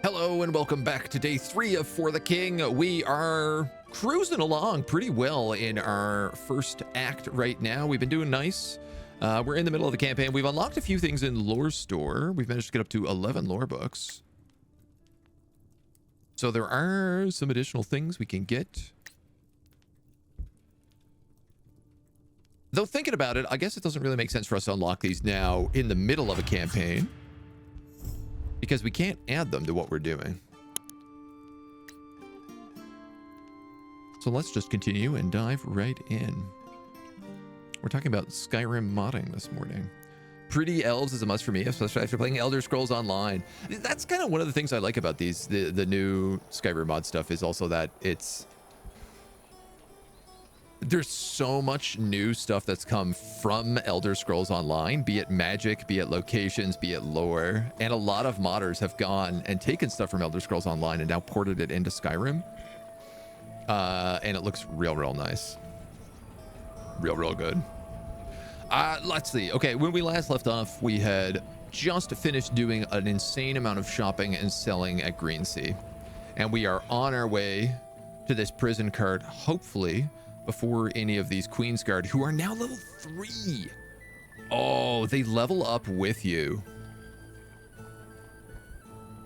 Hello and welcome back to day 3 of For the King. We are cruising along pretty well in our first act right now. We've been doing nice. We're in the middle of the campaign. We've unlocked a few things in Lore Store. We've managed to get up to 11 lore books. So there are some additional things we can get. Though thinking about it, I guess it doesn't really make sense for us to unlock these now in the middle of a campaign, because we can't add them to what we're doing. So let's just continue and dive right in. We're talking about Skyrim modding this morning. Pretty elves is a must for me, especially after playing Elder Scrolls Online. That's kind of one of the things I like about these, the new Skyrim mod stuff, is also that there's so much new stuff that's come from Elder Scrolls Online, be it magic, be it locations, be it lore. And a lot of modders have gone and taken stuff from Elder Scrolls Online and now ported it into Skyrim. And it looks real nice. Real good. Let's see. Okay, when we last left off, we had just finished doing an insane amount of shopping and selling at Greensea. And we are on our way to this prison cart, hopefully, before any of these Queensguard, who are now level 3. Oh, they level up with you.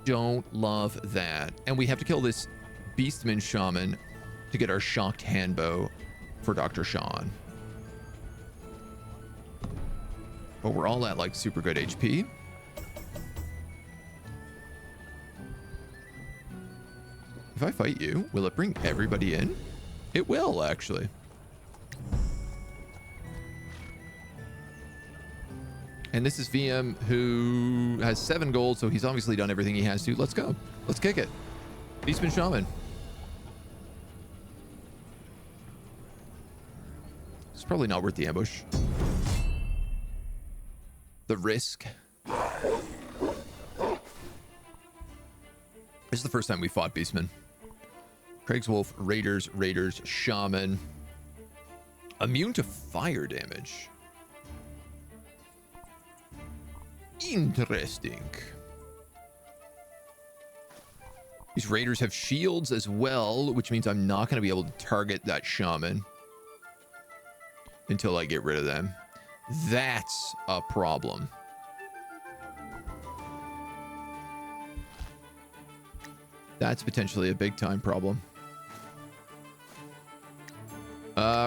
Don't love that. And we have to kill this Beastman Shaman to get our shocked handbow for Dr. Sean. But we're all at like super good HP. If I fight you, will it bring everybody in? It will, actually. And this is VM, who has 7 gold, so he's obviously done everything he has to. Let's go. Let's kick it. Beastman Shaman. It's probably not worth the ambush. The risk. This is the first time we fought Beastman. Craig's Wolf, Raiders, Shaman. Immune to fire damage. Interesting. These Raiders have shields as well, which means I'm not going to be able to target that Shaman until I get rid of them. That's a problem. That's potentially a big time problem.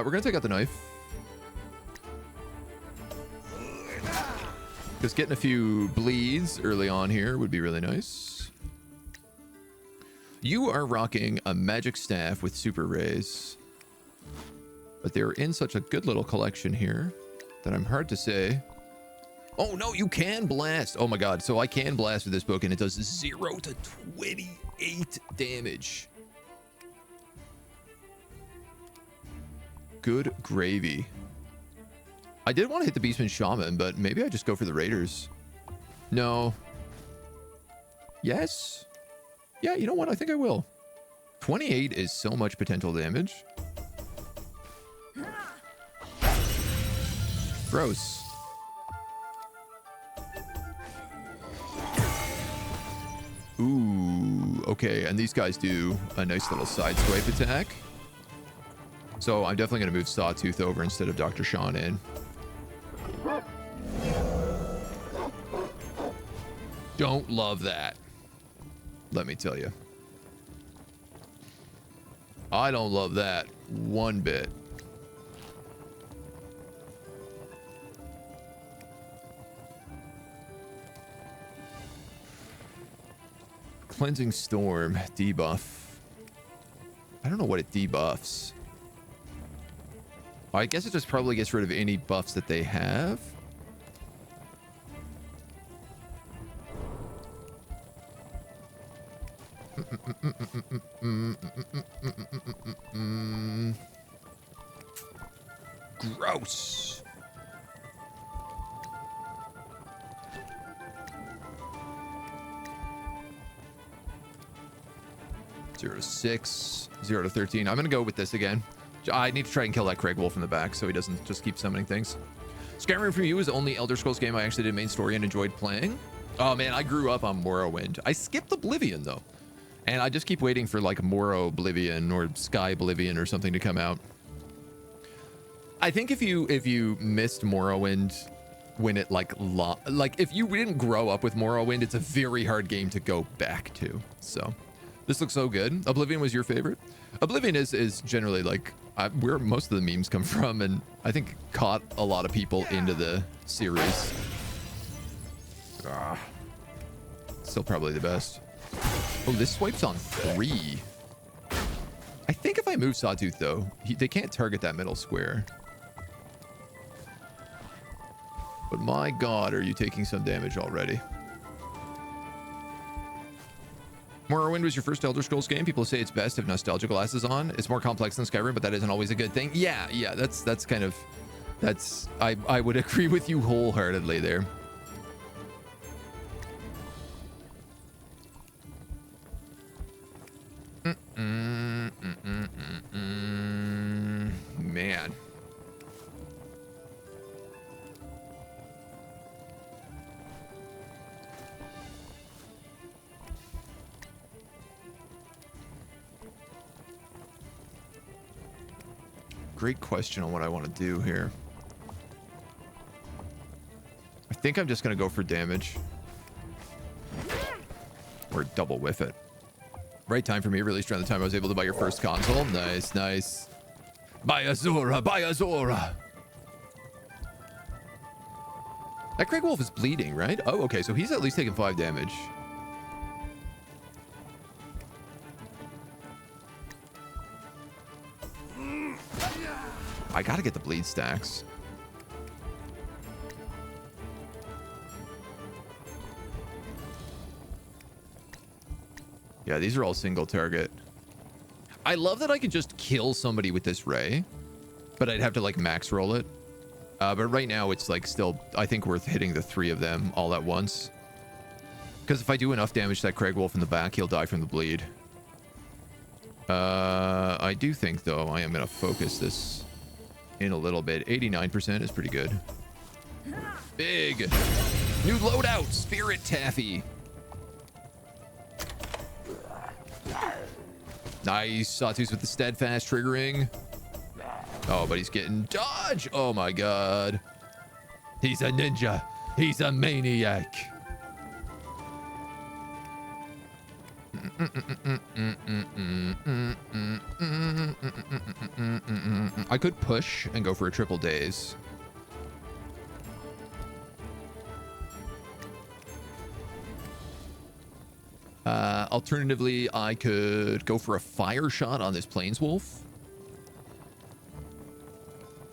We're gonna take out the knife, because getting a few bleeds early on here would be really nice. You are rocking a magic staff with super rays, but they're in such a good little collection here that I'm hard to say. Oh no, you can blast. Oh my god, so I can blast with this book and it does 0 to 28 damage. Good gravy. I did want to hit the Beastman Shaman, but maybe I just go for the Raiders. No. Yes. Yeah, you know what? I think I will. 28 is so much potential damage. Gross. Ooh, okay. And these guys do a nice little side swipe attack. So I'm definitely going to move Sawtooth over instead of Dr. Sean in. Don't love that. Let me tell you. I don't love that one bit. Cleansing Storm debuff. I don't know what it debuffs. I guess it just probably gets rid of any buffs that they have. Gross. Zero to 6, 0 to 13. I'm gonna go with this again. I need to try and kill that Craig Wolf in the back so he doesn't just keep summoning things. Skyrim for you is the only Elder Scrolls game I actually did main story and enjoyed playing. Oh man, I grew up on Morrowind. I skipped Oblivion though. And I just keep waiting for like Morrow Oblivion or Sky Oblivion or something to come out. I think if you missed Morrowind when it like if you didn't grow up with Morrowind, it's a very hard game to go back to. So this looks so good. Oblivion was your favorite? Oblivion is generally like where most of the memes come from, and I think caught a lot of people into the series. Still probably the best. Oh, this swipes on 3. I think if I move Sawtooth though, they can't target that middle square. But my god, are you taking some damage already? Morrowind was your first Elder Scrolls game. People say it's best if nostalgia glasses on. It's more complex than Skyrim, but that isn't always a good thing. Yeah, that's kind of... I would agree with you wholeheartedly there. Man. Great question on what I want to do here. I think I'm just going to go for damage. Or double whiff it. Right time for me, released around the time I was able to buy your first console. Nice, nice. Buy a Zora, buy a Zora. That Craig Wolf is bleeding, right? Oh, okay, so he's at least taking 5 damage. I gotta get the bleed stacks. Yeah, these are all single target. I love that I can just kill somebody with this ray, but I'd have to like max roll it. But right now it's like still, I think, worth hitting the 3 of them all at once. Because if I do enough damage to that Craig Wolf in the back, he'll die from the bleed. I do think though I am gonna focus this in a little bit. 89% is pretty good. Big new loadout, Spirit Taffy. Nice. Sawtooth with the steadfast triggering. Oh, but he's getting dodge. Oh my god. He's a ninja. He's a maniac. I could push and go for a triple daze. Alternatively, I could go for a fire shot on this Planeswolf.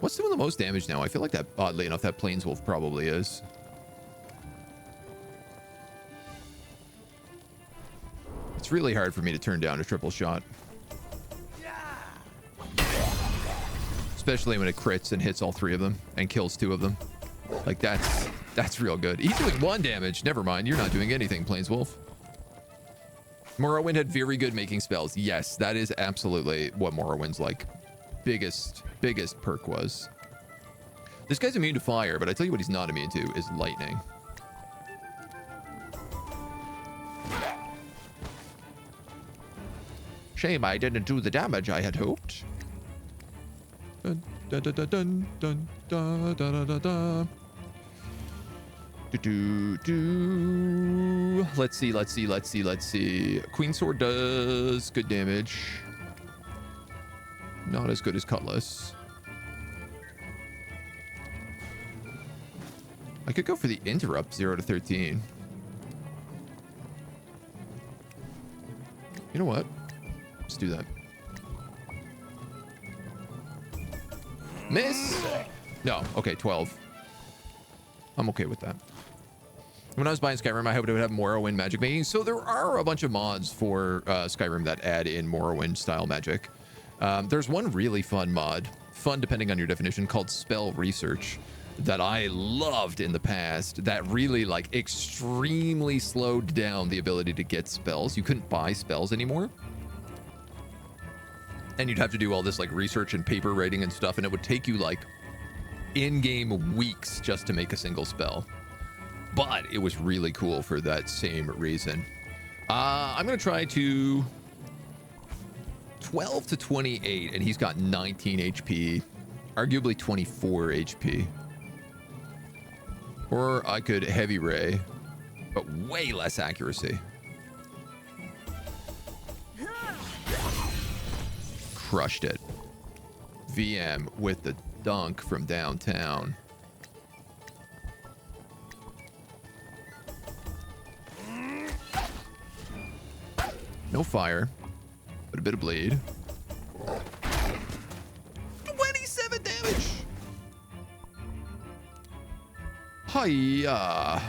What's doing the most damage now? I feel like that, oddly enough, that Planeswolf probably is. It's really hard for me to turn down a triple shot. Especially when it crits and hits all 3 of them and kills 2 of them. Like, that's real good. He's doing 1 damage. Never mind. You're not doing anything, Planeswolf. Morrowind had very good making spells. Yes, that is absolutely what Morrowind's like biggest perk was. This guy's immune to fire, but I tell you what he's not immune to is lightning. Shame I didn't do the damage I had hoped. Dun, dun, dun, dun, dun, dun, dun, dun, dun. Let's see. Queen Sword does good damage. Not as good as Cutlass. I could go for the interrupt 0 to 13. You know what? Let's do that. Miss? No. Okay, 12. I'm okay with that. When I was buying Skyrim, I hoped it would have Morrowind magic making. So there are a bunch of mods for Skyrim that add in Morrowind style magic. There's one really fun mod, fun depending on your definition, called Spell Research that I loved in the past. That really like extremely slowed down the ability to get spells. You couldn't buy spells anymore. And you'd have to do all this like research and paper writing and stuff. And it would take you like in-game weeks just to make a single spell. but it was really cool for that same reason. I'm going to try to 12 to 28, and he's got 19 HP, arguably 24 HP. Or I could heavy ray, but way less accuracy. Crushed it. VM with the dunk from downtown. No fire, but a bit of bleed. 27 damage. Hiya.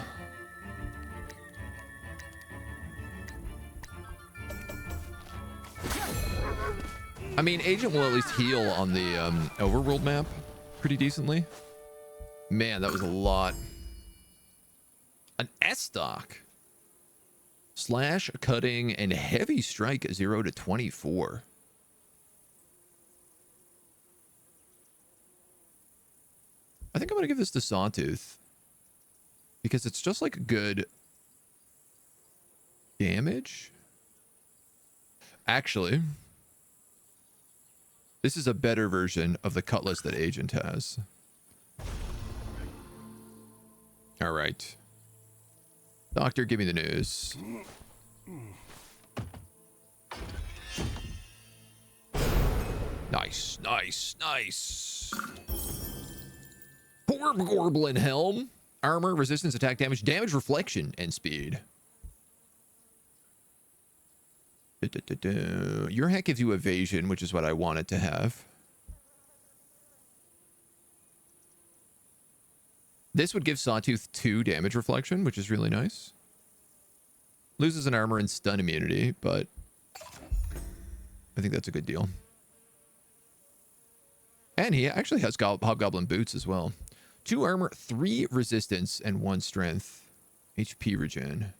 I mean, Agent will at least heal on the overworld map pretty decently. Man, that was a lot. An S-stock. Slash, cutting, and heavy strike 0 to 24. I think I'm going to give this to Sawtooth. Because it's just like good damage. Actually, this is a better version of the cutlass that Agent has. All right. Doctor, give me the news. Nice, nice, nice. Poor Gorblin Helm. Armor, resistance, attack damage, damage reflection, and speed. Your hat gives you evasion, which is what I wanted to have. This would give Sawtooth 2 damage reflection, which is really nice. Loses an armor and stun immunity, but I think that's a good deal. And he actually has Hobgoblin boots as well. 2 armor, 3 resistance, and 1 strength. HP regen.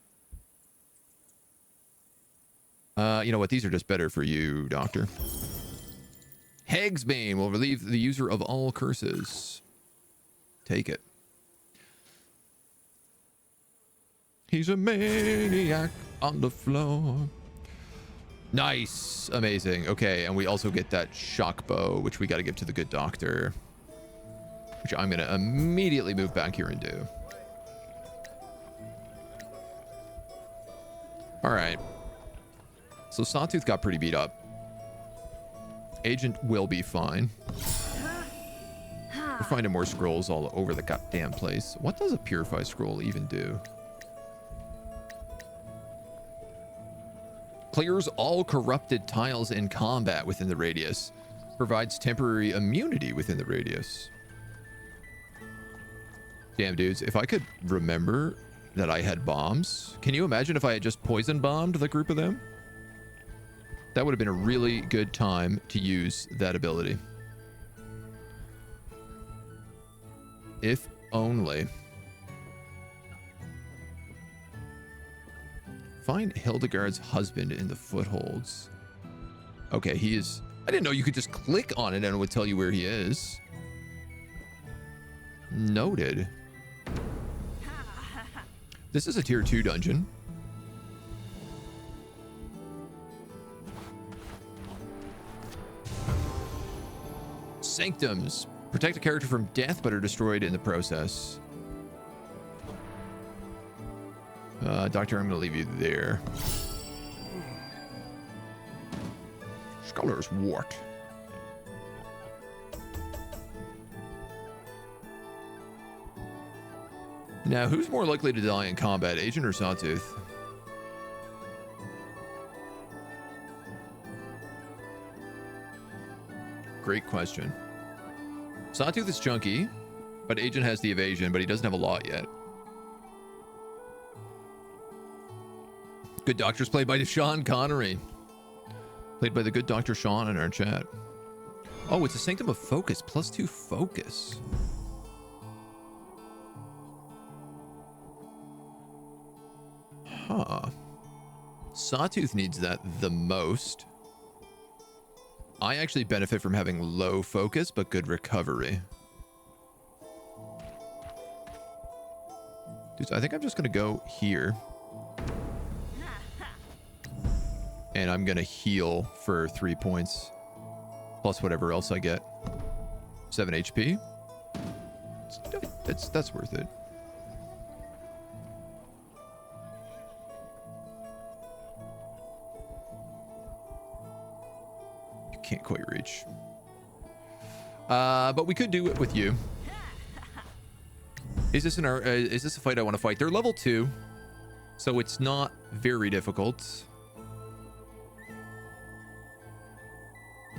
You know what? These are just better for you, Doctor. Hegsbane will relieve the user of all curses. Take it. He's a maniac on the floor. Nice. Amazing. Okay, and we also get that shock bow, which we got to give to the good doctor. Which I'm going to immediately move back here and do. All right. So Sawtooth got pretty beat up. Agent will be fine. We're finding more scrolls all over the goddamn place. What does a Purify scroll even do? Clears all corrupted tiles in combat within the radius. Provides temporary immunity within the radius. Damn, dudes. If I could remember that I had bombs. Can you imagine if I had just poison bombed the group of them? That would have been a really good time to use that ability. If only. Find Hildegard's husband in the footholds. Okay, he is... I didn't know you could just click on it and it would tell you where he is. Noted. This is a tier 2 dungeon. Sanctums. Protect a character from death but are destroyed in the process. Doctor, I'm going to leave you there. Scholar's Wart. Now, who's more likely to die in combat, Agent or Sawtooth? Great question. Sawtooth is chunky, but Agent has the evasion, but he doesn't have a lot yet. Good Doctor's played by Sean Connery. Played by the good Dr. Sean in our chat. Oh, it's a Sanctum of Focus. +2 focus. Huh. Sawtooth needs that the most. I actually benefit from having low focus, but good recovery. Dude, I think I'm just going to go here. And I'm going to heal for 3 points. Plus whatever else I get. 7 HP. That's worth it. You can't quite reach. But we could do it with you. Is this a fight I want to fight? They're level 2, so it's not very difficult.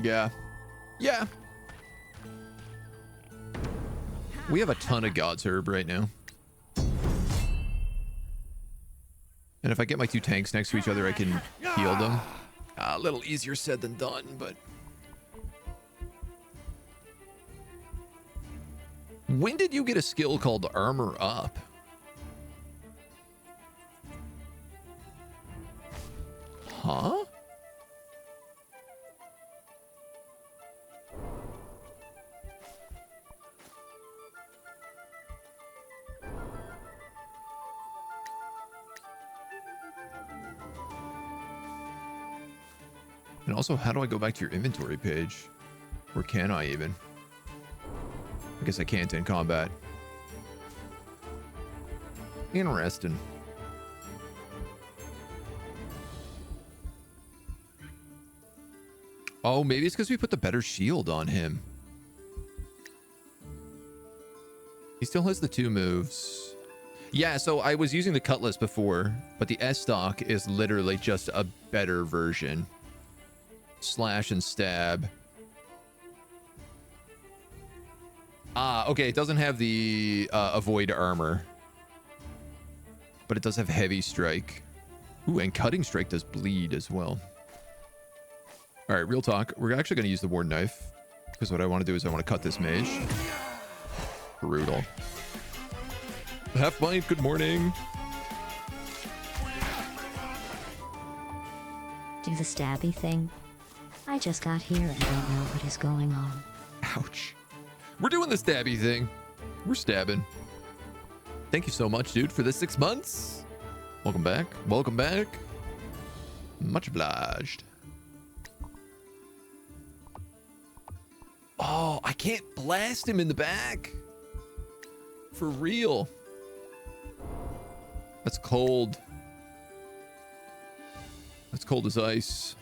Yeah. Yeah. We have a ton of God's Herb right now. And if I get my 2 tanks next to each other, I can heal them. A little easier said than done, but... When did you get a skill called Armor Up? Huh? And also, how do I go back to your inventory page? Or can I even? I guess I can't in combat. Interesting. Oh, maybe it's because we put the better shield on him. He still has the 2 moves. Yeah, so I was using the Cutlass before, but the S-Stock is literally just a better version. Slash and stab. Ah, okay, it doesn't have the avoid armor. But it does have heavy strike. Ooh, and cutting strike does bleed as well. Alright, real talk. We're actually going to use the Ward Knife. Because what I want to do is I want to cut this mage. Brutal. Half Mind, good morning. Do the stabby thing. I just got here and don't know what is going on. Ouch. We're doing the stabby thing. We're stabbing. Thank you so much, dude, for the 6 months. Welcome back. Welcome back. Much obliged. Oh, I can't blast him in the back. For real. That's cold. That's cold as ice.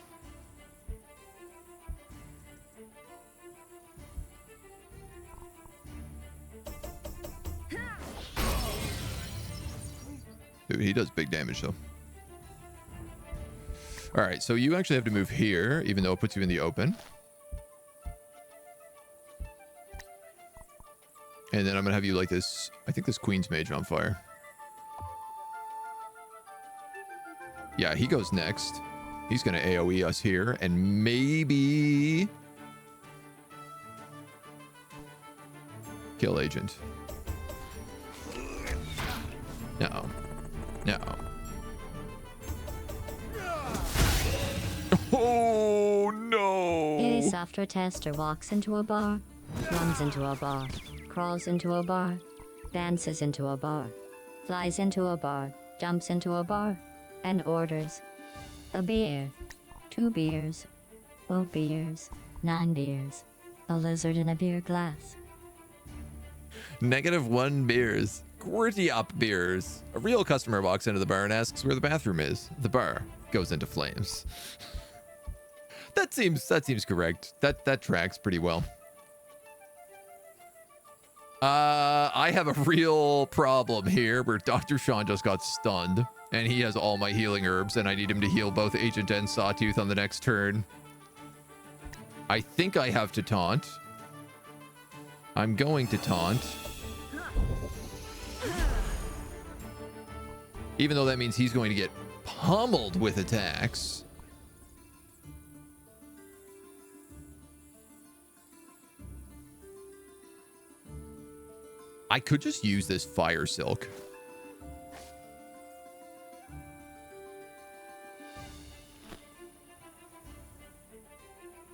Dude, he does big damage, though. All right, so you actually have to move here, even though it puts you in the open. And then I'm going to have you like this. I think this Queen's Mage on fire. Yeah, he goes next. He's going to AoE us here. And maybe... kill Agent. No. No. Oh, no. A software tester walks into a bar, runs into a bar, crawls into a bar, dances into a bar, flies into a bar, jumps into a bar, and orders a beer, 2 beers, 4 beers, 9 beers, a lizard in a beer glass. -1 beers. Squirty up beers. A real customer walks into the bar and asks where the bathroom is. The bar goes into flames. That seems correct. That tracks pretty well. I have a real problem here where Dr. Sean just got stunned and he has all my healing herbs and I need him to heal both Agent and Sawtooth on the next turn. I think I have to taunt. I'm going to taunt. Even though that means he's going to get pummeled with attacks. I could just use this Fire Silk.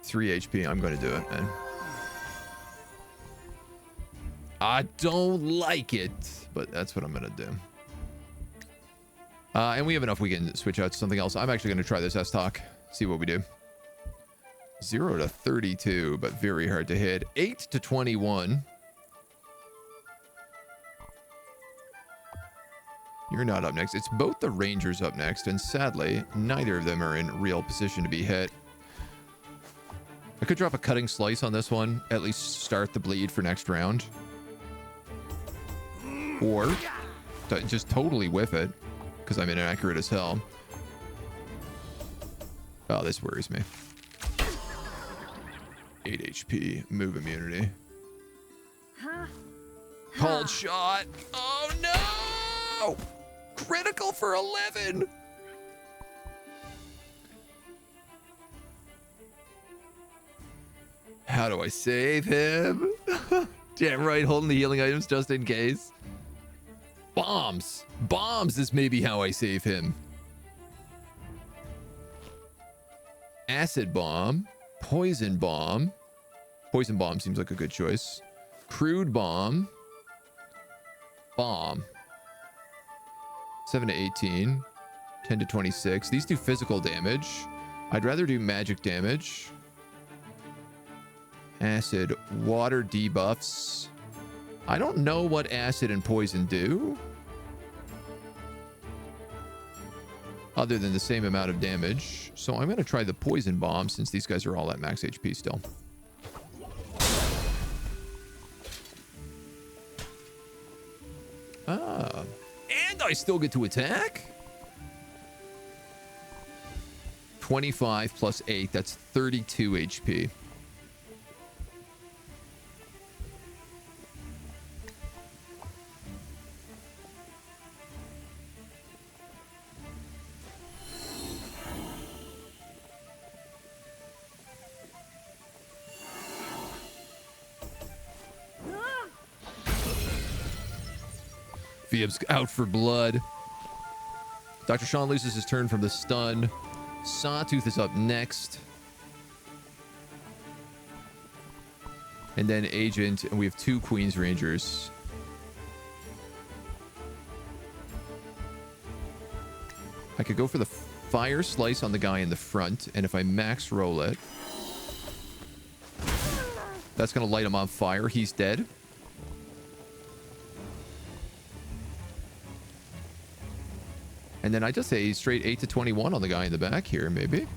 Three HP. I'm going to do it, man. I don't like it, but that's what I'm going to do. And we have enough we can switch out to something else. I'm actually going to try this S-Talk. See what we do. 0 to 32, but very hard to hit. 8 to 21. You're not up next. It's both the Rangers up next, and sadly, neither of them are in real position to be hit. I could drop a cutting slice on this one, at least start the bleed for next round. Or just totally whiff it, because I'm inaccurate as hell. Oh, this worries me. 8 HP, move immunity. Cold shot. Oh no! Critical for 11. How do I save him? Damn right, holding the healing items just in case. Bombs. Bombs is maybe how I save him. Acid bomb. Poison bomb. Poison bomb seems like a good choice. Crude bomb. Bomb. 7 to 18. 10 to 26. These do physical damage. I'd rather do magic damage. Acid. Water debuffs. I don't know what acid and poison do, other than the same amount of damage. So I'm going to try the poison bomb since these guys are all at max HP still. Ah. And I still get to attack? 25 plus 8, that's 32 HP. Phoeb's out for blood. Dr. Sean loses his turn from the stun. Sawtooth is up next. And then Agent, and we have 2 Queen's Rangers. I could go for the fire slice on the guy in the front, and if I max roll it, that's going to light him on fire. He's dead. And then I just say straight 8 to 21 on the guy in the back here, maybe.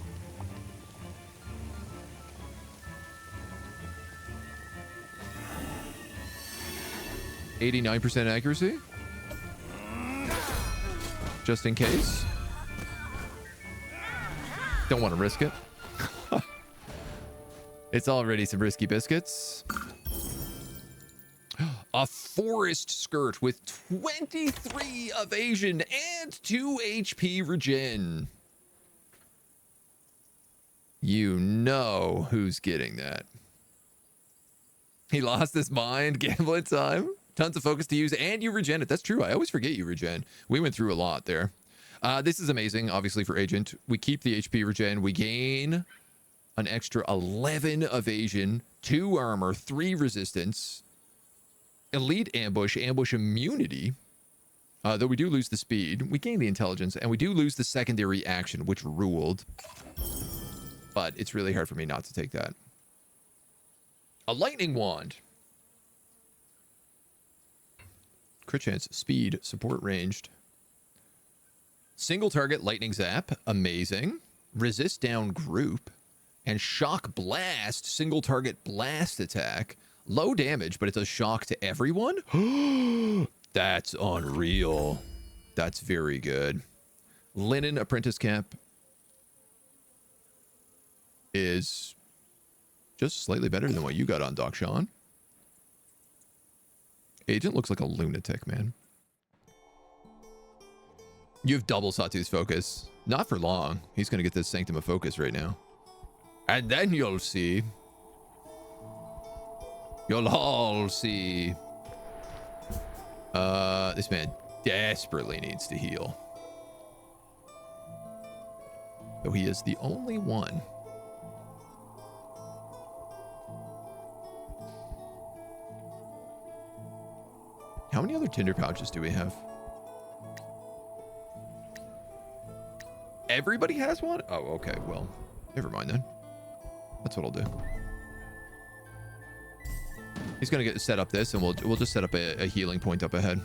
%89 accuracy. Just in case. Don't want to risk it. It's already some risky biscuits. A forest skirt with 23 evasion and 2 HP regen. You know who's getting that. He lost his mind. Gambling time. Tons of focus to use, and you regen it. That's true. I always forget you regen. We went through a lot there. This is amazing, obviously, for Agent. We keep the HP regen. We gain an extra 11 evasion, 2 armor, 3 resistance. Elite ambush, ambush immunity. Though we do lose the speed, we gain the intelligence, and we do lose the secondary action, which ruled. But it's really hard for me not to take that. A lightning wand. Crit chance, speed, support ranged. Single target lightning zap, amazing. Resist down group. And shock blast, single target blast attack. Low damage, but it's a shock to everyone? That's unreal. That's very good. Linen apprentice cap is just slightly better than what you got on Doc Sean. Agent looks like a lunatic, man. You have double Sawtooth's focus. Not for long. He's going to get this Sanctum of Focus right now. And then you'll see. You'll all see. This man desperately needs to heal. Though he is the only one. How many other tinder pouches do we have? everybody has one? Oh, okay. Well, never mind then. That's what I'll do. He's gonna get set up this, and we'll just set up a healing point up ahead.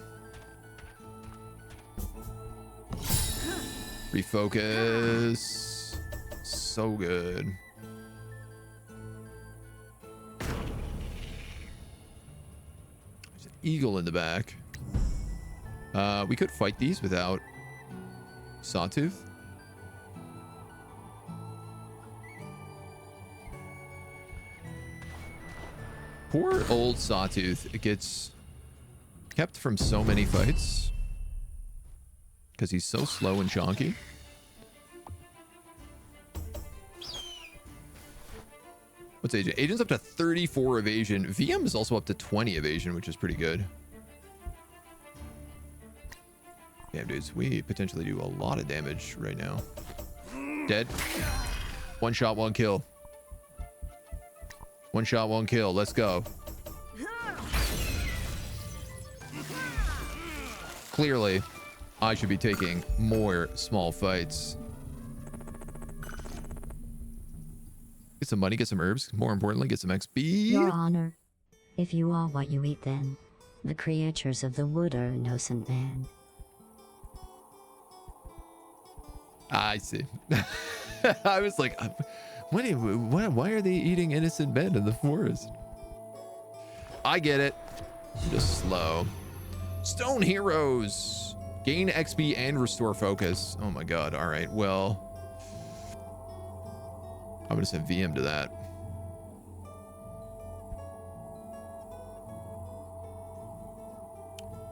Refocus. So good. There's an eagle in the back. We could fight these without Sawtooth. Poor old Sawtooth gets kept from so many fights because he's so slow and chonky. What's Agent? Agent's up to 34 evasion. VM is also up to 20 evasion, which is pretty good. Damn, dudes, we potentially do a lot of damage right now. Dead. One shot, one kill. One shot, one kill. Let's go. Clearly, I should be taking more small fights. Get some money, get some herbs. More importantly, get some XP. Your Honor, if you are what you eat, then the creatures of the wood are innocent man. I see. I was like, why are they eating innocent men in the forest? I get it. I'm just slow. Stone heroes. Gain XP and restore focus. Oh my god. All right. Well, I'm going to send VM to that.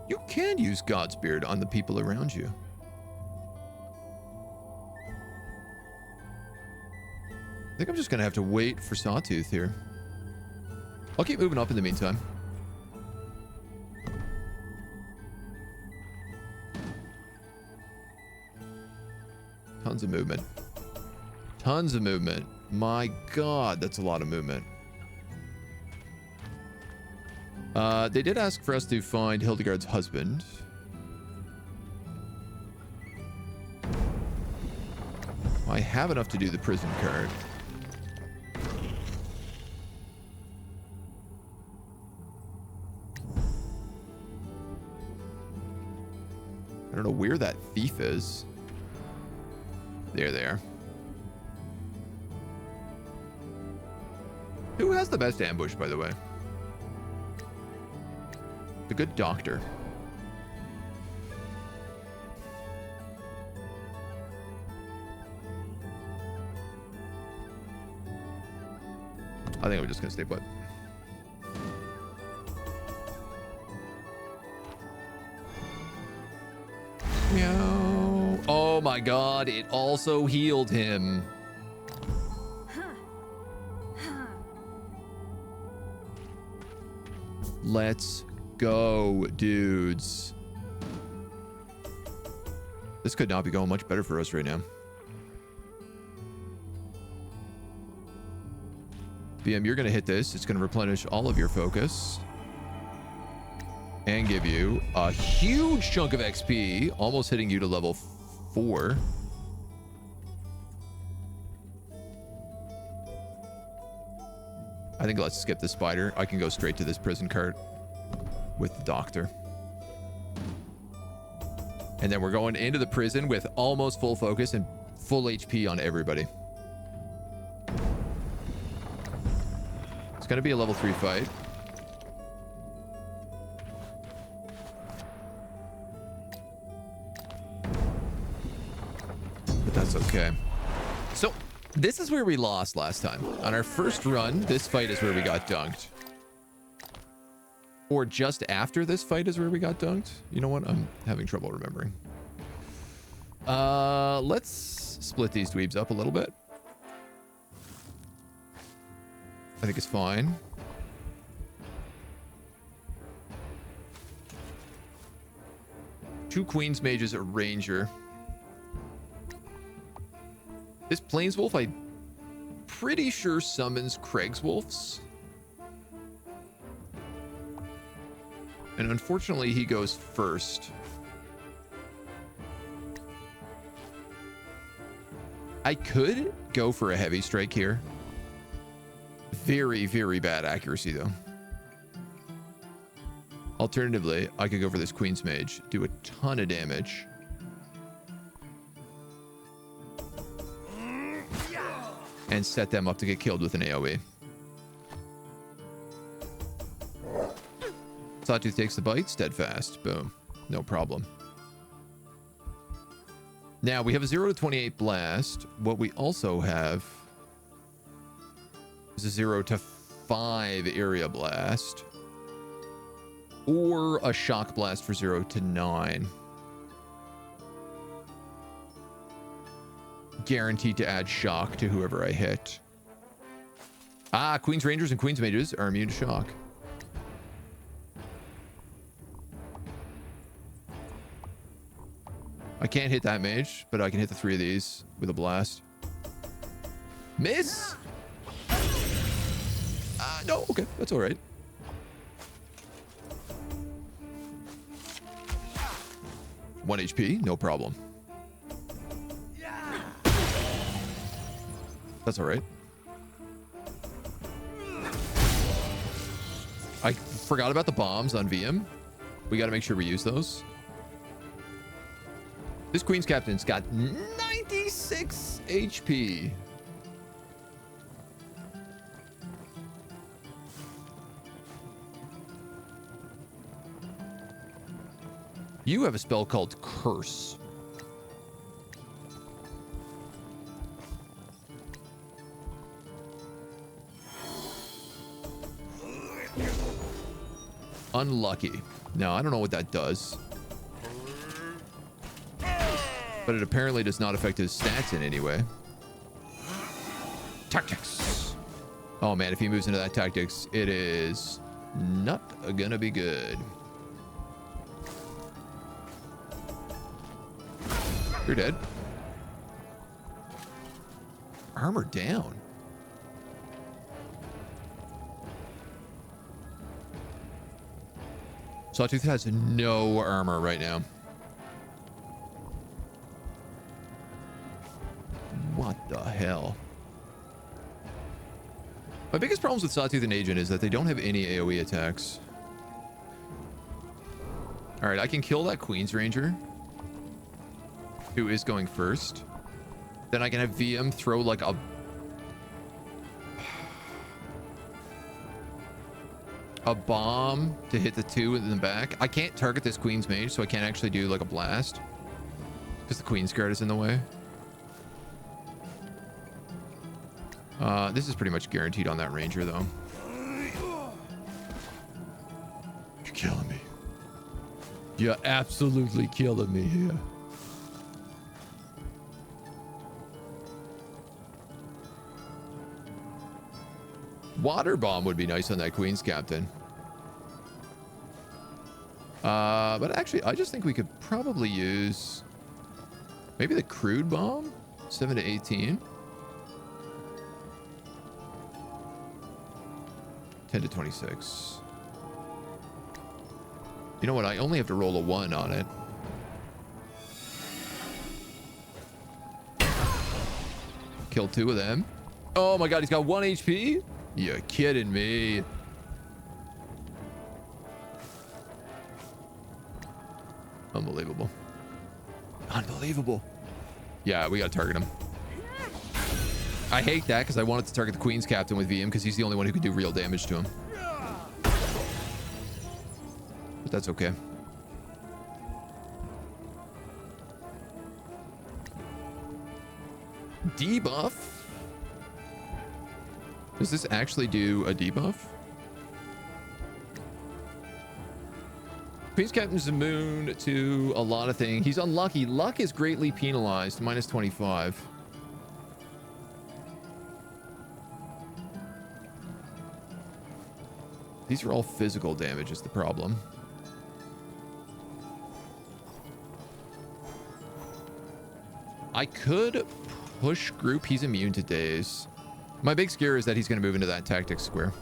You can use God's Beard on the people around you. I think I'm just going to have to wait for Sawtooth here. I'll keep moving up in the meantime. Tons of movement. Tons of movement. My god, that's a lot of movement. They did ask for us to find Hildegard's husband. I have enough to do the prison card. I don't know where that thief is. There they are. Who has the best ambush, by the way? The good doctor. I think I'm just gonna stay put. Meow. Oh my god, it also healed him. Let's go, dudes. This could not be going much better for us right now. BM, you're going to hit this. It's going to replenish all of your focus. And give you a huge chunk of XP. Almost hitting you to level 4. I think let's skip the spider. I can go straight to this prison cart with the doctor. And then we're going into the prison with almost full focus and full HP on everybody. It's going to be a level 3 fight. But that's okay. So, this is where we lost last time. On our first run, this fight is where we got dunked. Or just after this fight is where we got dunked. You know what? I'm having trouble remembering. Let's split these dweebs up a little bit. I think it's fine. Two Queen's Mages, a Ranger. This Plains Wolf, I'm pretty sure summons Craig's Wolves. And unfortunately, he goes first. I could go for a heavy strike here. Very, very bad accuracy, though. Alternatively, I could go for this Queen's Mage, do a ton of damage. And set them up to get killed with an AoE. Sawtooth takes the bite, steadfast. Boom. No problem. Now, we have a 0 to 28 blast. What we also have is a 0 to 5 area blast. Or a shock blast for 0 to 9. Guaranteed to add shock to whoever I hit. Ah, Queen's Rangers and Queen's Mages are immune to shock. I can't hit that mage, but I can hit the 3 of these with a blast. Miss? No, okay, that's all right. One HP, no problem. That's all right. I forgot about the bombs on VM. We got to make sure we use those. This Queen's Captain's got 96 HP. You have a spell called Curse. Unlucky. Now, I don't know what that does. But it apparently does not affect his stats in any way. Tactics. Oh man, if he moves into that tactics, it is not gonna be good. You're dead. Armor down. Sawtooth has no armor right now. What the hell? My biggest problems with Sawtooth and Agent is that they don't have any AoE attacks. Alright, I can kill that Queen's Ranger, who is going first. Then I can have VM throw like a bomb to hit the 2 in the back. I can't target this Queen's Mage, so I can't actually do like a blast because the Queen's Guard is in the way. This is pretty much guaranteed on that Ranger, though. You're killing me. You're absolutely killing me here. Water Bomb would be nice on that Queen's Captain. But actually, I just think we could probably use maybe the Crude Bomb? 7 to 18. 10 to 26. You know what? I only have to roll a 1 on it. Kill 2 of them. Oh my god, he's got 1 HP? You're kidding me. Unbelievable. Unbelievable. Yeah, we gotta target him. I hate that because I wanted to target the Queen's Captain with VM because he's the only one who could do real damage to him. But that's okay. Debuff? Does this actually do a debuff? Queen's Captain's immune to a lot of things. He's unlucky. Luck is greatly penalized. Minus 25. These are all physical damage is the problem. I could push group. He's immune to daze. My big scare is that he's going to move into that tactics square.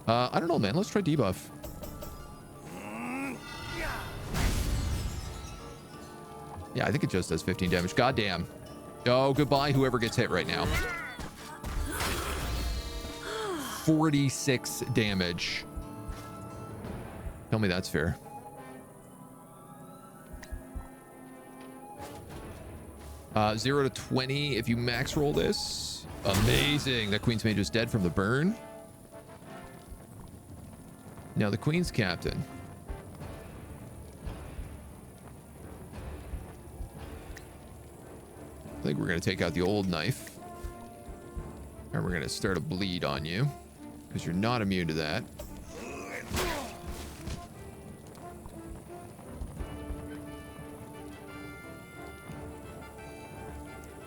I don't know, man. Let's try debuff. Yeah, I think it just does 15 damage. Goddamn. Oh, goodbye, whoever gets hit right now. 46 damage. Tell me that's fair. Uh, 0 to 20 if you max roll this. Amazing. That Queen's Mage is dead from the burn. Now the Queen's Captain. I think we're going to take out the old knife. And we're going to start a bleed on you. Because you're not immune to that.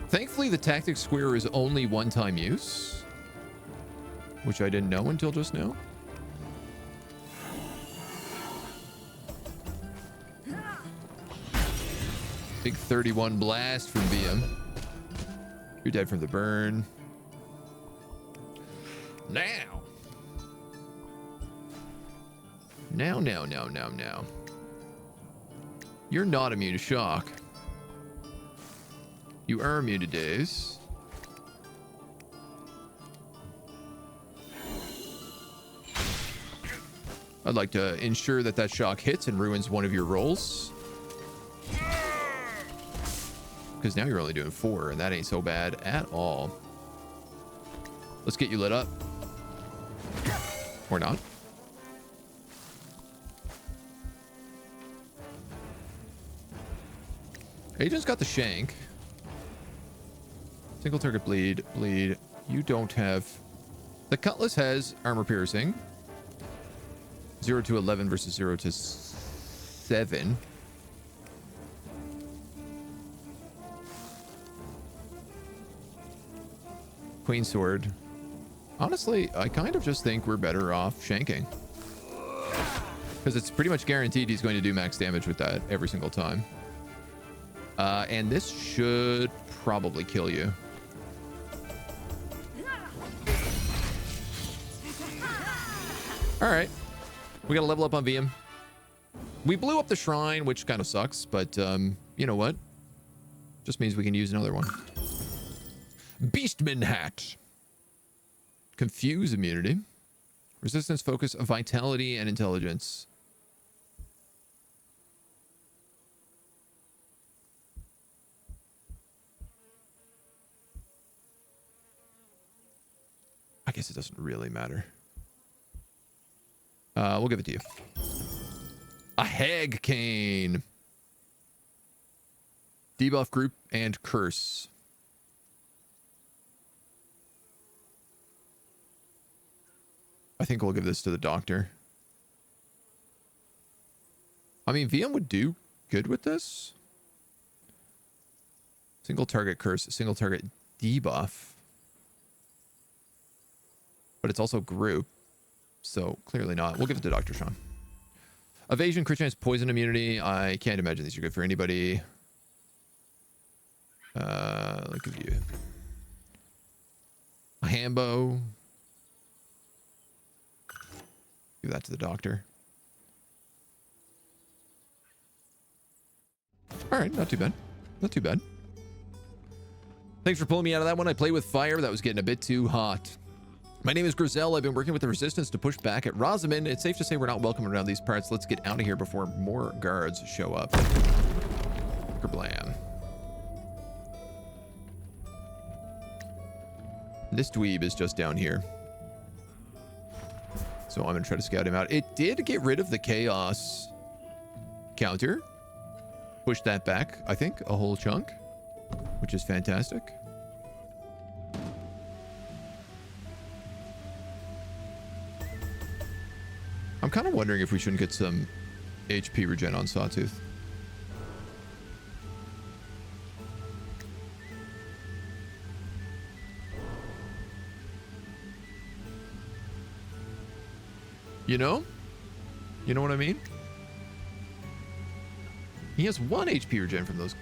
Thankfully, the tactic square is only one-time use. Which I didn't know until just now. Big 31 blast from VM. You're dead from the burn. Now. Now. You're not immune to shock. You are immune to daze. I'd like to ensure that that shock hits and ruins one of your rolls. Because now you're only doing 4, and that ain't so bad at all. Let's get you lit up. Or not. Agent's got the shank. Single target bleed. You don't have... The cutlass has armor piercing. 0 to 11 versus 0 to 7. Queen sword. Honestly, I kind of just think we're better off shanking. Because it's pretty much guaranteed he's going to do max damage with that every single time. And this should probably kill you. All right. We got to level up on VM. We blew up the shrine, which kind of sucks, but you know what? Just means we can use another one. Beastman hat. Confuse immunity. Resistance, focus, vitality, and intelligence. I guess it doesn't really matter. We'll give it to you. A hag cane. Debuff group and curse. I think we'll give this to the doctor. I mean, VM would do good with this. Single target curse, single target debuff. But it's also group. So clearly not. We'll give it to Dr. Sean. Evasion, crit chance, poison immunity. I can't imagine these are good for anybody. I'll give you a Hambo. Give that to the doctor. All right, not too bad. Not too bad. Thanks for pulling me out of that one. I played with fire. That was getting a bit too hot. My name is Grizel. I've been working with the Resistance to push back at Rosomon. It's safe to say we're not welcome around these parts. Let's get out of here before more guards show up. Kerblam. This dweeb is just down here. So I'm going to try to scout him out. It did get rid of the chaos counter. Push that back, I think, a whole chunk, which is fantastic. I'm kind of wondering if we shouldn't get some HP regen on Sawtooth. You know? You know what I mean? He has 1 HP regen from those.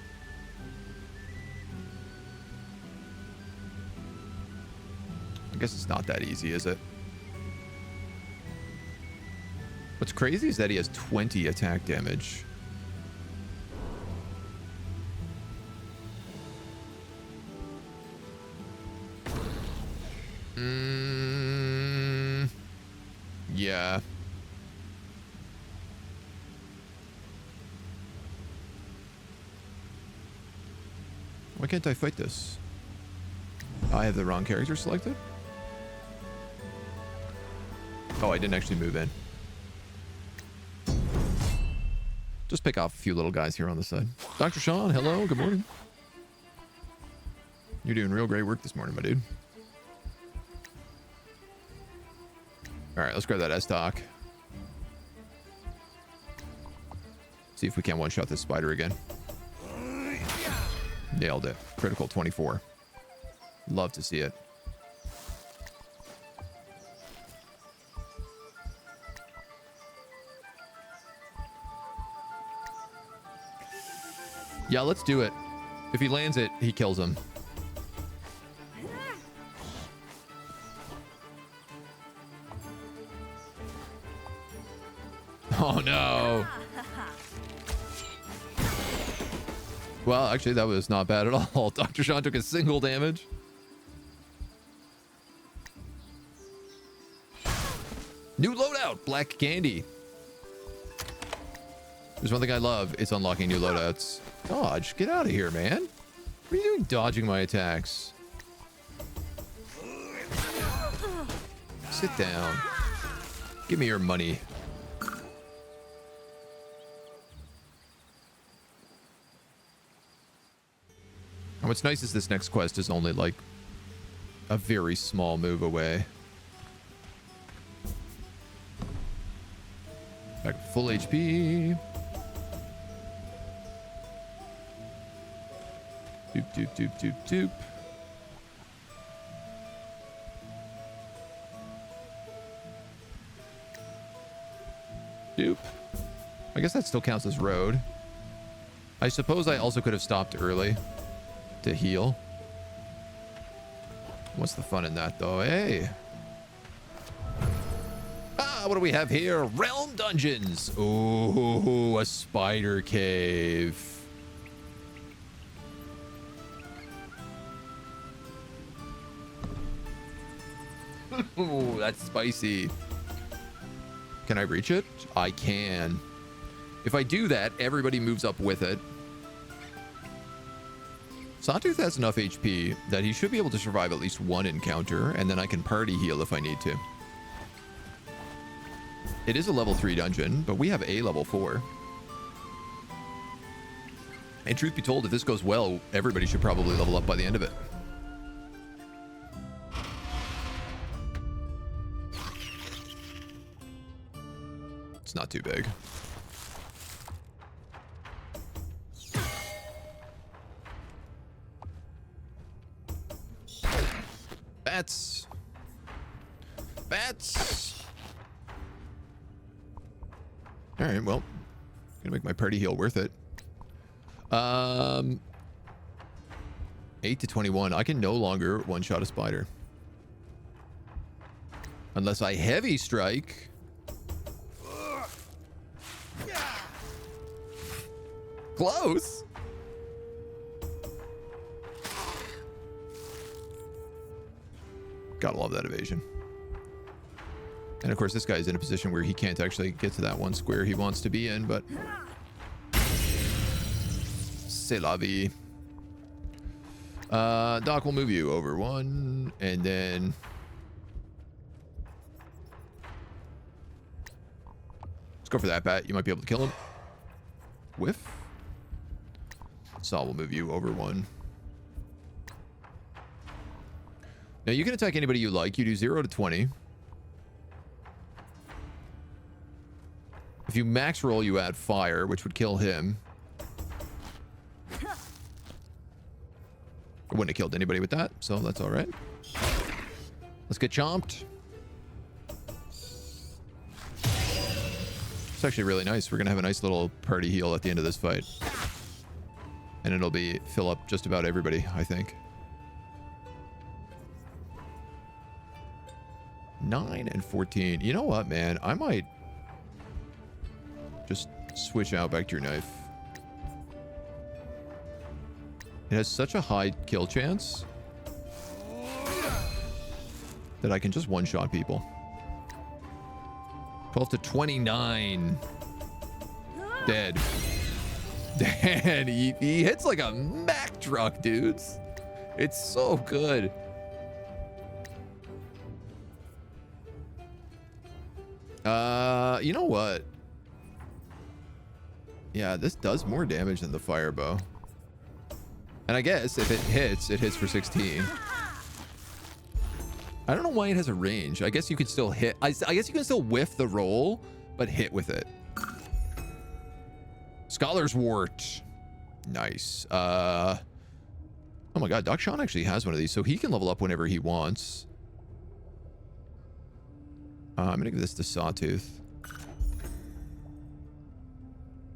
I guess it's not that easy, is it? What's crazy is that he has 20 attack damage. Yeah. Why can't I fight this? I have the wrong character selected? Oh, I didn't actually move in. Just pick off a few little guys here on the side. Dr. Sean, hello, good morning. You're doing real great work this morning, my dude. Alright, let's grab that S-Talk. See if we can one-shot this spider again. Nailed it. Critical 24. Love to see it. Yeah, let's do it. If he lands it, he kills him. Oh no. Well, actually, that was not bad at all. Dr. Sean took a single damage. New loadout, Black Candy. There's one thing I love. It's unlocking new loadouts. Dodge, get out of here, man. What are you doing dodging my attacks? Sit down. Give me your money. And what's nice is this next quest is only like a very small move away. Back to full HP. Doop, doop, doop, doop, doop. Doop. I guess that still counts as road. I suppose I also could have stopped early to heal. What's the fun in that, though? Hey. Ah, what do we have here? Realm dungeons. Ooh, a spider cave. Ooh, that's spicy. Can I reach it? I can. If I do that, everybody moves up with it. Sawtooth has enough HP that he should be able to survive at least one encounter, and then I can party heal if I need to. It is a level 3 dungeon, but we have a level 4. And truth be told, if this goes well, everybody should probably level up by the end of it. It's not too big. Bats. Bats. All right, well, gonna make my party heal worth it. 8 to 21. I can no longer one-shot a spider. Unless I heavy strike. Close. Gotta love that evasion. And of course, this guy's in a position where he can't actually get to that one square he wants to be in, but c'est la vie. Doc will move you over one, and then let's go for that bat. You might be able to kill him. Whiff. Saw will move you over one. Now you can attack anybody you like. You do 0 to 20. If you max roll, you add fire, which would kill him. I wouldn't have killed anybody with that, so that's all right. Let's get chomped. It's actually really nice. We're going to have a nice little party heal at the end of this fight. And it'll be fill up just about everybody, I think. 9 and 14. You know what, man? I might just switch out back to your knife. It has such a high kill chance. that I can just one-shot people. 12 to 29. Dead. And he hits like a Mack truck, dudes. It's so good. You know what? Yeah, this does more damage than the fire bow. And I guess if it hits for 16. I don't know why it has a range. I guess you could still hit. I guess you can still whiff the roll, but hit with it. Scholar's Wart. Nice. Oh my god, Doc Sean actually has one of these, so he can level up whenever he wants. I'm gonna give this to Sawtooth.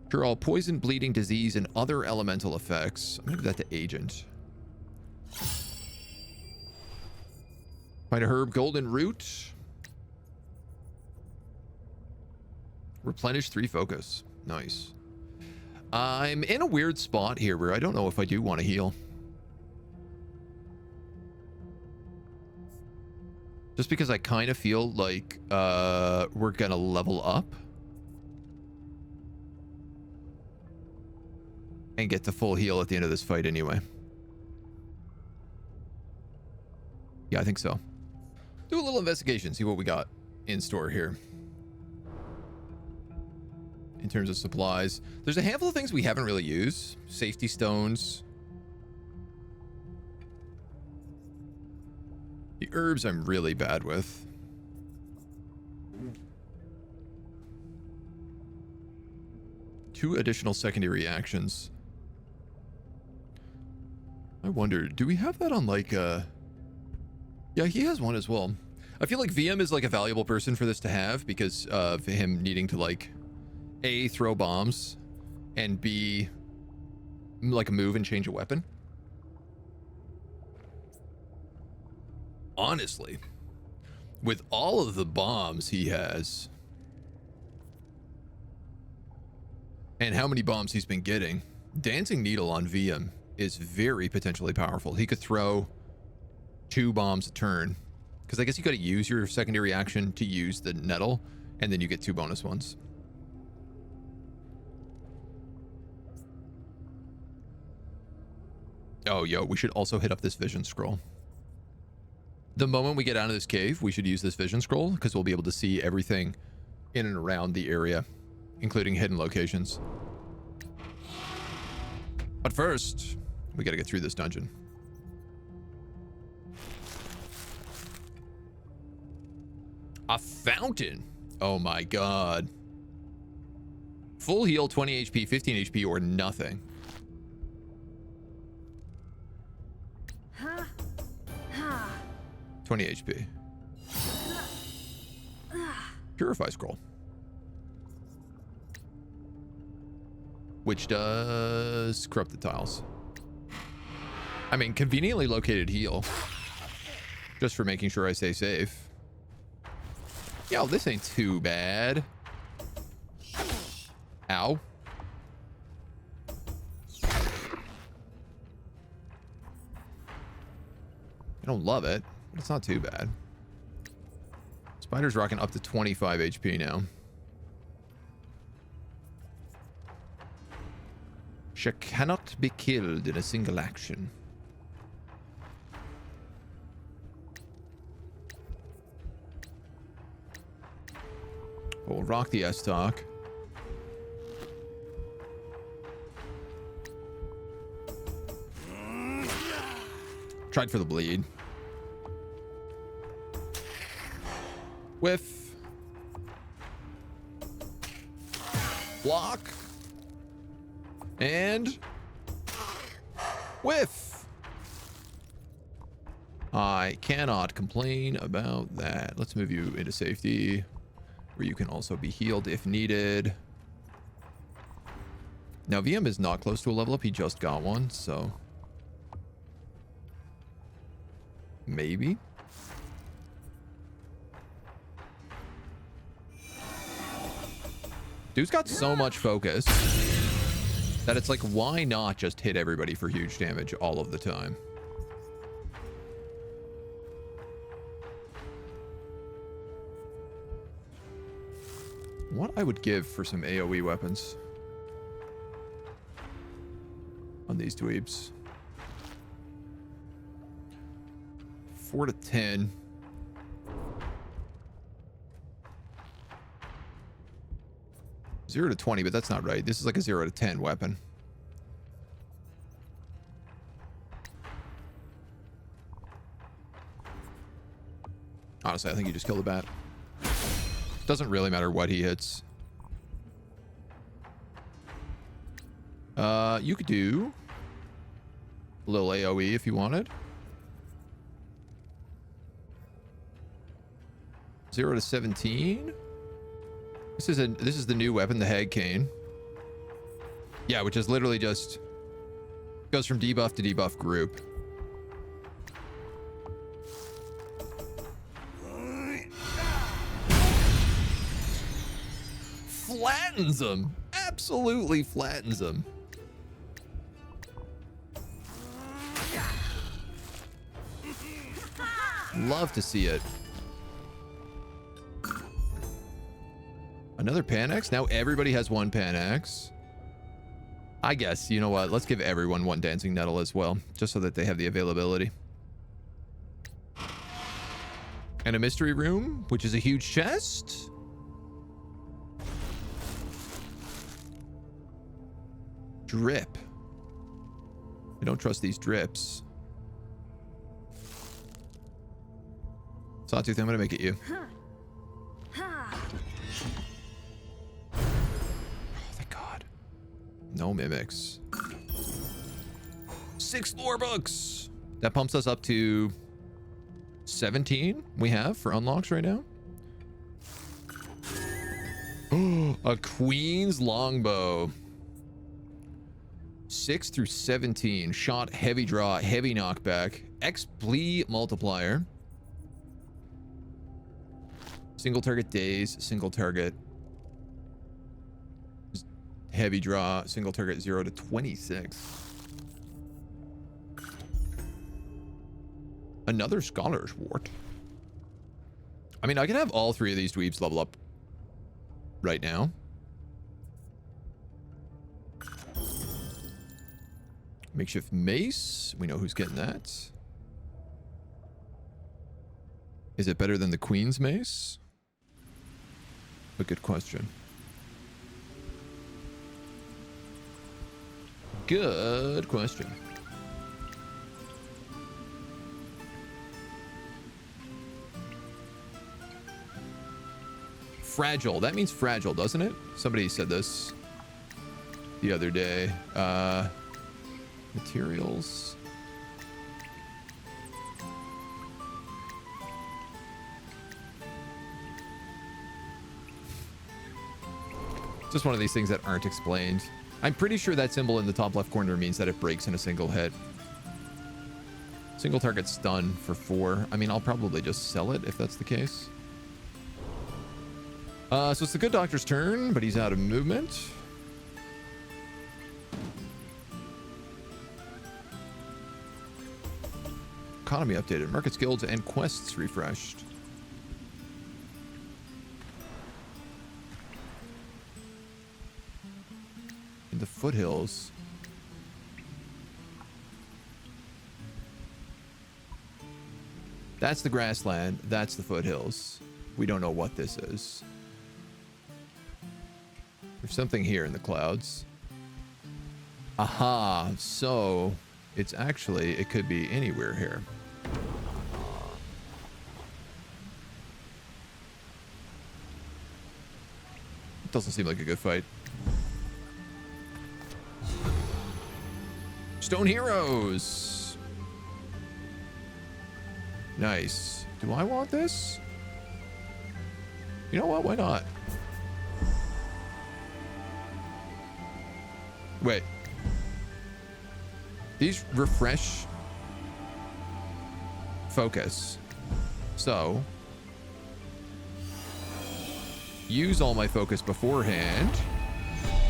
Cure all poison, bleeding, disease, and other elemental effects. I'm gonna give that to Agent. Find a herb, golden root. Replenish 3 focus. Nice. I'm in a weird spot here where I don't know if I do want to heal. Just because I kind of feel like we're gonna level up and get to full heal at the end of this fight anyway. Yeah, I think so. Do a little investigation, see what we got in store here. In terms of supplies, there's a handful of things we haven't really used. Safety stones. The herbs I'm really bad with. Two additional secondary actions. I wonder, do we have that on like yeah, he has one as well. I feel like VM is like a valuable person for this to have because of him needing to like A, throw bombs, and B, like move and change a weapon. Honestly, with all of the bombs he has and how many bombs he's been getting, Dancing Needle on VM is very potentially powerful. He could throw 2 bombs a turn, because I guess you got to use your secondary action to use the nettle, and then you get 2 bonus ones. Oh, yo, we should also hit up this vision scroll. The moment we get out of this cave, we should use this vision scroll, because we'll be able to see everything in and around the area, including hidden locations. But first, we got to get through this dungeon. A fountain. Oh my god. Full heal, 20 HP, 15 HP, or nothing. Huh? 20 HP. Purify scroll. Which does corrupt the tiles. I mean, conveniently located heal. Just for making sure I stay safe. Yo, this ain't too bad. Ow. I don't love it, but it's not too bad. Spider's rocking up to 25 HP now. She cannot be killed in a single action. We'll rock the S-Talk. Tried for the bleed. Whiff. Block. And whiff. I cannot complain about that. Let's move you into safety, where you can also be healed if needed. Now, VM is not close to a level up. He just got one, so maybe. Dude's got so much focus that it's like, why not just hit everybody for huge damage all of the time? what I would give for some AoE weapons on these dweebs. 4 to 10. Zero to 20, but that's not right. This is like a 0 to 10 weapon. Honestly, I think you just kill the bat. Doesn't really matter what he hits. You could do a little AoE if you wanted. 0 to 17. This is the new weapon, the Hag Cane. Yeah, which is literally just goes from debuff to debuff group. Flattens them. Absolutely flattens them. Love to see it. Another Panax? Now everybody has one Panax. I guess, you know what? Let's give everyone one Dancing Nettle as well, just so that they have the availability. And a Mystery Room, which is a huge chest. Drip. I don't trust these drips. Sawtooth, I'm gonna make it you. No mimics. 6 lore books. That pumps us up to 17 we have for unlocks right now. A Queen's Longbow. 6 through 17. Shot, heavy draw, heavy knockback. XP multiplier. Single target days, single target heavy draw, single target 0 to 26. Another Scholar's Wart. I mean, I can have all 3 of these dweebs level up right now. Makeshift Mace. We know who's getting that. Is it better than the Queen's Mace? A good question. Good question. Fragile. That means fragile, doesn't it? Somebody said this the other day. Materials. Just one of these things that aren't explained. I'm pretty sure that symbol in the top left corner means that it breaks in a single hit. Single target stun for 4. I mean, I'll probably just sell it if that's the case. So it's the Good Doctor's turn, but he's out of movement. Economy updated. Markets, guilds, and quests refreshed. In the foothills. That's the grassland. That's the foothills. We don't know what this is. There's something here in the clouds. Aha. So it's actually, it could be anywhere here. It doesn't seem like a good fight. Stone Heroes. Nice. Do I want this? You know what? Why not? Wait. These refresh focus. So use all my focus beforehand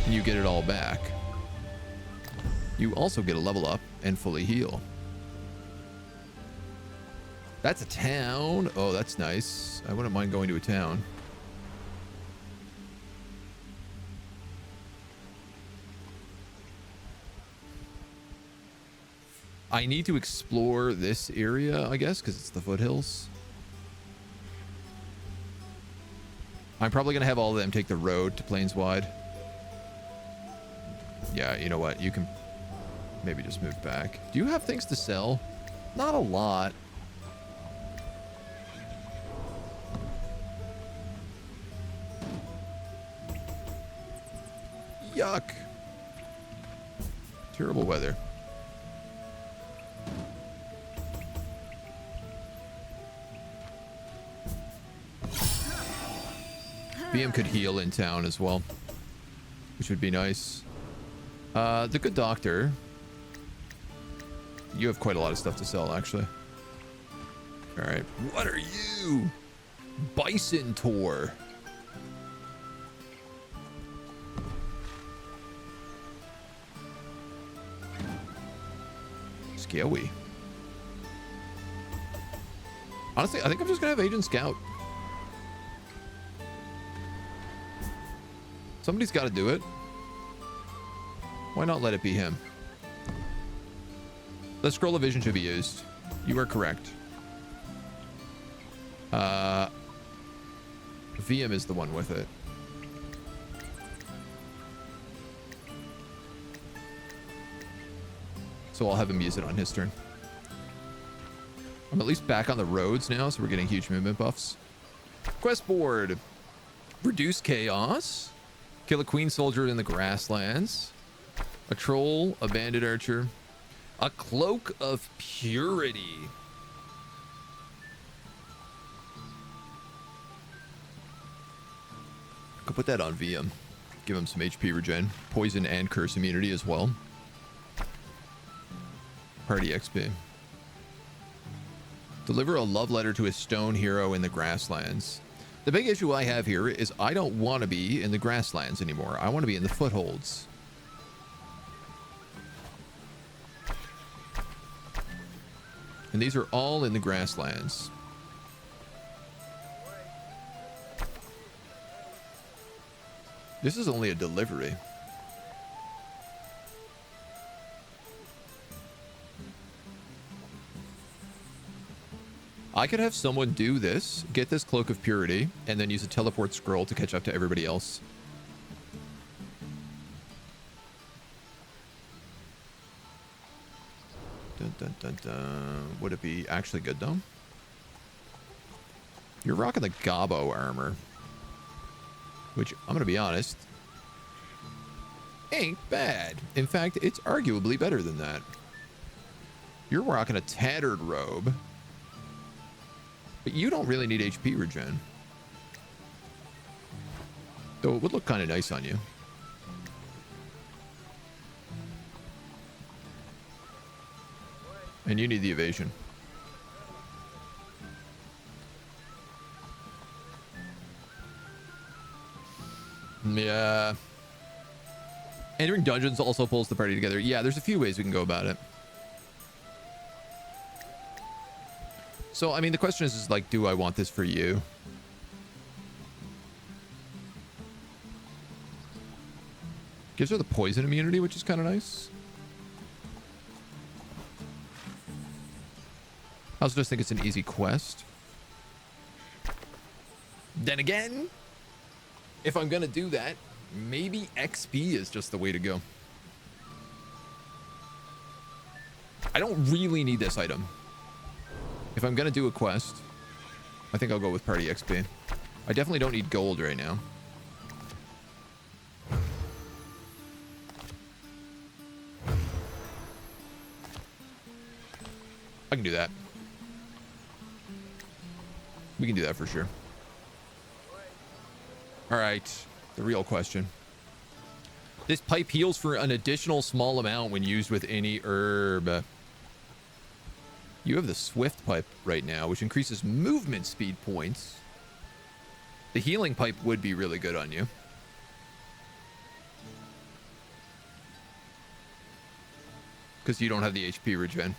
and you get it all back. You also get a level up and fully heal. That's a town. Oh, that's nice. I wouldn't mind going to a town. I need to explore this area, I guess, because it's the foothills. I'm probably going to have all of them take the road to Plainswide. Yeah, you know what? You can maybe just move back. Do you have things to sell? Not a lot. Yuck. Terrible weather. BM could heal in town as well, which would be nice. The good doctor. You have quite a lot of stuff to sell, actually. All right. What are you? Bison Tour. Scary. Honestly, I think I'm just gonna have Agent Scout. Somebody's got to do it. Why not let it be him? The scroll of vision should be used. You are correct. VM is the one with it. So I'll have him use it on his turn. I'm at least back on the roads now, so we're getting huge movement buffs. Quest board. Reduce chaos. Kill a queen soldier in the grasslands. A troll, a bandit archer. A cloak of purity. Could put that on VM. Give him some HP regen. Poison and curse immunity as well. Party XP. Deliver a love letter to a stone hero in the grasslands. The big issue I have here is I don't want to be in the grasslands anymore. I want to be in the footholds. And these are all in the grasslands. This is only a delivery. I could have someone do this, get this cloak of purity, and then use a teleport scroll to catch up to everybody else. Dun, dun, dun, dun. Would it be actually good though? You're rocking the Gobbo armor, which I'm gonna be honest, ain't bad. In fact, it's arguably better than that. You're rocking a tattered robe, but you don't really need HP regen. Though it would look kind of nice on you. And you need the evasion. Yeah. Entering dungeons also pulls the party together. Yeah, there's a few ways we can go about it. So, I mean, the question is like, do I want this for you? Gives her the poison immunity, which is kind of nice. I also just think it's an easy quest. Then again, if I'm going to do that, maybe XP is just the way to go. I don't really need this item. If I'm going to do a quest, I think I'll go with party XP. I definitely don't need gold right now. I can do that. We can do that for sure. All right, the real question. This pipe heals for an additional small amount when used with any herb. You have the swift pipe right now, which increases movement speed points. The healing pipe would be really good on you. Because you don't have the HP regen.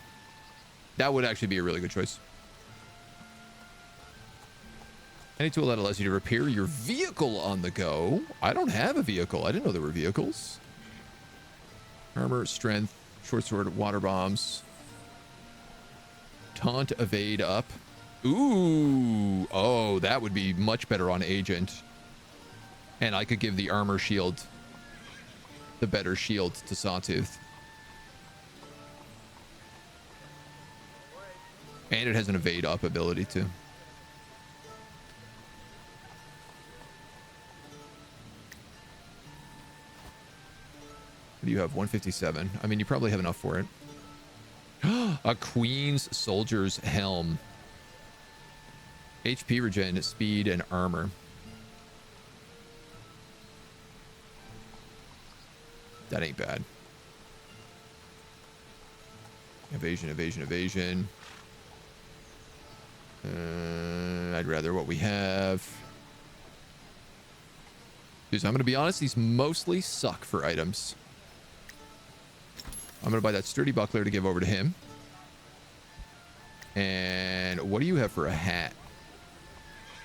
That would actually be a really good choice. Any tool that allows you to repair your vehicle on the go. I don't have a vehicle. I didn't know there were vehicles. Armor, strength, short sword, water bombs. Taunt evade up. Ooh. Oh, that would be much better on Agent. And I could give the armor shield, the better shield to Sawtooth. And it has an evade up ability too. What do you have? 157. I mean, you probably have enough for it. A Queen's Soldier's Helm. HP regen, speed, and armor. That ain't bad. Evasion, evasion, evasion. I'd rather what we have. Because I'm going to be honest, these mostly suck for items. I'm going to buy that sturdy buckler to give over to him. And what do you have for a hat?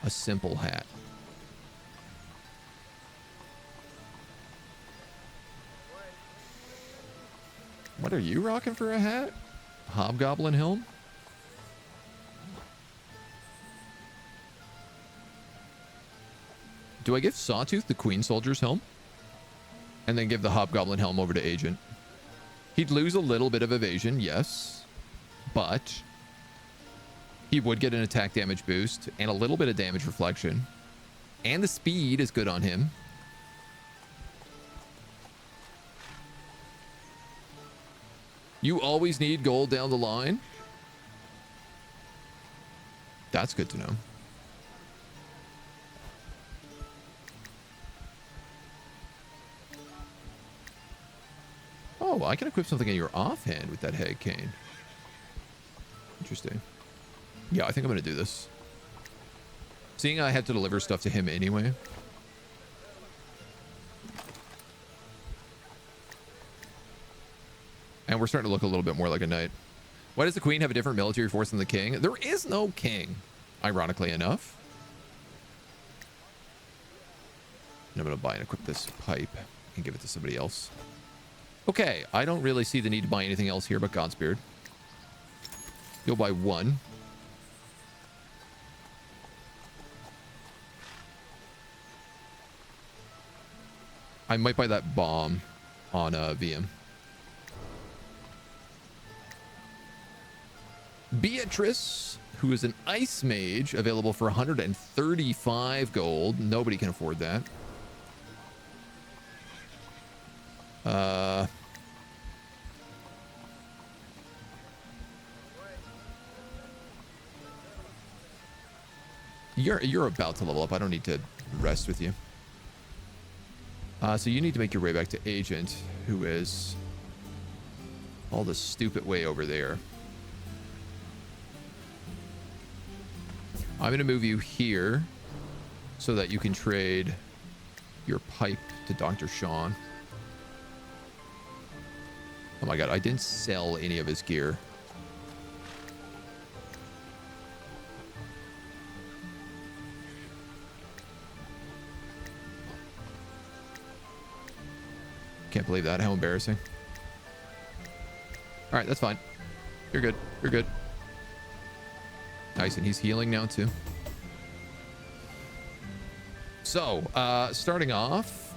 A simple hat. What are you rocking for a hat? Hobgoblin helm? Do I give Sawtooth the Queen Soldier's helm? And then give the Hobgoblin helm over to Agent? He'd lose a little bit of evasion, yes. But he would get an attack damage boost and a little bit of damage reflection. And the speed is good on him. You always need gold down the line? That's good to know. Oh, I can equip something in your offhand with that Hag Cane. Interesting. Yeah, I think I'm going to do this. Seeing I had to deliver stuff to him anyway. And we're starting to look a little bit more like a knight. Why does the queen have a different military force than the king? There is no king, ironically enough. And I'm going to buy and equip this pipe and give it to somebody else. Okay, I don't really see the need to buy anything else here but Godspear. You'll buy one. I might buy that bomb on VM. Beatrice, who is an ice mage, available for 135 gold. Nobody can afford that. You're about to level up. I don't need to rest with you. So you need to make your way back to Agent, who is all the stupid way over there. I'm going to move you here so that you can trade your pipe to Dr. Sean. Oh my god, I didn't sell any of his gear. Can't believe that. How embarrassing. All right, that's fine. You're good. You're good. Nice, and he's healing now too. So, starting off.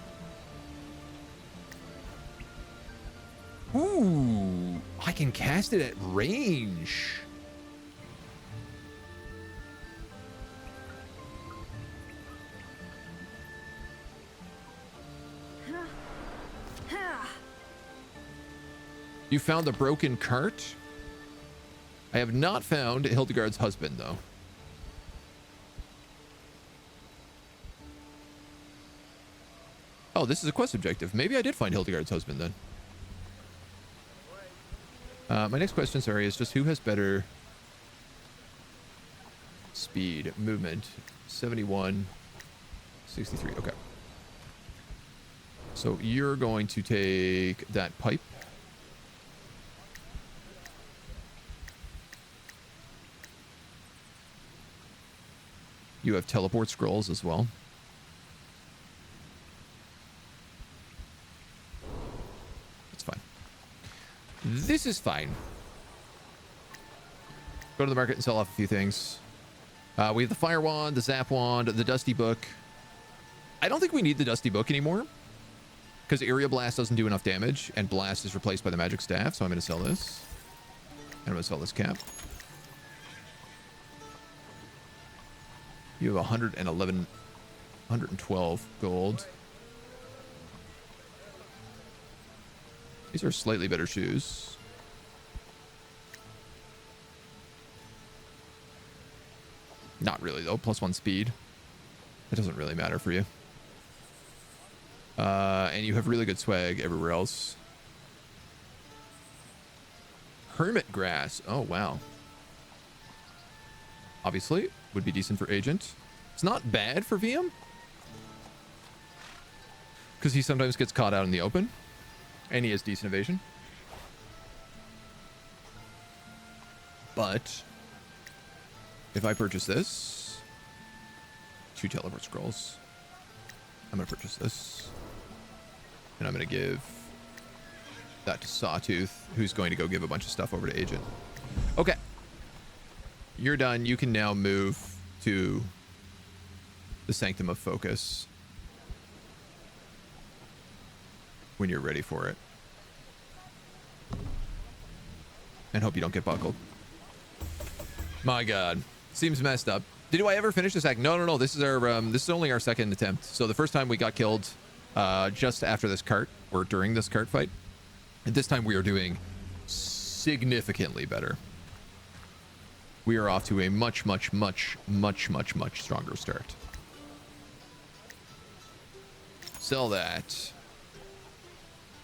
Ooh, I can cast it at range. You found the broken cart? I have not found Hildegard's husband, though. Oh, this is a quest objective. Maybe I did find Hildegard's husband, then. My next question, sorry, is just who has better speed, movement? 71, 63. Okay. So you're going to take that pipe. You have teleport scrolls as well. It's fine. This is fine. Go to the market and sell off a few things. We have the Fire Wand, the Zap Wand, the Dusty Book. I don't think we need the Dusty Book anymore because Area Blast doesn't do enough damage and Blast is replaced by the Magic Staff. So I'm going to sell this. And I'm going to sell this cap. You have 111, 112 gold. These are slightly better shoes. Not really, though. +1 speed. It doesn't really matter for you. And you have really good swag everywhere else. Hermit Grass. Oh, wow. Obviously, would be decent for Agent. It's not bad for VM. Because he sometimes gets caught out in the open. And he has decent evasion. But if I purchase this, 2 teleport scrolls. I'm going to purchase this. And I'm going to give that to Sawtooth, who's going to go give a bunch of stuff over to Agent. Okay. You're done. You can now move to the Sanctum of Focus when you're ready for it. And hope you don't get buckled. My God. Seems messed up. Did I ever finish this act? No. This is our this is only our second attempt. So the first time we got killed just after this cart, or during this cart fight. And this time we are doing significantly better. We are off to a much stronger start. Sell that.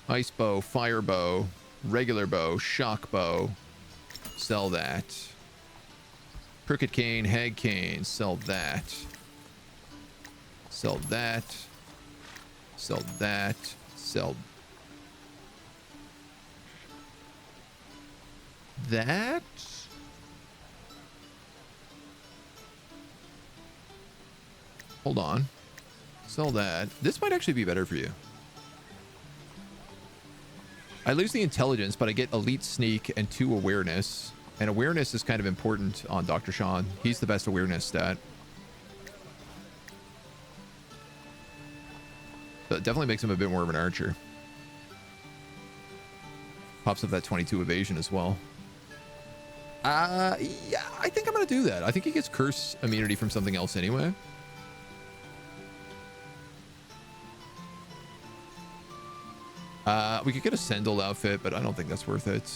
Ice bow, fire bow, regular bow, shock bow. Sell that. Crooked cane, hag cane. Sell that. Sell that. Sell that. Sell that. Hold on. Sell that. This might actually be better for you. I lose the intelligence, but I get elite sneak and 2 awareness. And awareness is kind of important on Dr. Sean. He's the best awareness stat. So it definitely makes him a bit more of an archer. Pops up that 22 evasion as well. Yeah, I think I'm going to do that. I think he gets curse immunity from something else anyway. We could get a Sendal outfit, but I don't think that's worth it.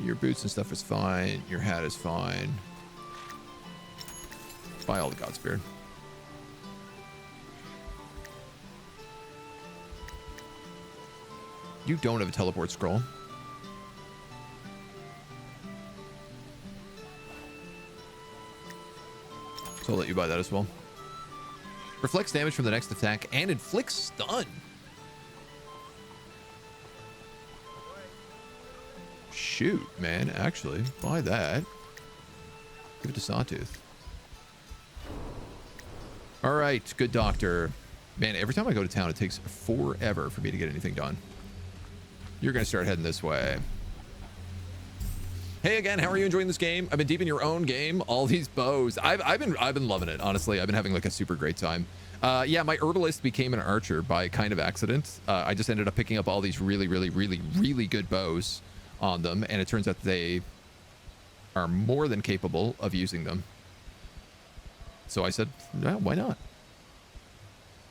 Your boots and stuff is fine. Your hat is fine. Buy all the Godspear. You don't have a teleport scroll. So I'll let you buy that as well. Reflects damage from the next attack and inflicts stun. Shoot, man. Actually, buy that. Give it to Sawtooth. All right, good doctor. Man, every time I go to town, it takes forever for me to get anything done. You're going to start heading this way. Hey again, how are you enjoying this game? I've been deep in your own game. All these bows. I've been loving it, honestly. I've been having like a super great time. Yeah, my herbalist became an archer by kind of accident. I just ended up picking up all these really good bows on them, and it turns out they are more than capable of using them. So I said, yeah, why not?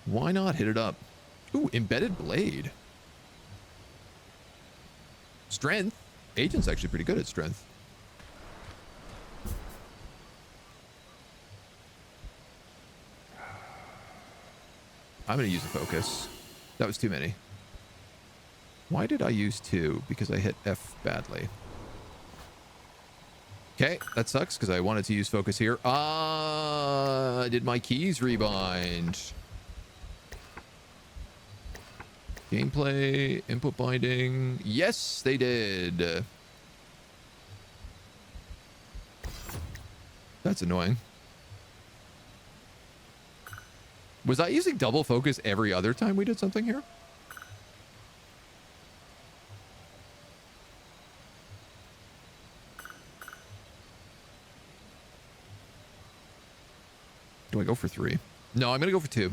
Why not hit it up? Ooh, embedded blade. Strength. Agent's actually pretty good at strength. I'm going to use a focus. That was too many. Why did I use 2? Because I hit F badly. Okay, that sucks because I wanted to use focus here. Did my keys rebind? Gameplay, input binding. Yes, they did. That's annoying. Was I using double focus every other time we did something here? Do I go for 3? No, I'm going to go for 2.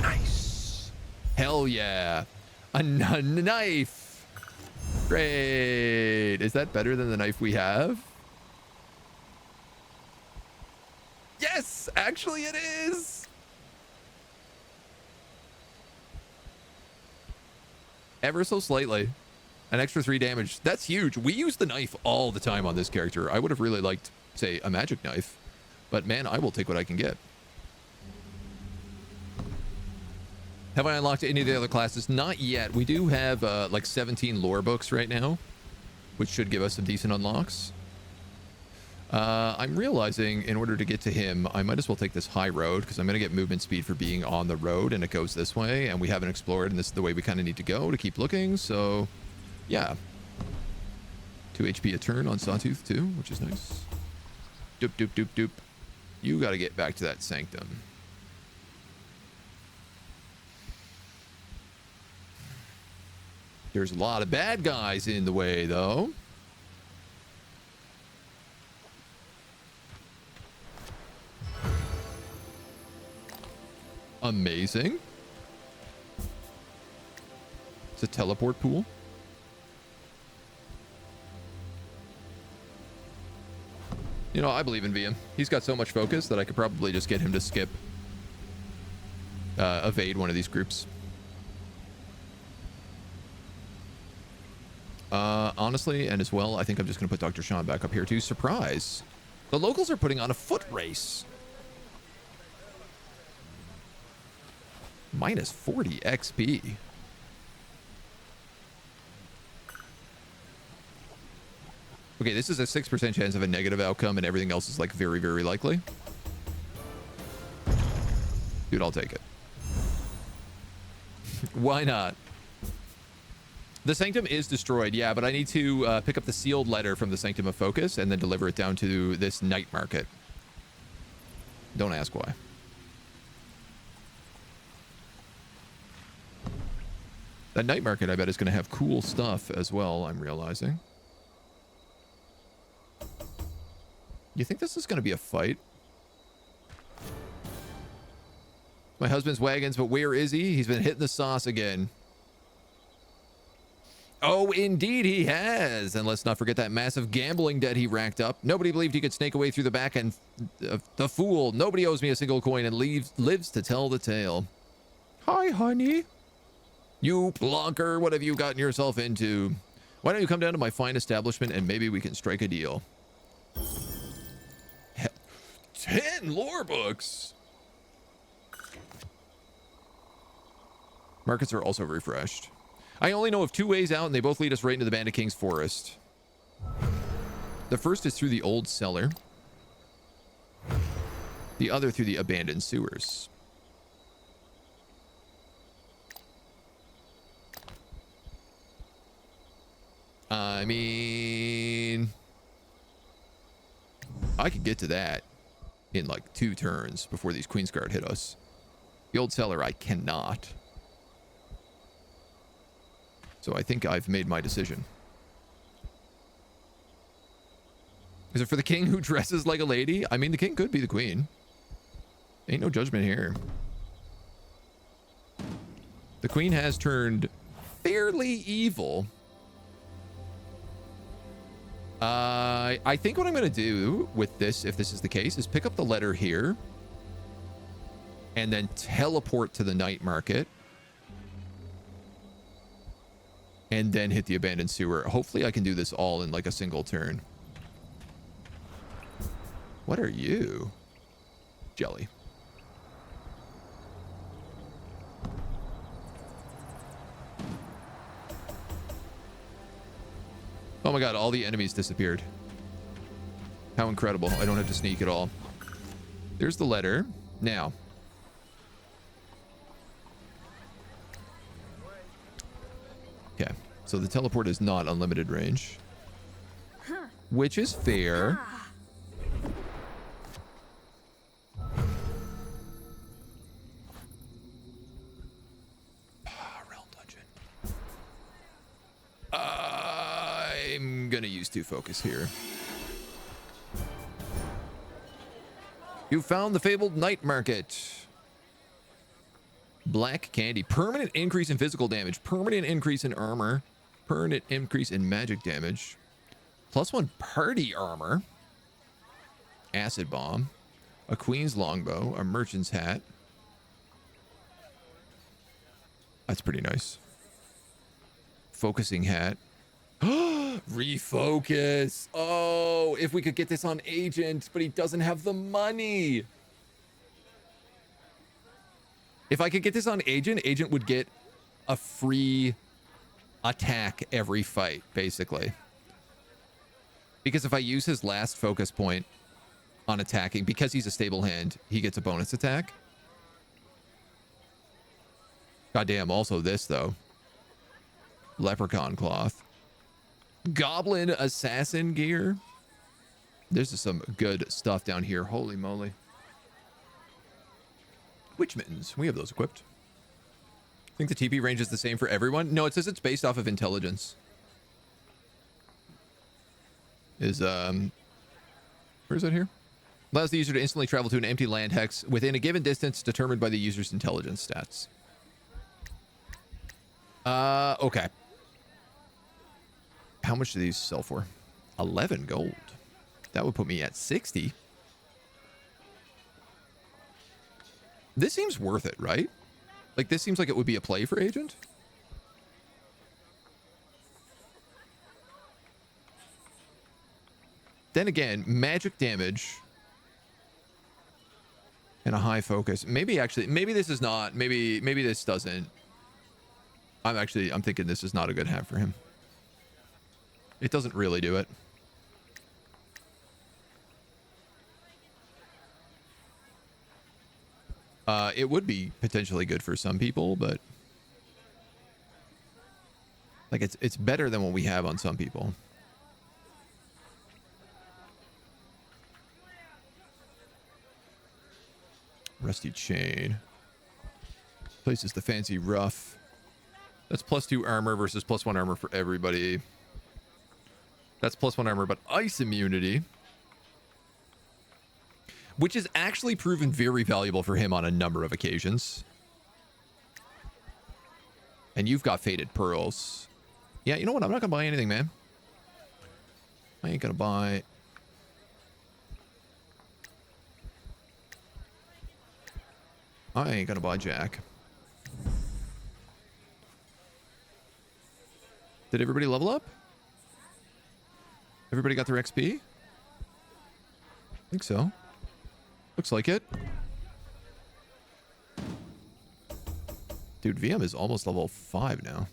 Nice. Hell yeah. A knife. Great. Is that better than the knife we have? Yes, actually it is. Ever so slightly. An extra 3 damage. That's huge. We use the knife all the time on this character. I would have really liked, say, a magic knife. But man, I will take what I can get. Have I unlocked any of the other classes? Not yet. We do have like 17 lore books right now, which should give us some decent unlocks. I'm realizing in order to get to him, I might as well take this high road because I'm going to get movement speed for being on the road, and it goes this way, and we haven't explored, and this is the way we kind of need to go to keep looking. So, yeah. 2 HP a turn on Sawtooth too, which is nice. Doop, doop, doop, doop. You got to get back to that sanctum. There's a lot of bad guys in the way, though. Amazing. It's a teleport pool. You know, I believe in VM. He's got so much focus that I could probably just get him to skip, evade one of these groups. Honestly, and as well, I think I'm just going to put Dr. Sean back up here too. Surprise. The locals are putting on a foot race. Minus 40 XP. Okay, this is a 6% chance of a negative outcome, and everything else is like very, very likely. Dude, I'll take it. Why not? The Sanctum is destroyed, yeah, but I need to pick up the sealed letter from the Sanctum of Focus and then deliver it down to this night market. Don't ask why. That night market, I bet, is going to have cool stuff as well, I'm realizing. You think this is going to be a fight? My husband's wagons, but where is he? He's been hitting the sauce again. Oh, indeed he has. And let's not forget that massive gambling debt he racked up. Nobody believed he could snake away through the back end. The fool. Nobody owes me a single coin and lives to tell the tale. Hi, honey. You plonker, what have you gotten yourself into? Why don't you come down to my fine establishment and maybe we can strike a deal? 10 lore books. Markets are also refreshed. I only know of 2 ways out, and they both lead us right into the Bandit King's forest. The first is through the old cellar. The other through the abandoned sewers. I mean, I could get to that in like 2 turns before these Queensguard hit us. The old cellar, I cannot. So I think I've made my decision. Is it for the king who dresses like a lady? I mean, the king could be the queen. Ain't no judgment here. The queen has turned fairly evil. I think what I'm going to do with this, if this is the case, is pick up the letter here. And then teleport to the night market. And then hit the abandoned sewer. Hopefully I can do this all in like a single turn. What are you? Jelly. Oh my god, all the enemies disappeared. How incredible. I don't have to sneak at all. There's the letter. Now. Okay, so the teleport is not unlimited range, which is fair. Realm dungeon. I'm gonna use 2 focus here. You found the fabled night market. Black candy. Permanent increase in physical damage. Permanent increase in armor. Permanent increase in magic damage. +1 party armor. Acid bomb. A queen's longbow. A merchant's hat. That's pretty nice. Focusing hat. Refocus. Oh, if we could get this on Agent, but he doesn't have the money. If I could get this on Agent, Agent would get a free attack every fight, basically. Because if I use his last focus point on attacking, because he's a stable hand, he gets a bonus attack. Goddamn, also this, though. Leprechaun cloth. Goblin assassin gear. There's just some good stuff down here. Holy moly. Witch mittens. We have those equipped. I think the TP range is the same for everyone. No, it says it's based off of intelligence. Where is that here? Allows the user to instantly travel to an empty land hex within a given distance determined by the user's intelligence stats. Okay. How much do these sell for? 11 gold. That would put me at 60. This seems worth it, right? Like, this seems like it would be a play for Agent. Then again, magic damage and a high focus. Maybe this is not. Maybe this doesn't. I'm thinking this is not a good hat for him. It doesn't really do it. It would be potentially good for some people, but like it's better than what we have on some people. Rusty chain. Places the fancy rough. That's +2 armor versus +1 armor for everybody. That's +1 armor, but ice immunity. Which is actually proven very valuable for him on a number of occasions. And you've got faded pearls. Yeah, you know what? I'm not going to buy anything, man. I ain't going to buy... I ain't going to buy jack. Did everybody level up? Everybody got their XP? I think so. Looks like it. Dude, VM is almost level 5 now.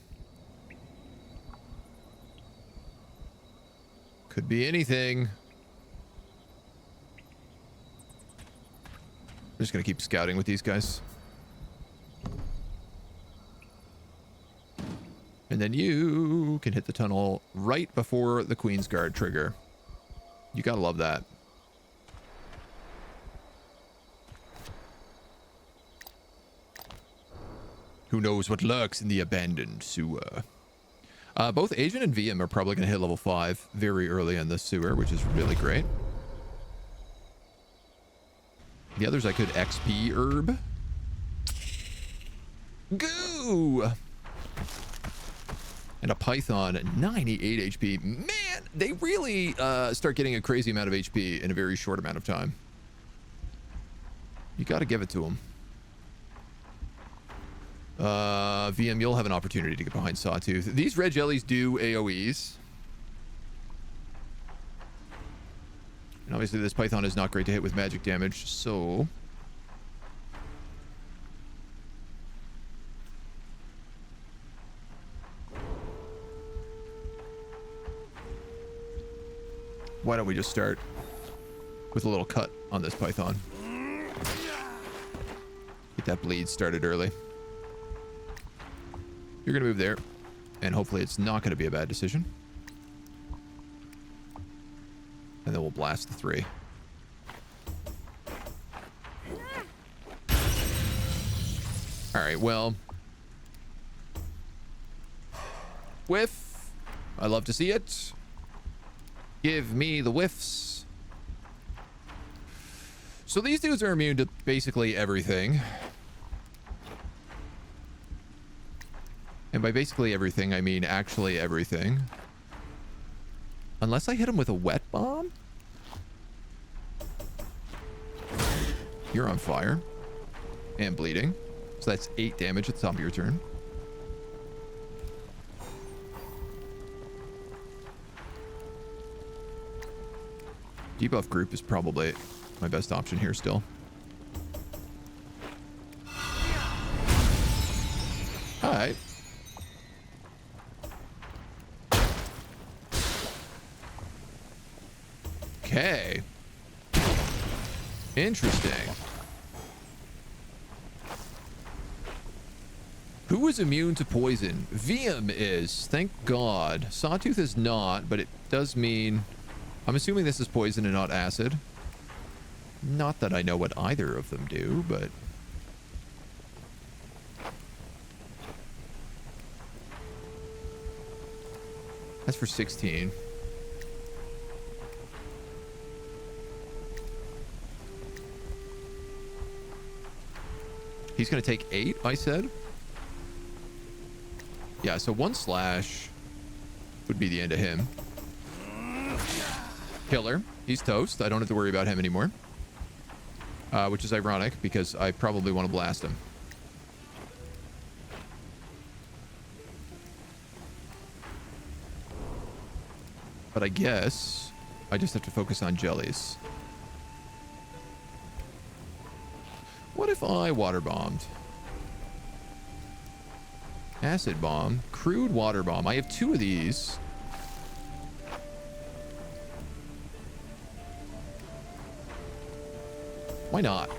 Could be anything. I'm just gonna keep scouting with these guys. And then you can hit the tunnel right before the Queen's Guard trigger. You gotta love that. Who knows what lurks in the abandoned sewer? Both Agent and VM are probably going to hit level 5 very early in the sewer, which is really great. The others I could XP herb. Goo! And a Python, 98 HP. Man, they really start getting a crazy amount of HP in a very short amount of time. You got to give it to them. VM, you'll have an opportunity to get behind Sawtooth. These red jellies do AoEs. And obviously this Python is not great to hit with magic damage, so... why don't we just start with a little cut on this Python? Get that bleed started early. You're going to move there, and hopefully it's not going to be a bad decision. And then we'll blast the 3. All right, well. Whiff. I love to see it. Give me the whiffs. So these dudes are immune to basically everything. And by basically everything, I mean actually everything. Unless I hit him with a wet bomb? You're on fire. And bleeding. So that's 8 damage at the top of your turn. Debuff group is probably my best option here still. Alright. Okay. Interesting. Who is immune to poison? VM is. Thank God. Sawtooth is not, but it does mean... I'm assuming this is poison and not acid. Not that I know what either of them do, but... That's for 16. He's going to take 8, I said. Yeah, so 1 slash would be the end of him. Killer. He's toast. I don't have to worry about him anymore. Which is ironic because I probably want to blast him. But I guess I just have to focus on jellies. What if I water bombed? Acid bomb, crude water bomb. I have 2 of these. Why not?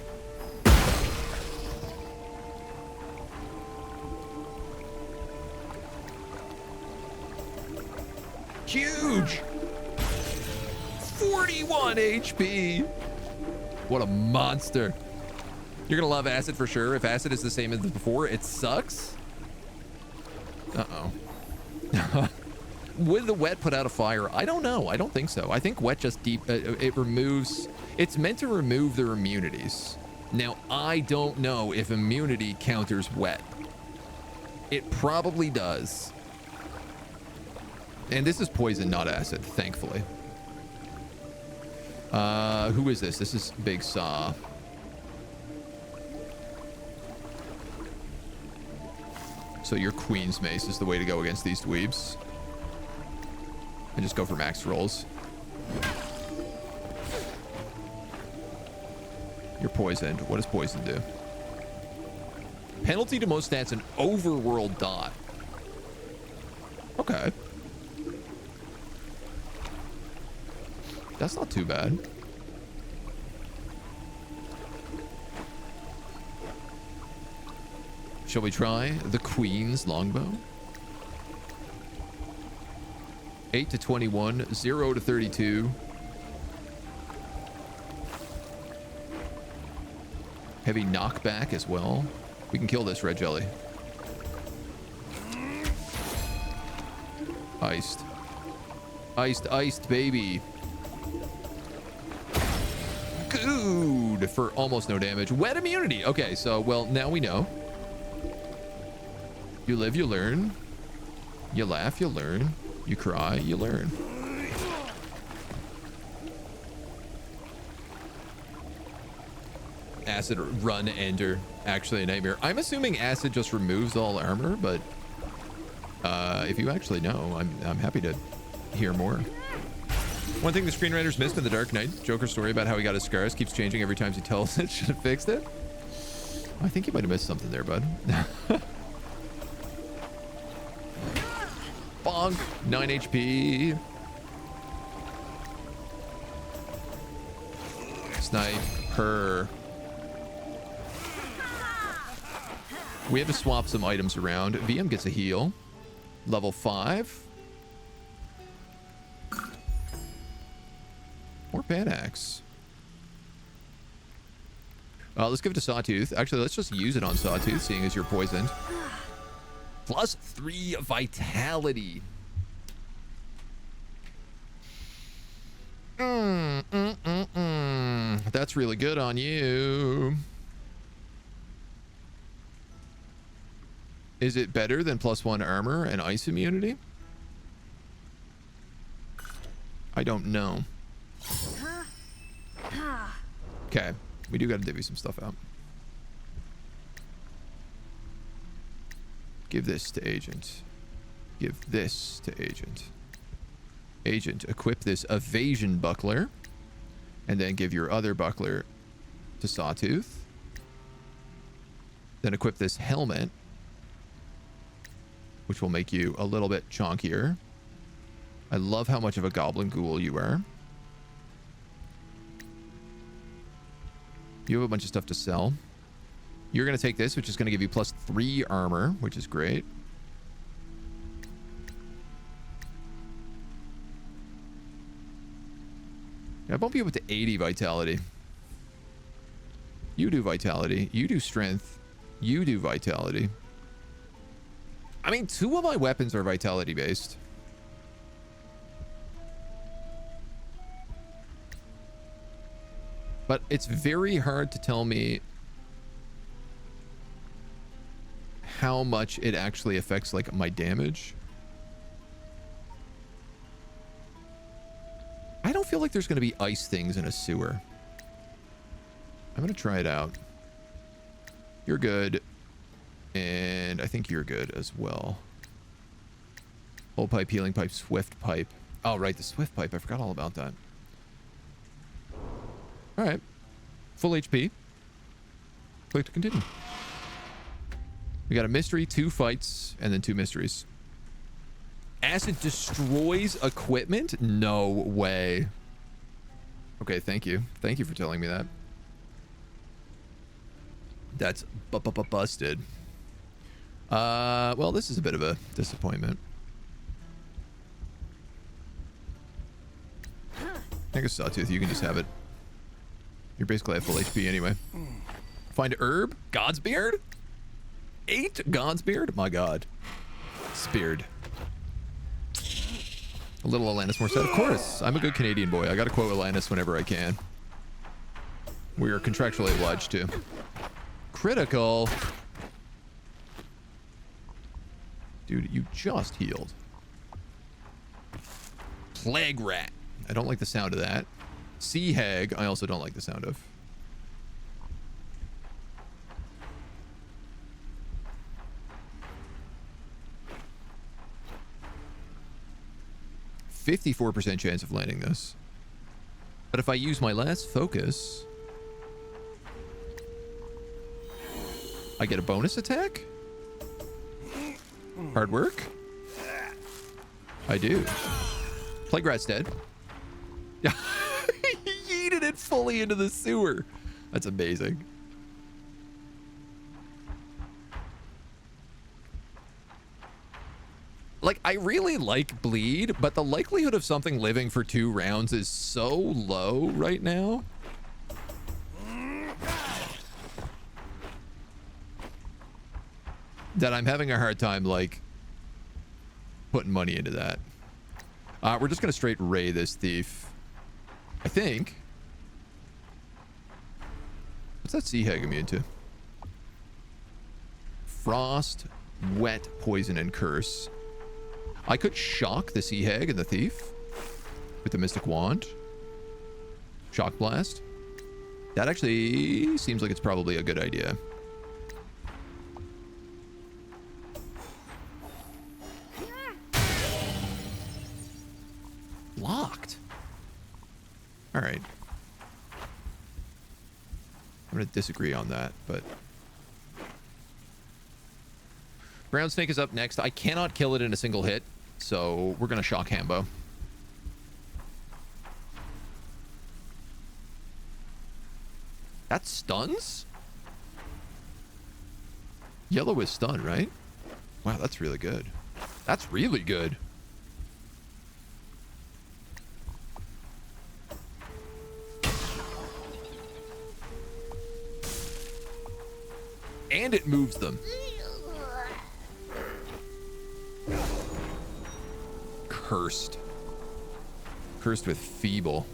Huge! 41 HP! What a monster. You're gonna love acid for sure. If acid is the same as before, it sucks. Uh-oh. Would the wet put out a fire? I don't know. I don't think so. I think wet just it removes... It's meant to remove their immunities. Now, I don't know if immunity counters wet. It probably does. And this is poison, not acid, thankfully. Who is this? This is Big Saw. So your Queen's Mace is the way to go against these dweebs. And just go for max rolls. You're poisoned. What does poison do? Penalty to most stats and overworld dot. Okay. That's not too bad. Shall we try the Queen's Longbow? 8 to 21, 0 to 32. Heavy knockback as well. We can kill this red jelly. Iced. Iced, iced, baby. Good for almost no damage. Wet immunity. Okay, so, well, now we know. You live, you learn. You laugh, you learn. You cry, you learn. Acid run ender. Actually a nightmare. I'm assuming acid just removes all armor, but if you actually know, I'm happy to hear more. One thing the screenwriters missed in The Dark Knight, Joker's story about how he got his scars keeps changing every time he tells it. Should have fixed it. I think you might have missed something there, bud. Bonk. 9 HP. Sniper. We have to swap some items around. VM gets a heal. Level 5. More Panax. Let's give it to Sawtooth. Actually, let's just use it on Sawtooth, seeing as you're poisoned. Plus 3 vitality. That's really good on you. Is it better than +1 armor and ice immunity? I don't know. Okay, we do got to divvy some stuff out. Give this to Agent. Give this to Agent. Agent, equip this evasion buckler. And then give your other buckler to Sawtooth. Then equip this helmet, which will make you a little bit chonkier. I love how much of a goblin ghoul you are. You have a bunch of stuff to sell. You're going to take this, which is going to give you +3 armor, which is great. I bump you up to 80 vitality. You do vitality. You do strength. You do vitality. I mean, 2 of my weapons are vitality based. But it's very hard to tell me how much it actually affects, like, my damage. I don't feel like there's going to be ice things in a sewer. I'm going to try it out. You're good. And I think you're good as well. Whole pipe, healing pipe, swift pipe. Oh, right, the swift pipe. I forgot all about that. All right. Full HP. Click to continue. We got a mystery, 2 fights, and then 2 mysteries. Acid destroys equipment? No way. Okay, thank you. Thank you for telling me that. That's busted. Well, this is a bit of a disappointment. I guess Sawtooth, you can just have it. You're basically at full HP anyway. Find herb? God's beard? 8 God's beard? My God. Speared. A little Alanis Morissette, of course. I'm a good Canadian boy. I gotta quote Alanis whenever I can. We are contractually obliged to. Critical. Dude, you just healed. Plague rat. I don't like the sound of that. Sea hag, I also don't like the sound of. .54% chance of landing this. But if I use my last focus, I get a bonus attack? Hard work? I do. Plague rat's dead. He yeeted it fully into the sewer. That's amazing. Like, I really like bleed, but the likelihood of something living for 2 rounds is so low right now. That I'm having a hard time, like, putting money into that. We're just going to straight ray this thief. I think. What's that sea hag immune to? Frost, wet, poison, and curse. I could shock the sea hag and the thief with the mystic wand. Shock blast. That actually seems like it's probably a good idea. Locked. All right. I'm going to disagree on that, but... Brown Snake is up next. I cannot kill it in a single hit, so we're going to shock Hambo. That stuns? Yellow is stun, right? Wow, that's really good. That's really good. And it moves them. Cursed. Cursed with feeble.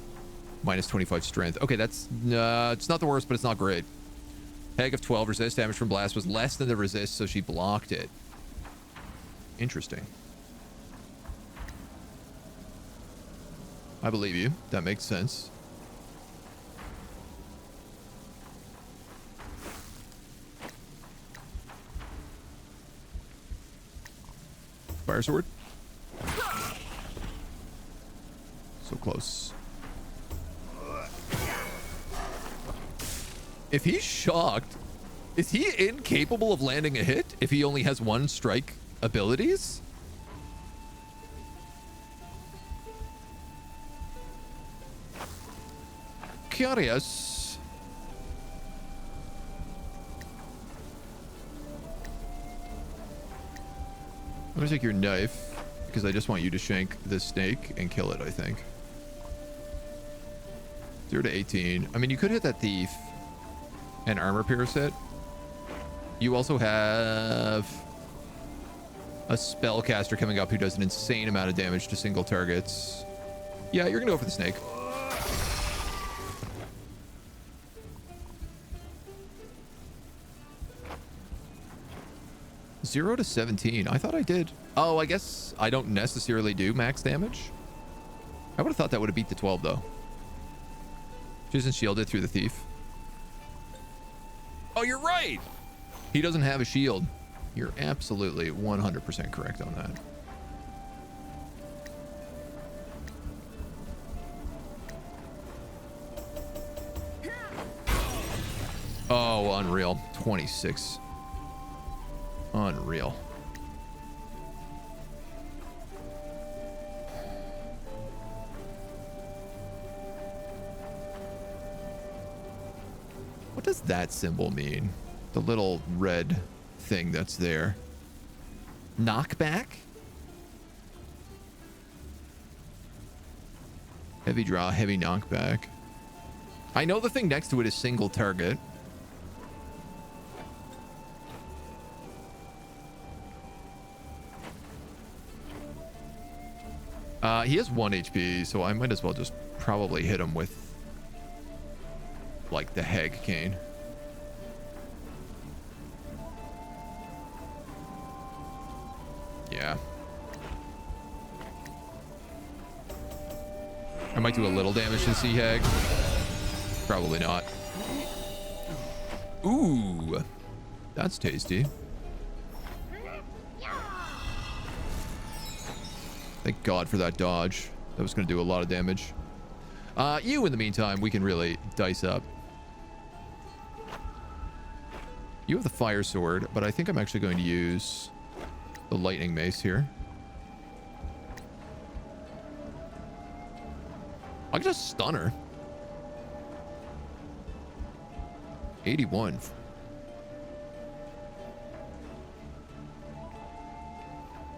Minus 25 strength. Okay, that's it's not the worst, but it's not great. Hag of 12 resist damage from blast was less than the resist, so she blocked it. Interesting. I believe you. That makes sense. Fire sword. So close. If he's shocked, is he incapable of landing a hit if he only has one strike abilities? Curious. I'm gonna take your knife because I just want you to shank this snake and kill it, I think. 0 to 18. I mean, you could hit that thief and armor pierce it. You also have a spellcaster coming up who does an insane amount of damage to single targets. Yeah, you're gonna go for the snake. Zero to 17. I thought I did. Oh, I guess I don't necessarily do max damage. I would have thought that would have beat the 12 though. She isn't shielded through the thief. Oh, you're right. He doesn't have a shield. You're absolutely 100% correct on that. Oh, unreal. 26. Unreal. What does that symbol mean? The little red thing that's there. Knockback? Heavy draw, heavy knockback. I know the thing next to it is single target. He has 1 HP, so I might as well just probably hit him with like the Hag Cane. Yeah. I might do a little damage to Sea Hag. Probably not. Ooh, that's tasty. Thank God for that dodge. That was going to do a lot of damage. You, in the meantime, we can really dice up. You have the fire sword, but I think I'm actually going to use the lightning mace here. I can just stun her. 81.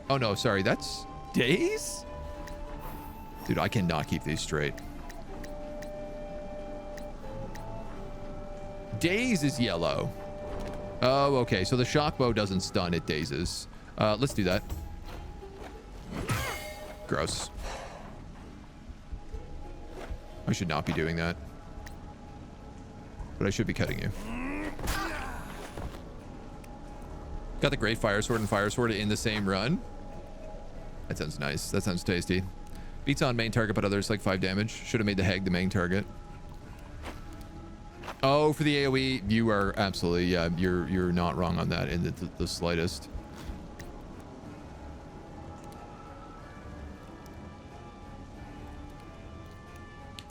Oh no, sorry, that's days? Dude, I cannot keep these straight. Daze is yellow. Oh, okay, so the shock bow doesn't stun, it dazes. Let's do that. Gross. I should not be doing that. But I should be cutting you. Got the great fire sword and fire sword in the same run. That sounds nice. That sounds tasty. Beats on main target, but others like 5 damage. Should have made the Hag the main target. Oh, for the AoE, you are absolutely, yeah, you're not wrong on that in the slightest.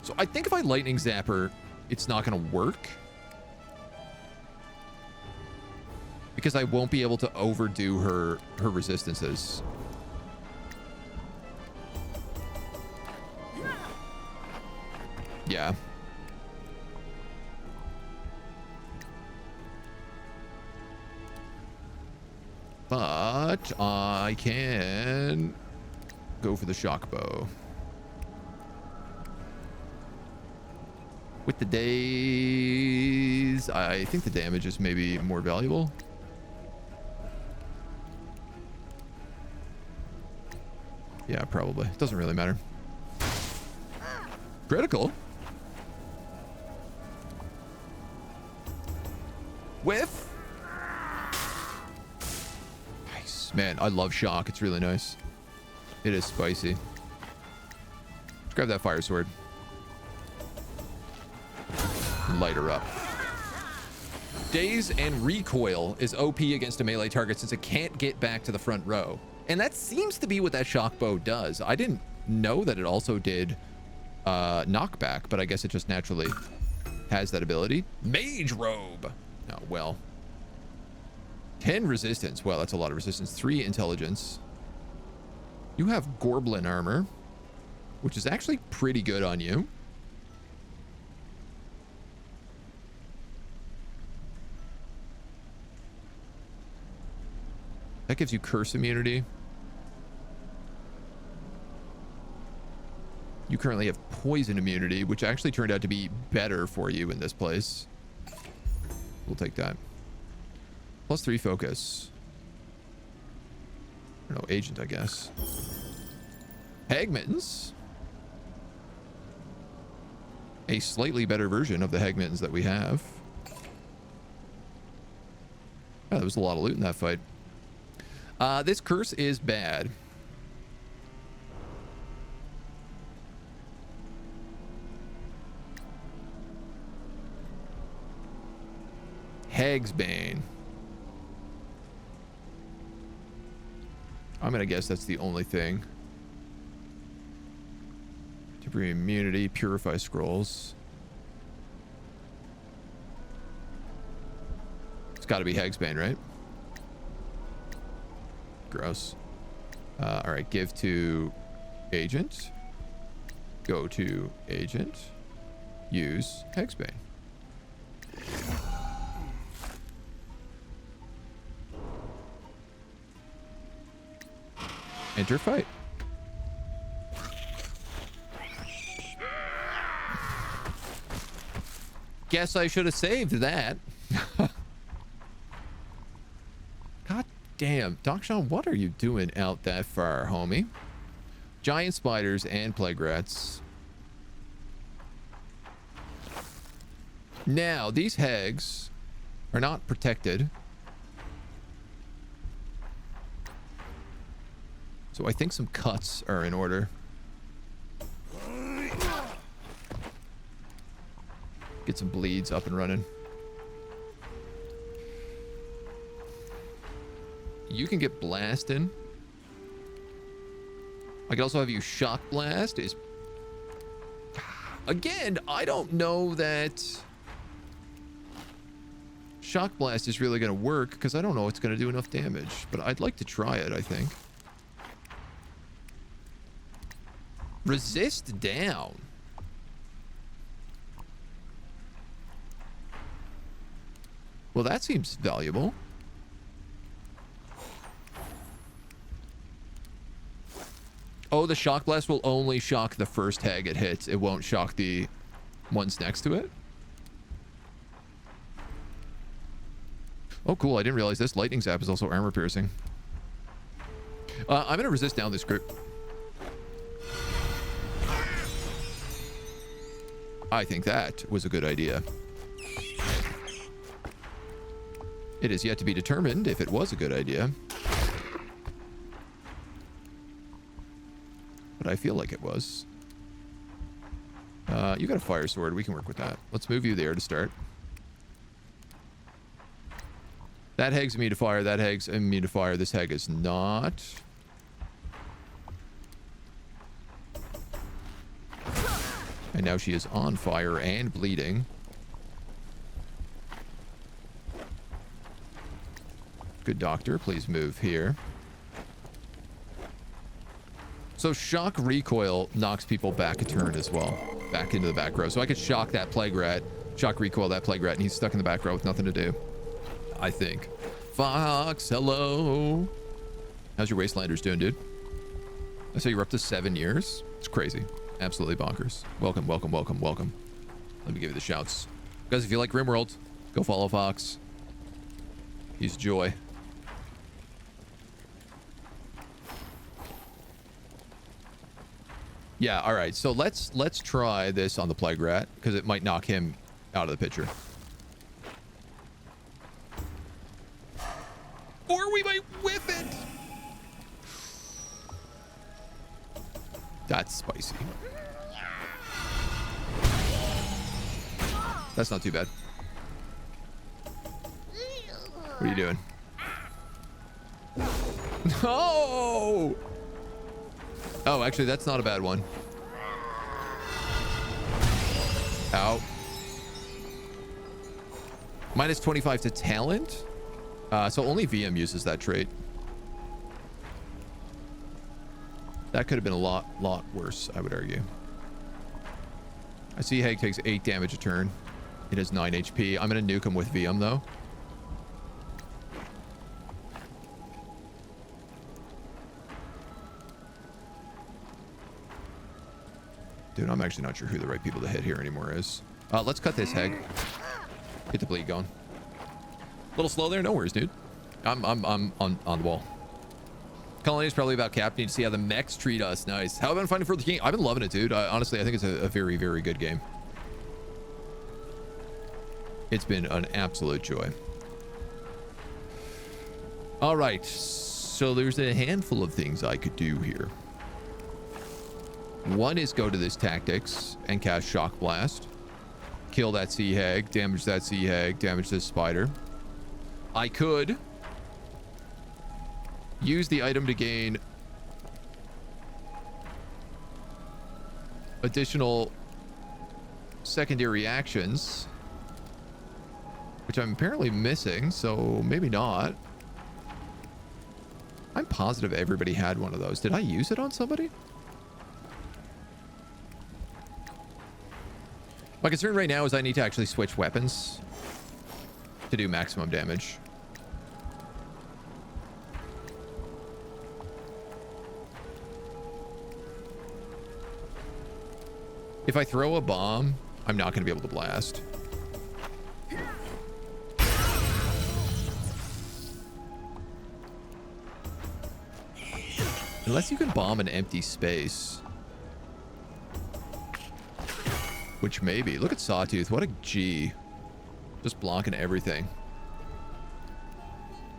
So I think if I lightning zap her, it's not going to work. Because I won't be able to overdo her resistances. Yeah. But I can go for the shock bow. With the days, I think the damage is maybe more valuable. Yeah, probably. Doesn't really matter. Critical. Whiff. Nice. Man, I love shock. It's really nice. It is spicy. Let's grab that fire sword. Light her up. Daze and recoil is OP against a melee target since it can't get back to the front row. And that seems to be what that shock bow does. I didn't know that it also did knockback, but I guess it just naturally has that ability. Mage robe. Oh, well. 10 resistance. Well, that's a lot of resistance. 3 intelligence. You have Gorblin armor, which is actually pretty good on you. That gives you curse immunity. You currently have poison immunity, which actually turned out to be better for you in this place. We'll take that. Plus 3 focus. I don't know, agent, I guess. Hagmittens. A slightly better version of the Hagmittens that we have. Oh, there was a lot of loot in that fight. This curse is bad. Hagsbane. I'm gonna guess that's the only thing. Temporary immunity, purify scrolls. It's got to be Hagsbane, right? Gross. All right, give to agent. Go to agent. Use Hagsbane. Enter fight. Guess I should have saved that. God damn. Doc Sean, what are you doing out that far, homie? Giant spiders and plague rats. Now, these hags are not protected. So I think some cuts are in order. Get some bleeds up and running. You can get blasting. I can also have you shock blast. Is again, I don't know that shock blast is really going to work because I don't know it's going to do enough damage, but I'd like to try it, I think. Resist down. Well, that seems valuable. Oh, the shock blast will only shock the first hag it hits. It won't shock the ones next to it. Oh, cool. I didn't realize this. Lightning zap is also armor piercing. I'm going to resist down this group. I think that was a good idea. It is yet to be determined if it was a good idea. But I feel like it was. You got a fire sword. We can work with that. Let's move you there to start. That hag's immune to fire. That hag's immune to fire. This hag is not. And now she is on fire and bleeding. Good doctor, please move here. So shock recoil knocks people back a turn as well. Back into the back row. So I could shock that plague rat, shock recoil that plague rat, and he's stuck in the back row with nothing to do. I think. Fox, hello. How's your Wastelanders doing, dude? I saw you're up to 7 years. It's crazy. Absolutely bonkers. Welcome, welcome, welcome, welcome. Let me give you the shouts. Guys, if you like RimWorld, go follow Fox. He's joy. Yeah, all right. So let's try this on the plague rat because it might knock him out of the picture. we might whiff it. That's spicy. That's not too bad. What are you doing? No! Oh, actually, that's not a bad one. Ow. Minus 25 to talent. So only VM uses that trait. That could have been a lot worse, I would argue. I see Hag takes 8 damage a turn. It has 9 HP. I'm going to nuke him with VM, though. Dude, I'm actually not sure who the right people to hit here anymore is. Let's cut this Hag. Get the bleed going. A little slow there. No worries, dude. I'm on the wall. Colony is probably about cap. Need to see how the mechs treat us. Nice. How have I been finding for the game? I've been loving it, dude. Honestly, I think it's a very, very good game. It's been an absolute joy. All right. So there's a handful of things I could do here. One is go to this tactics and cast Shock Blast. Kill that Sea Hag. Damage that Sea Hag. Damage this spider. I could use the item to gain additional secondary actions, which I'm apparently missing, so maybe not. I'm positive everybody had one of those. Did I use it on somebody? My concern right now is I need to actually switch weapons to do maximum damage. If I throw a bomb, I'm not going to be able to blast. Unless you can bomb an empty space. Which maybe. Look at Sawtooth. What a G. Just blocking everything.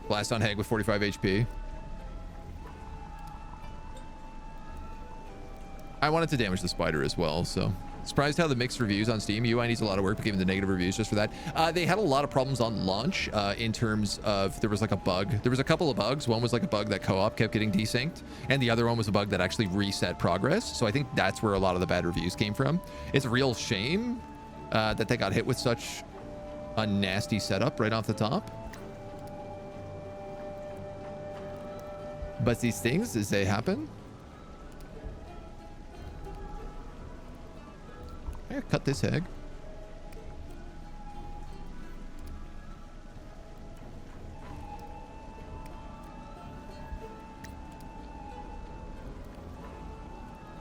Blast on Hag with 45 HP. I wanted to damage the spider as well, so. Surprised how the mixed reviews on Steam. UI needs a lot of work, but given the negative reviews just for that. They had a lot of problems on launch in terms of there was like a bug. There was a couple of bugs. One was like a bug that co-op kept getting desynced, and the other one was a bug that actually reset progress. So I think that's where a lot of the bad reviews came from. It's a real shame that they got hit with such a nasty setup right off the top. But these things, as they happen. I gotta cut this Hag.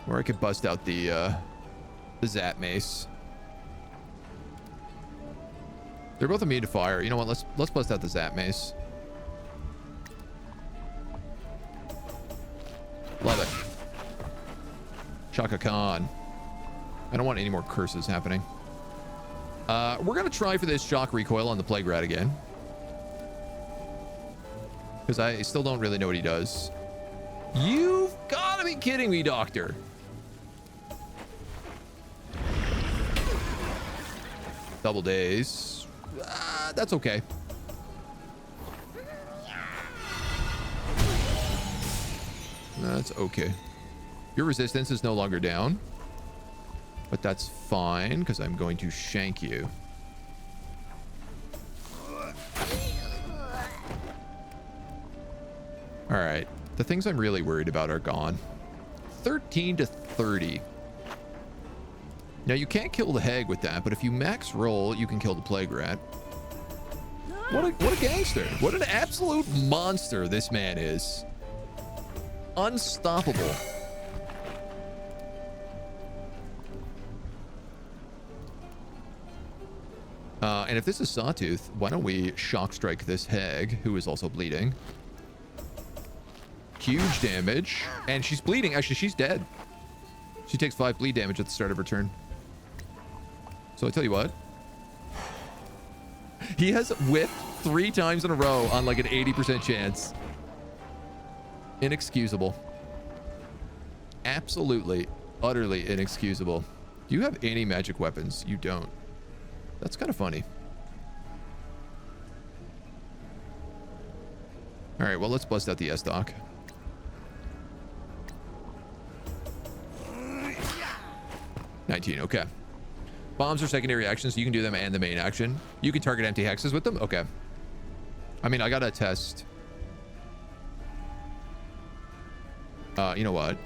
Or I could bust out the Zap Mace. They're both immune to fire. You know what? Let's bust out the Zap Mace. Love it. Chaka Khan. I don't want any more curses happening. We're going to try for this shock recoil on the Plague Rat again. Because I still don't really know what he does. You've got to be kidding me, Doctor. Double days. That's okay. That's okay. Your resistance is no longer down. But that's fine, because I'm going to shank you. All right. The things I'm really worried about are gone. 13 to 30. Now, you can't kill the Hag with that, but if you max roll, you can kill the Plague Rat. What a gangster. What an absolute monster this man is. Unstoppable. And if this is Sawtooth, why don't we shock strike this Hag, who is also bleeding. Huge damage. And she's bleeding. Actually, she's dead. She takes 5 bleed damage at the start of her turn. So I tell you what. He has whiffed 3 times in a row on like an 80% chance. Inexcusable. Absolutely, utterly inexcusable. Do you have any magic weapons? You don't. That's kind of funny. All right, well, let's bust out the S-Doc. Okay. Bombs are secondary actions, so you can do them and the main action. You can target empty hexes with them? Okay. I mean, I gotta test. You know what?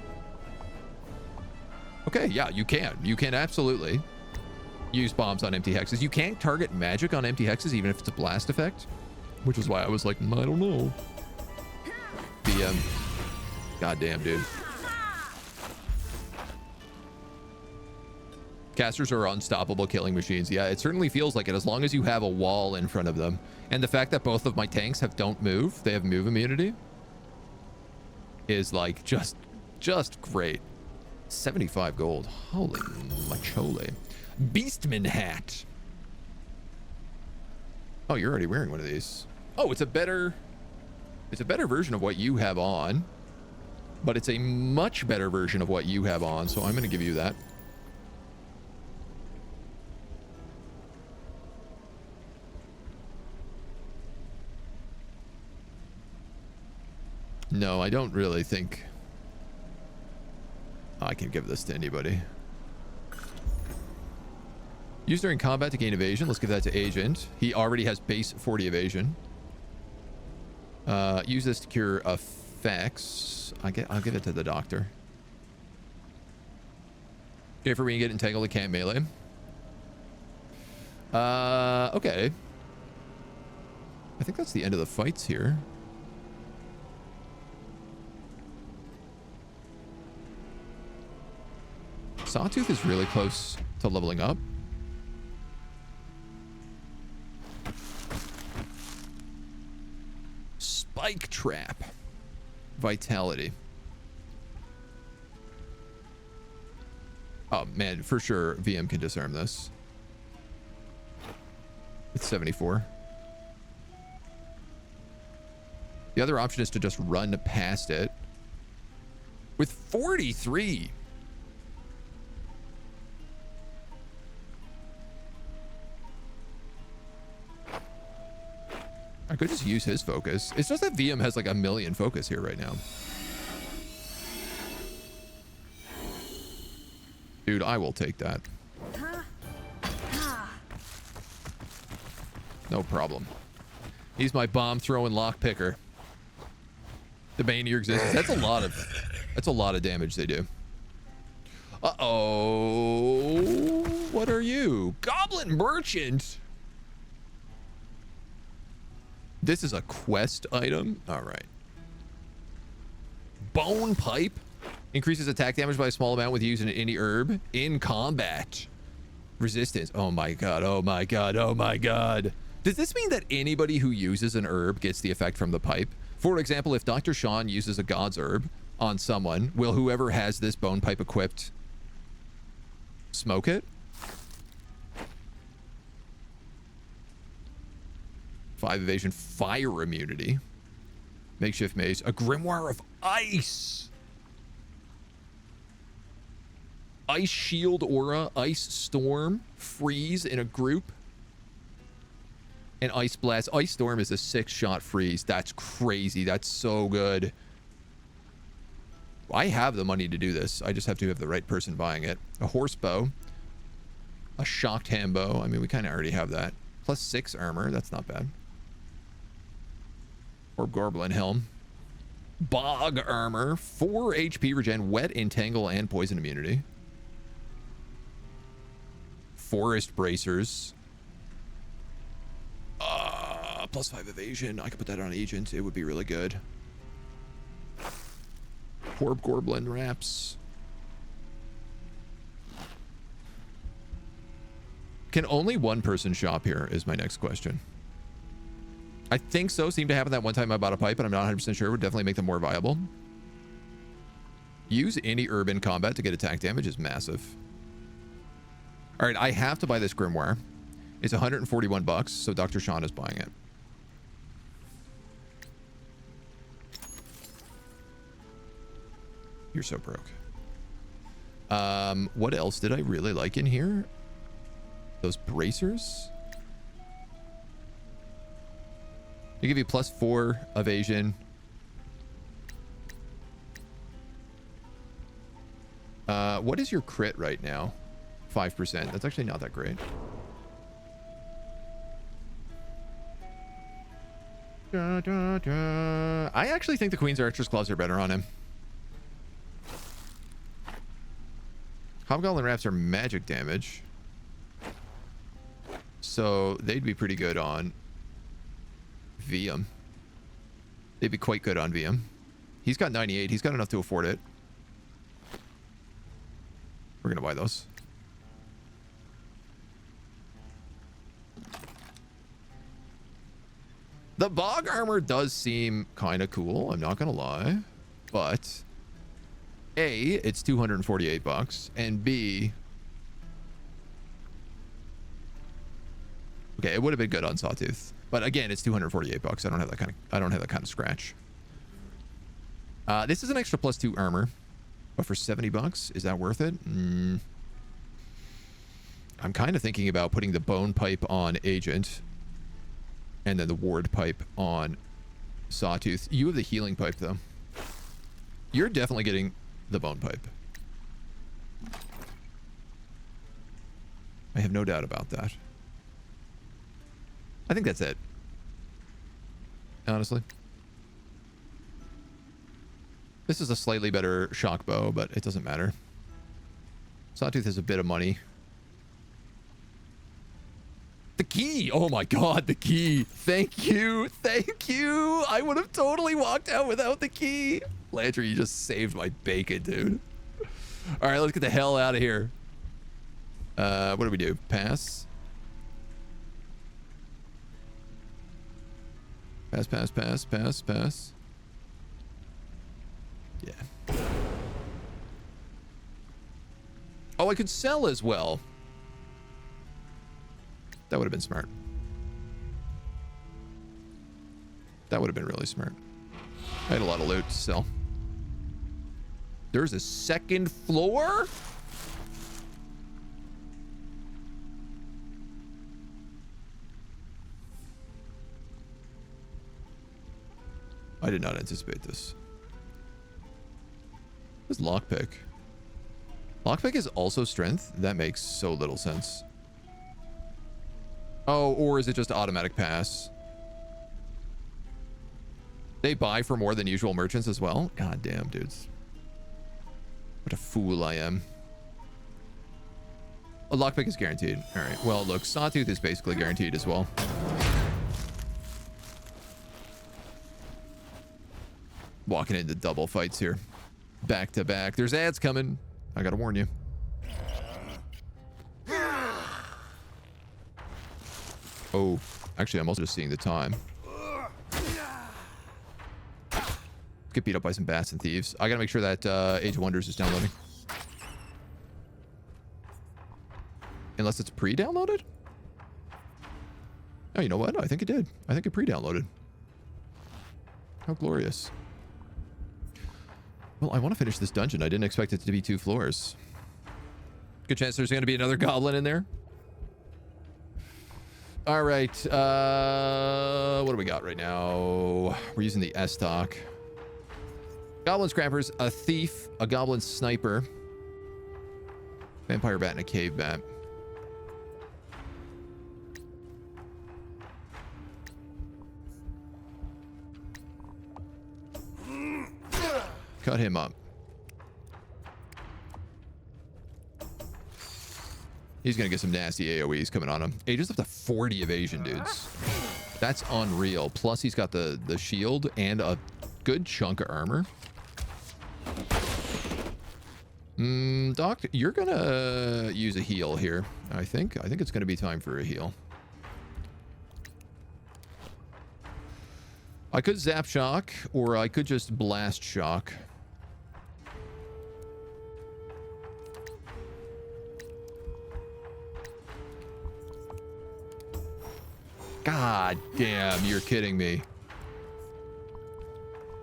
Okay, yeah, you can. You can absolutely use bombs on empty hexes. You can't target magic on empty hexes, even if it's a blast effect, which is why I was like, I don't know. Goddamn, dude. Casters are unstoppable killing machines. Yeah, it certainly feels like it as long as you have a wall in front of them. And the fact that both of my tanks don't move, they have move immunity, is like just great. 75 gold. Holy machole. Beastman hat. Oh, you're already wearing one of these. Oh, it's a better version of what you have on, but it's a much better version of what you have on, so I'm going to give you that. No, I don't really think I can give this to anybody. Used during combat to gain evasion. Let's give that to Agent. He already has base 40 evasion. Use this to cure effects. I'll give it to the doctor. Okay, for when you get entangled, it can't melee. Okay. I think that's the end of the fights here. Sawtooth is really close to leveling up. Spike Trap. Vitality. Oh, man, for sure VM can disarm this. It's 74. The other option is to just run past it. With 43. I could just use his focus. It's just that VM has like 1,000,000 focus here right now. Dude, I will take that. No problem. He's my bomb throwing lock picker. The bane of your existence. That's a lot of damage they do. Uh-oh. What are you? Goblin Merchant. This is a quest item. All right. Bone Pipe increases attack damage by a small amount with using any herb in combat. Resistance. Oh my god. Oh my god. Oh my god. Does this mean that anybody who uses an herb gets the effect from the pipe? For example, if Dr. Sean uses a God's herb on someone, will whoever has this bone pipe equipped smoke it? 5 evasion, fire immunity, makeshift mace, a grimoire of ice, ice shield aura, ice storm, freeze in a group, and ice blast. Ice storm is a 6-shot freeze. That's crazy. That's so good. I have the money to do this. I just have to have the right person buying it. A horse bow, a shocked hand bow. I mean, we kind of already have that. Plus 6 armor. That's not bad. Orb Goblin Helm. Bog Armor. 4 HP regen, wet, entangle, and poison immunity. Forest Bracers. Plus 5 evasion. I could put that on Agent. It would be really good. Orb Goblin Wraps. Can only one person shop here is my next question. I think so. Seemed to happen that one time I bought a pipe, but I'm not 100% sure. It would definitely make them more viable. Use any herb in combat to get attack damage is massive. All right, I have to buy this grimoire. It's 141 bucks, so Dr. Sean is buying it. You're so broke. What else did I really like in here? Those bracers. They give you +4 evasion. What is your crit right now? 5%. That's actually not that great. I actually think the Queen's Archer's Claws are better on him. Hobgoblin Wraps are magic damage, so they'd be pretty good on VM. They'd be quite good on VM. He's got 98. He's got enough to afford it. We're gonna buy those. The Bog Armor does seem kind of cool, I'm not gonna lie, but A, it's $248, and B, okay, it would have been good on Sawtooth, but again, it's $248. I don't have that kind of scratch. This is an extra +2 armor, but for $70, is that worth it? I'm kind of thinking about putting the Bone Pipe on Agent, and then the Ward Pipe on Sawtooth. You have the Healing Pipe, though. You're definitely getting the Bone Pipe. I have no doubt about that. I think that's it. Honestly. This is a slightly better shock bow, but it doesn't matter. Sawtooth has a bit of money. The key! Oh my god, the key! Thank you! Thank you! I would have totally walked out without the key! Landry, you just saved my bacon, dude. Alright, let's get the hell out of here. What do we do? Pass? Pass, pass, pass, pass, pass. Yeah. Oh, I could sell as well. That would have been smart. That would have been really smart. I had a lot of loot to sell. There's a second floor? I did not anticipate this. What's lockpick? Lockpick is also strength? That makes so little sense. Oh, or is it just automatic pass? They buy for more than usual merchants as well? God damn, dudes. What a fool I am. A lockpick is guaranteed. Alright, well, look, Sawtooth is basically guaranteed as well. Walking into double fights here. Back to back. There's ads coming. I gotta warn you. Oh, actually, I'm also just seeing the time. Get beat up by some bats and thieves. I gotta make sure that Age of Wonders is downloading. Unless it's pre-downloaded? Oh, you know what? I think it did. I think it pre-downloaded. How glorious. Well, I want to finish this dungeon. I didn't expect it to be 2 floors. Good chance there's going to be another goblin in there. All right. What do we got right now? We're using the S-Stock. Goblin Scrappers, a thief, a goblin sniper, vampire bat, and a cave bat. Cut him up. He's gonna get some nasty AoEs coming on him. Hey, just up to 40 evasion, dudes. That's unreal. Plus, he's got the shield and a good chunk of armor. Doc, you're gonna use a heal here. I think it's gonna be time for a heal. I could zap shock, or I could just blast shock. God damn, you're kidding me.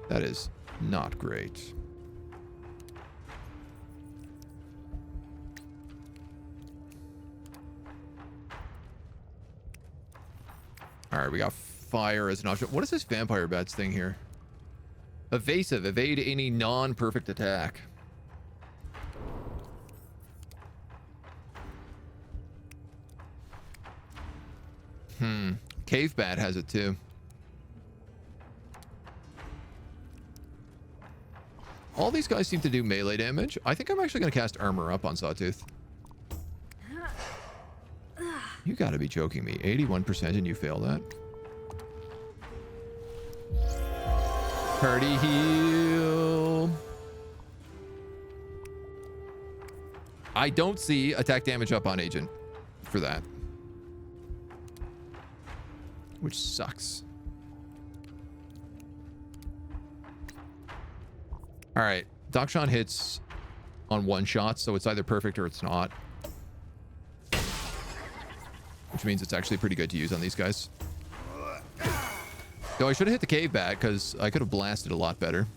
That is not great. All right, we got fire as an option. What is this vampire bats thing here? Evasive. Evade any non-perfect attack. Cave bat has it too. All these guys seem to do melee damage. I think I'm actually going to cast armor up on Sawtooth. You gotta be joking me. 81% and you fail that? Party heal. I don't see attack damage up on Agent for that. Which sucks. All right. Dakshan hits on one shot, so it's either perfect or it's not. Which means it's actually pretty good to use on these guys. Though I should have hit the cave bat because I could have blasted a lot better.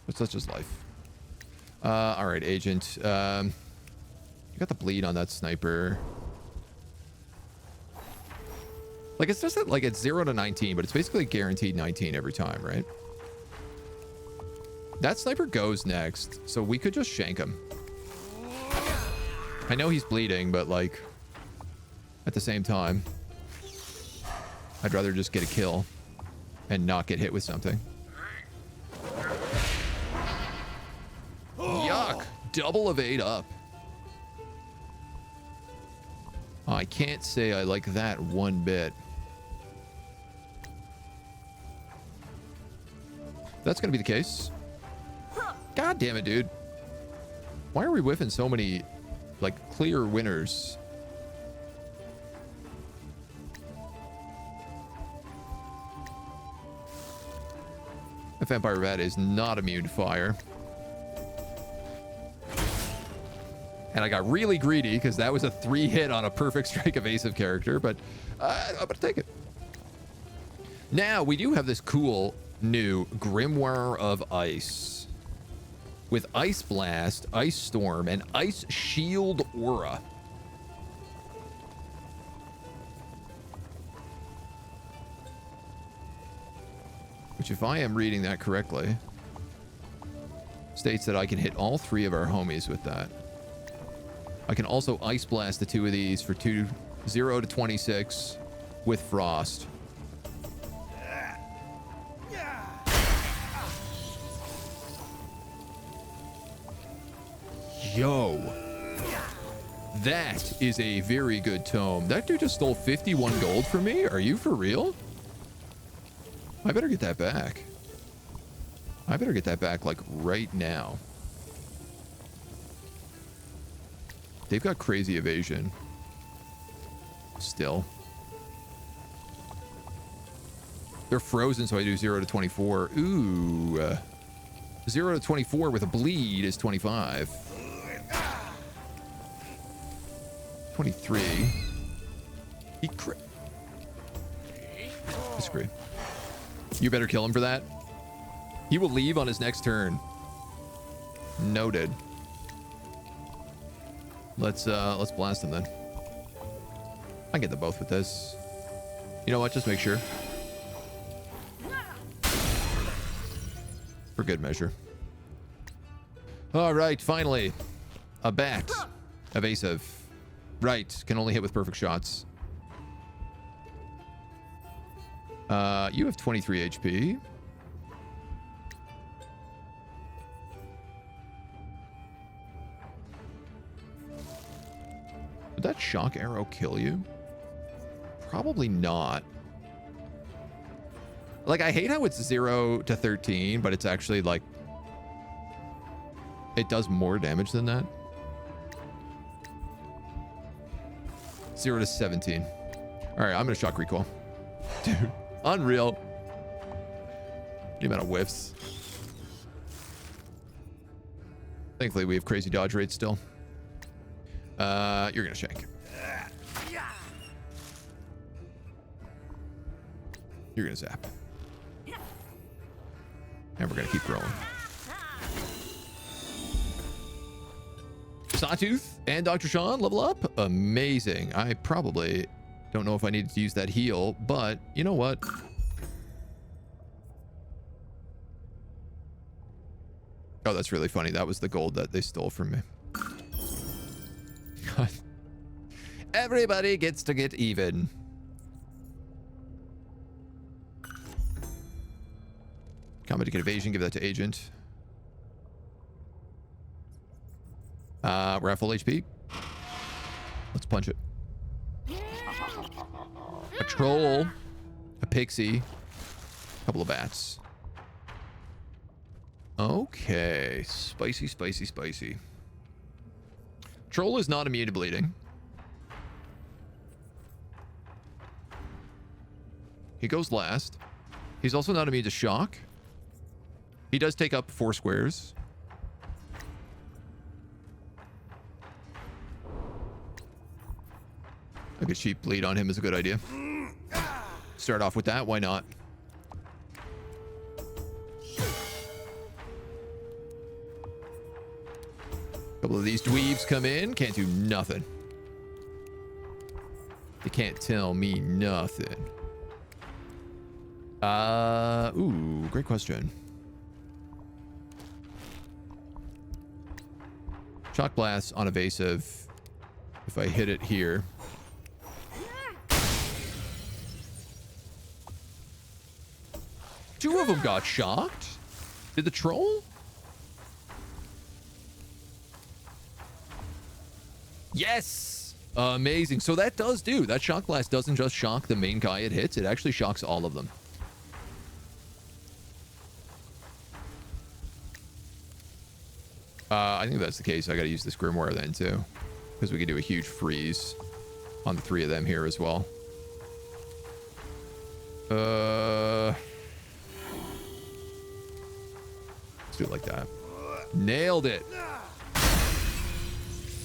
But such is life. All right, Agent. You got the bleed on that sniper. Like, it's just that, like, it's 0 to 19, but it's basically guaranteed 19 every time, right? That sniper goes next, so we could just shank him. I know he's bleeding, but, like, at the same time, I'd rather just get a kill and not get hit with something. Yuck! Double evade up. I can't say I like that one bit. That's gonna be the case. God damn it, dude. Why are we whiffing so many, like, clear winners? The vampire bat is not immune to fire. And I got really greedy because that was a 3-hit on a perfect strike evasive character, but I'm gonna take it. Now, we do have this cool new Grimoire of Ice with Ice Blast, Ice Storm, and Ice Shield Aura. Which, if I am reading that correctly, states that I can hit all 3 of our homies with that. I can also Ice Blast the 2 of these for 0 to 26 with Frost. Yo. That is a very good tome. That dude just stole 51 gold from me? Are you for real? I better get that back. I better get that back, like, right now. They've got crazy evasion. Still. They're frozen, so I do 0 to 24. Ooh. 0 to 24 with a bleed is 25. 23. He crit. Disagree. You better kill him for that. He will leave on his next turn. Noted. Let's blast him then. I get them both with this. You know what? Just make sure. For good measure. All right, finally. A bat. Evasive. Right, can only hit with perfect shots. You have 23 HP. Would that shock arrow kill you? Probably not. Like, I hate how it's 0 to 13, but it's actually, like, it does more damage than that. 0 to 17. All right, I'm gonna shock recoil. Dude, unreal. The amount of whiffs. Thankfully, we have crazy dodge rates still. You're gonna shank. You're gonna zap. And we're gonna keep rolling. Sawtooth and Dr. Sean level up. Amazing. I probably don't know if I needed to use that heal, but you know what? Oh, that's really funny. That was the gold that they stole from me. Everybody gets to get even. Combat to get evasion. Give that to agent. We're at full HP. Let's punch it. A troll. A pixie. A couple of bats. Okay. Spicy, spicy, spicy. Troll is not immune to bleeding. He goes last. He's also not immune to shock. He does take up 4 squares. A good cheap bleed on him is a good idea. Start off with that. Why not? Couple of these dweebs come in. Can't do nothing. They can't tell me nothing. Ooh, great question. Shock blast on evasive. If I hit it here. Two of them got shocked. Did the troll? Yes! Amazing. So that does do. That shock blast doesn't just shock the main guy it hits. It actually shocks all of them. I think if that's the case, I gotta use this Grimoire then too. Because we could do a huge freeze on the 3 of them here as well. Let's do it like that. Nailed it.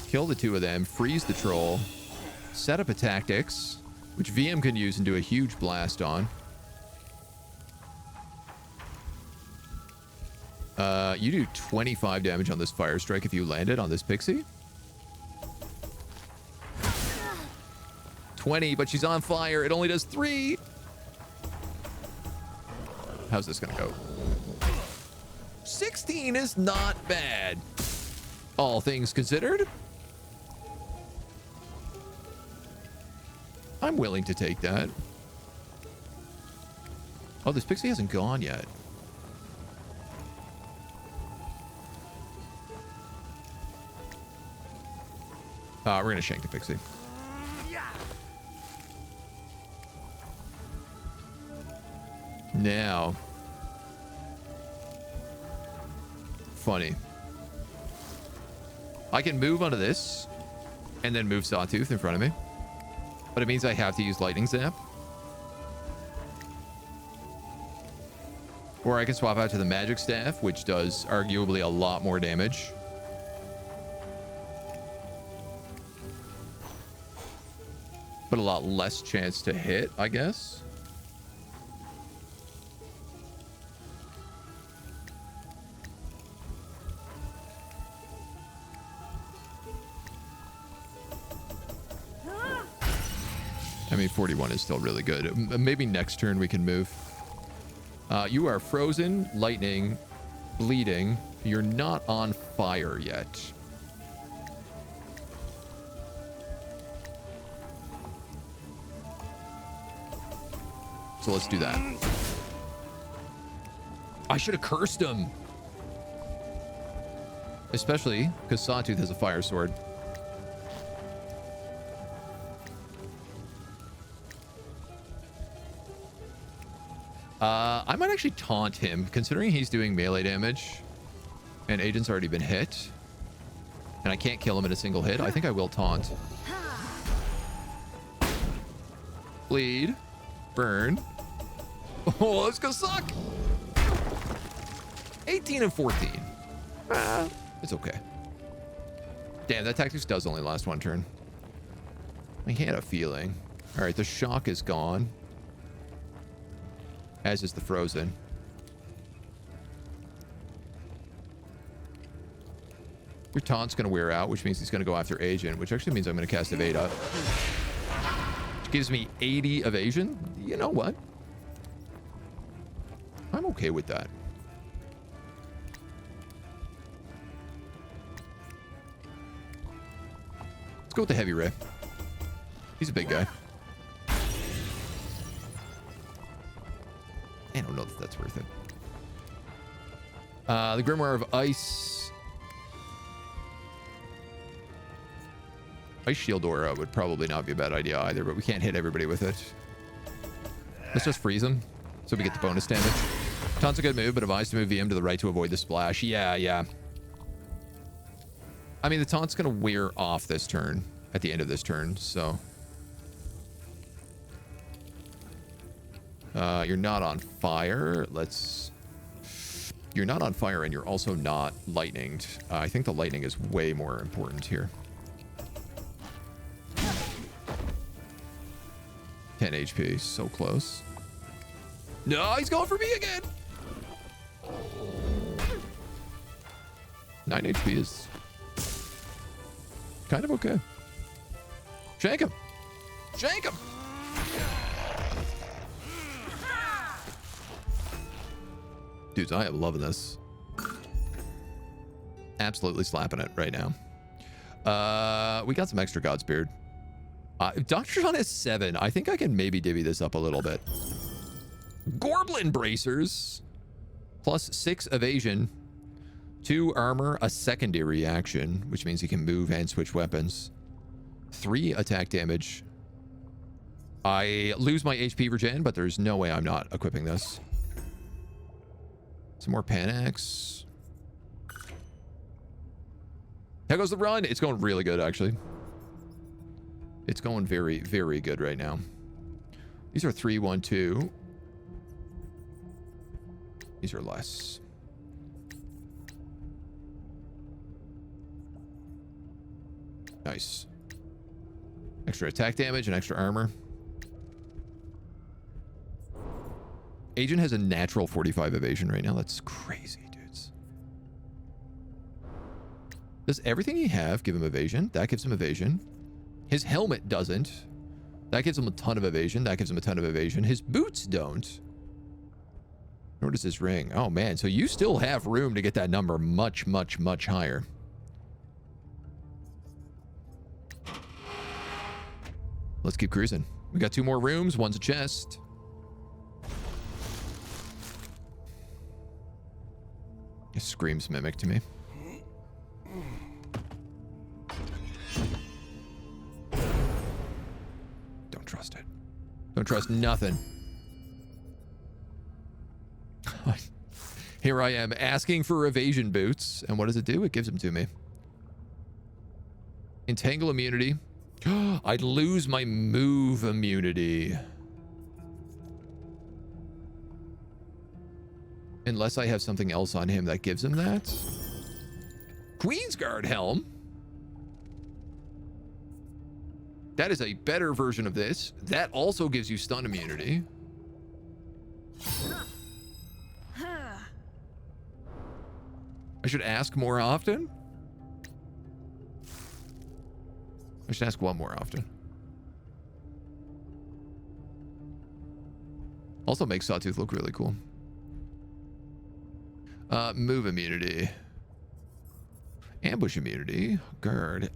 Kill the 2 of them. Freeze the troll. Set up a tactics, which VM can use and do a huge blast on. You do 25 damage on this fire strike if you land it on this pixie. 20, but she's on fire. It only does 3. How's this gonna go? 16 is not bad. All things considered. I'm willing to take that. Oh, this pixie hasn't gone yet. We're gonna shank the pixie. Now, funny. I can move onto this and then move Sawtooth in front of me, but it means I have to use Lightning Zap. Or I can swap out to the Magic Staff, which does arguably a lot more damage. But a lot less chance to hit, I guess. I mean, 41 is still really good. Maybe next turn we can move. You are frozen, lightning, bleeding. You're not on fire yet. So let's do that. I should have cursed him. Especially because Sawtooth has a fire sword. I might actually taunt him, considering he's doing melee damage. And Agent's already been hit. And I can't kill him in a single hit. I think I will taunt. Bleed. Burn. Oh, let's go suck. 18 and 14. It's okay. Damn, that tactics does only last 1 turn. I had a feeling. All right, the shock is gone. As is the frozen. Your taunt's going to wear out, which means he's going to go after Agent, which actually means I'm going to cast Evade up. Which gives me 80 evasion. You know what? I'm okay with that. Let's go with the Heavy Ray. He's a big guy. I don't know if that's worth it. The Grimoire of Ice. Ice Shield Aura would probably not be a bad idea either, but we can't hit everybody with it. Let's just freeze him so we get the bonus damage. Taunt's a good move, but advised to move VM to the right to avoid the splash. Yeah. I mean, the taunt's going to wear off this turn, at the end of this turn, so... you're not on fire. You're not on fire, and you're also not lightninged. I think the lightning is way more important here. 10 HP, so close. No, he's going for me again. 9 HP is kind of okay. Shank him. Shank him. Dudes, I am loving this. Absolutely slapping it right now. We got some extra Godspeed. Dr. John has 7. I think I can maybe divvy this up a little bit. Gorblin Bracers. Plus 6 evasion. 2 armor, a secondary action, which means he can move and switch weapons. 3 attack damage. I lose my HP regen, but there's no way I'm not equipping this. Some more Panax. How goes the run? It's going really good, actually. It's going very, very good right now. These are 3, 1, 2. These are less. Nice. Extra attack damage and extra armor. Agent has a natural 45 evasion right now. That's crazy, dudes. Does everything he have give him evasion? That gives him evasion. His helmet doesn't. That gives him a ton of evasion. That gives him a ton of evasion. His boots don't. Nor does his ring. Oh, man. So you still have room to get that number much, much, much higher. Let's keep cruising. We got 2 more rooms. One's a chest. It screams Mimic to me. Don't trust it. Don't trust nothing. Here I am asking for evasion boots. And what does it do? It gives them to me. Entangle immunity. I'd lose my move immunity. Unless I have something else on him that gives him that. Queensguard Helm. That is a better version of this. That also gives you stun immunity. I should ask more often. I should ask one more often. Also makes Sawtooth look really cool. Move immunity. Ambush immunity. Guard.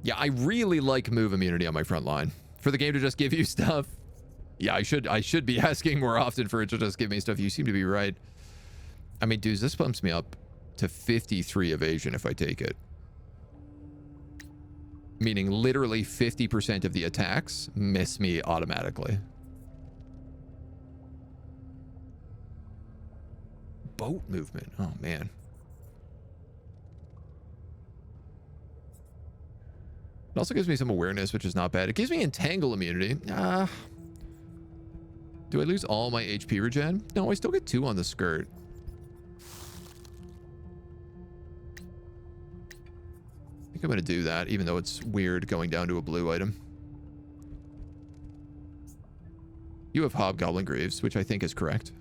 Yeah, I really like move immunity on my front line. For the game to just give you stuff. Yeah, I should be asking more often for it to just give me stuff. You seem to be right. I mean, dudes, this bumps me up to 53 evasion if I take it. Meaning literally 50% of the attacks miss me automatically. Boat movement. Oh, man. It also gives me some awareness, which is not bad. It gives me entangle immunity. Do I lose all my HP regen? No, I still get 2 on the skirt. I think I'm going to do that, even though it's weird going down to a blue item. You have Hobgoblin Greaves, which I think is correct.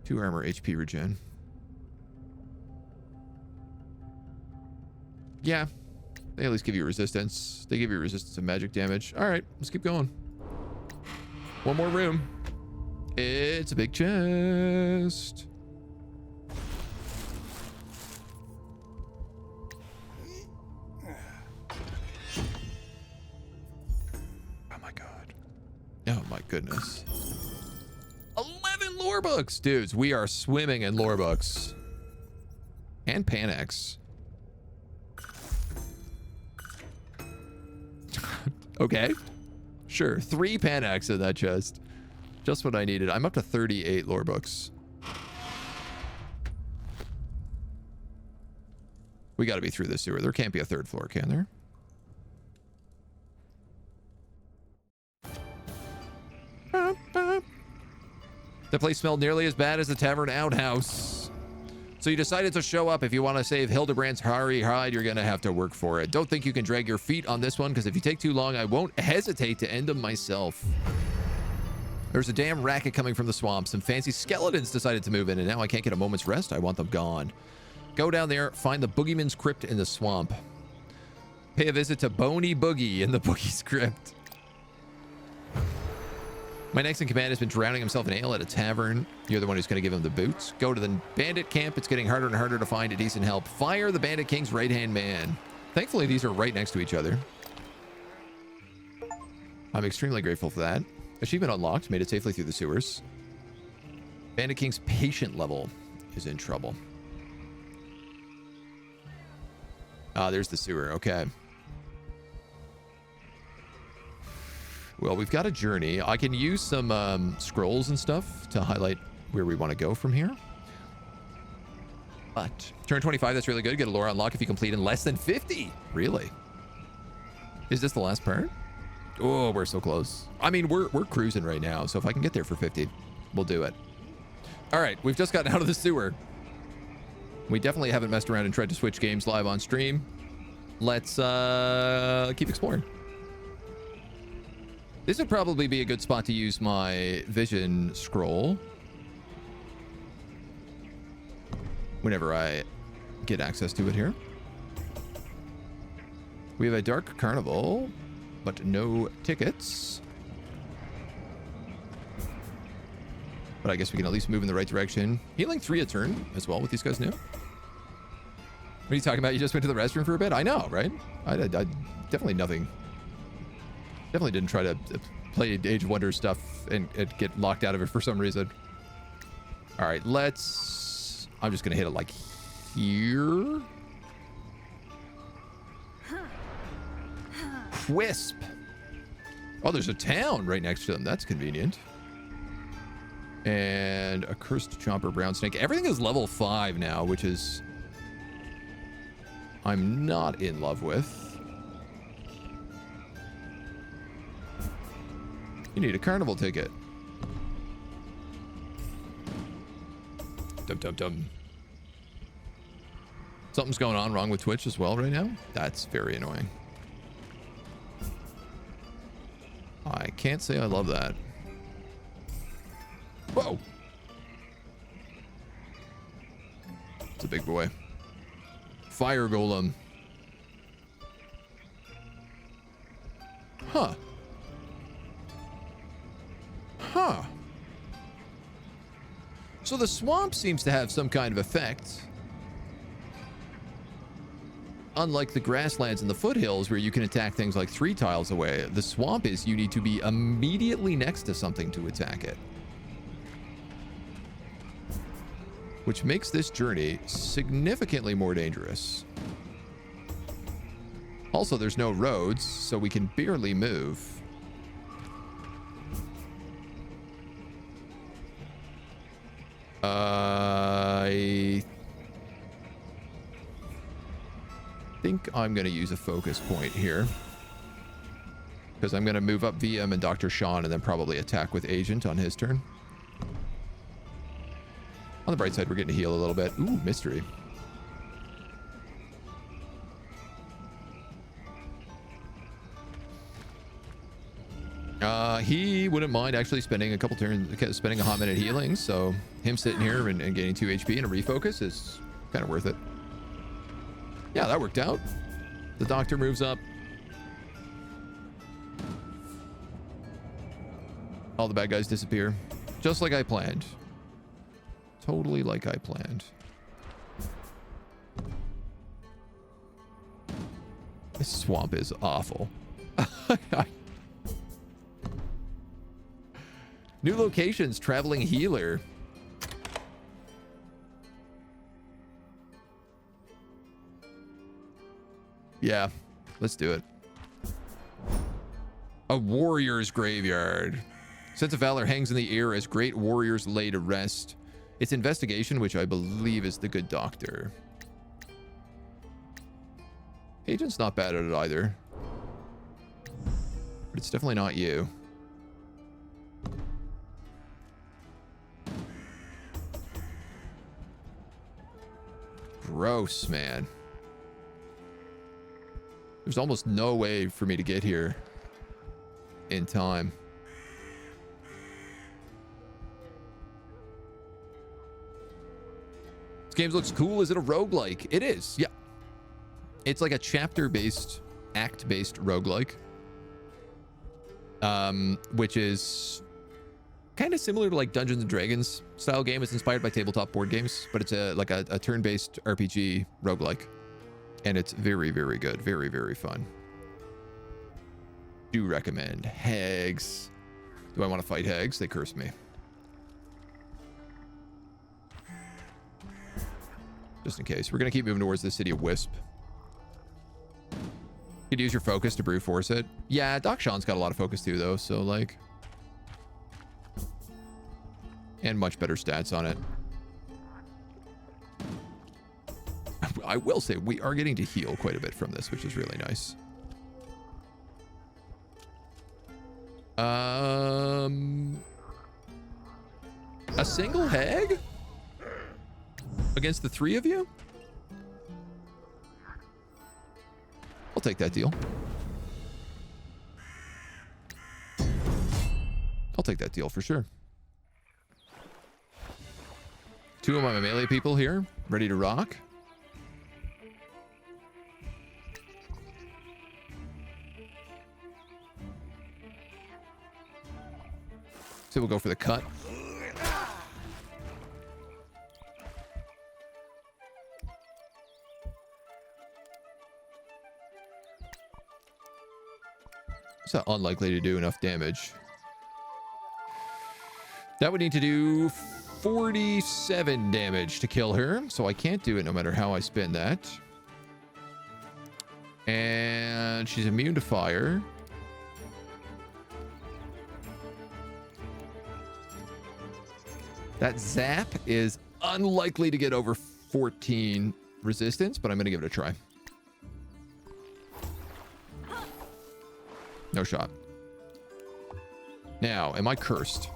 2 armor, HP regen. Yeah. They at least give you resistance. They give you resistance to magic damage. All right, let's keep going. One more room. It's a big chest. Oh my god. Oh my goodness. 11 lore books! Dudes, we are swimming in lore books. And Panax. Okay. Sure. 3 Panax in that chest. Just what I needed. I'm up to 38 lore books. We got to be through this sewer. There can't be a 3rd floor, can there? The place smelled nearly as bad as the tavern outhouse. So you decided to show up. If you want to save Hildebrand's Hari hide, you're going to have to work for it. Don't think you can drag your feet on this one, because if you take too long, I won't hesitate to end them myself. There's a damn racket coming from the swamp. Some fancy skeletons decided to move in, and now I can't get a moment's rest. I want them gone. Go down there, find the Boogeyman's Crypt in the swamp. Pay a visit to Bony Boogie in the Boogie's Crypt. My next in command has been drowning himself in ale at a tavern. You're the one who's going to give him the boots. Go to the bandit camp. It's getting harder and harder to find a decent help. Fire the bandit king's right-hand man. Thankfully, these are right next to each other. I'm extremely grateful for that. Achievement unlocked. Made it safely through the sewers. Bandit king's patient level is in trouble. Ah, there's the sewer. Okay. Well, we've got a journey. I can use some scrolls and stuff to highlight where we want to go from here. But turn 25, that's really good. Get a lore unlock if you complete in less than 50. Really? Is this the last part? Oh, we're so close. I mean, we're cruising right now. So if I can get there for 50, we'll do it. All right, we've just gotten out of the sewer. We definitely haven't messed around and tried to switch games live on stream. Let's keep exploring. This would probably be a good spot to use my vision scroll whenever I get access to it here. We have a dark carnival, but no tickets. But I guess we can at least move in the right direction. Healing 3 a turn as well with these guys new. What are you talking about? You just went to the restroom for a bit? I know, right? I definitely nothing. Definitely didn't try to play Age of Wonders stuff and get locked out of it for some reason. All right, let's... I'm just going to hit it like here. Wisp. Oh, there's a town right next to them. That's convenient. And a cursed chomper brown snake. Everything is level 5 now, which is... I'm not in love with. You need a carnival ticket. Dum dum dum. Something's going on wrong with Twitch as well right now. That's very annoying. I can't say I love that. Whoa. It's a big boy. Fire golem. Huh. Huh. So the swamp seems to have some kind of effect. Unlike the grasslands and the foothills where you can attack things like 3 tiles away, the swamp is you need to be immediately next to something to attack it. Which makes this journey significantly more dangerous. Also, there's no roads, so we can barely move. I think I'm going to use a focus point here. Because I'm going to move up VM and Dr. Sean and then probably attack with Agent on his turn. On the bright side, we're getting to heal a little bit. Ooh, mystery. He wouldn't mind actually spending a couple turns, spending a hot minute healing. So him sitting here and gaining 2 HP and a refocus is kind of worth it. Yeah, that worked out. The doctor moves up. All the bad guys disappear. Just like I planned. Totally like I planned. This swamp is awful. New locations, traveling healer. Yeah, let's do it. A warrior's graveyard. Sense of valor hangs in the air as great warriors lay to rest. It's investigation, which I believe is the good doctor. Agent's not bad at it either. But it's definitely not you. Gross, man. There's almost no way for me to get here in time. This game looks cool. Is it a roguelike? It is, yeah. It's like a chapter-based, act-based roguelike. Which is kind of similar to like Dungeons and Dragons style game. It's inspired by tabletop board games, but it's like a turn-based RPG roguelike. And it's very, very good. Very, very fun. Do recommend. Hags. Do I want to fight hags? They curse me. Just in case. We're going to keep moving towards the city of Wisp. You could use your focus to brute force it. Yeah, Doc Sean's got a lot of focus too, though. So, like... And much better stats on it. I will say, we are getting to heal quite a bit from this, which is really nice. A single hag? Against the three of you? I'll take that deal. I'll take that deal for sure. Two of my melee people here, ready to rock. So we'll go for the cut. It's not unlikely to do enough damage. That would need to do 47 damage to kill her, so I can't do it no matter how I spin that. And she's immune to fire. That zap is unlikely to get over 14 resistance, but I'm going to give it a try. No shot. Now, am I cursed?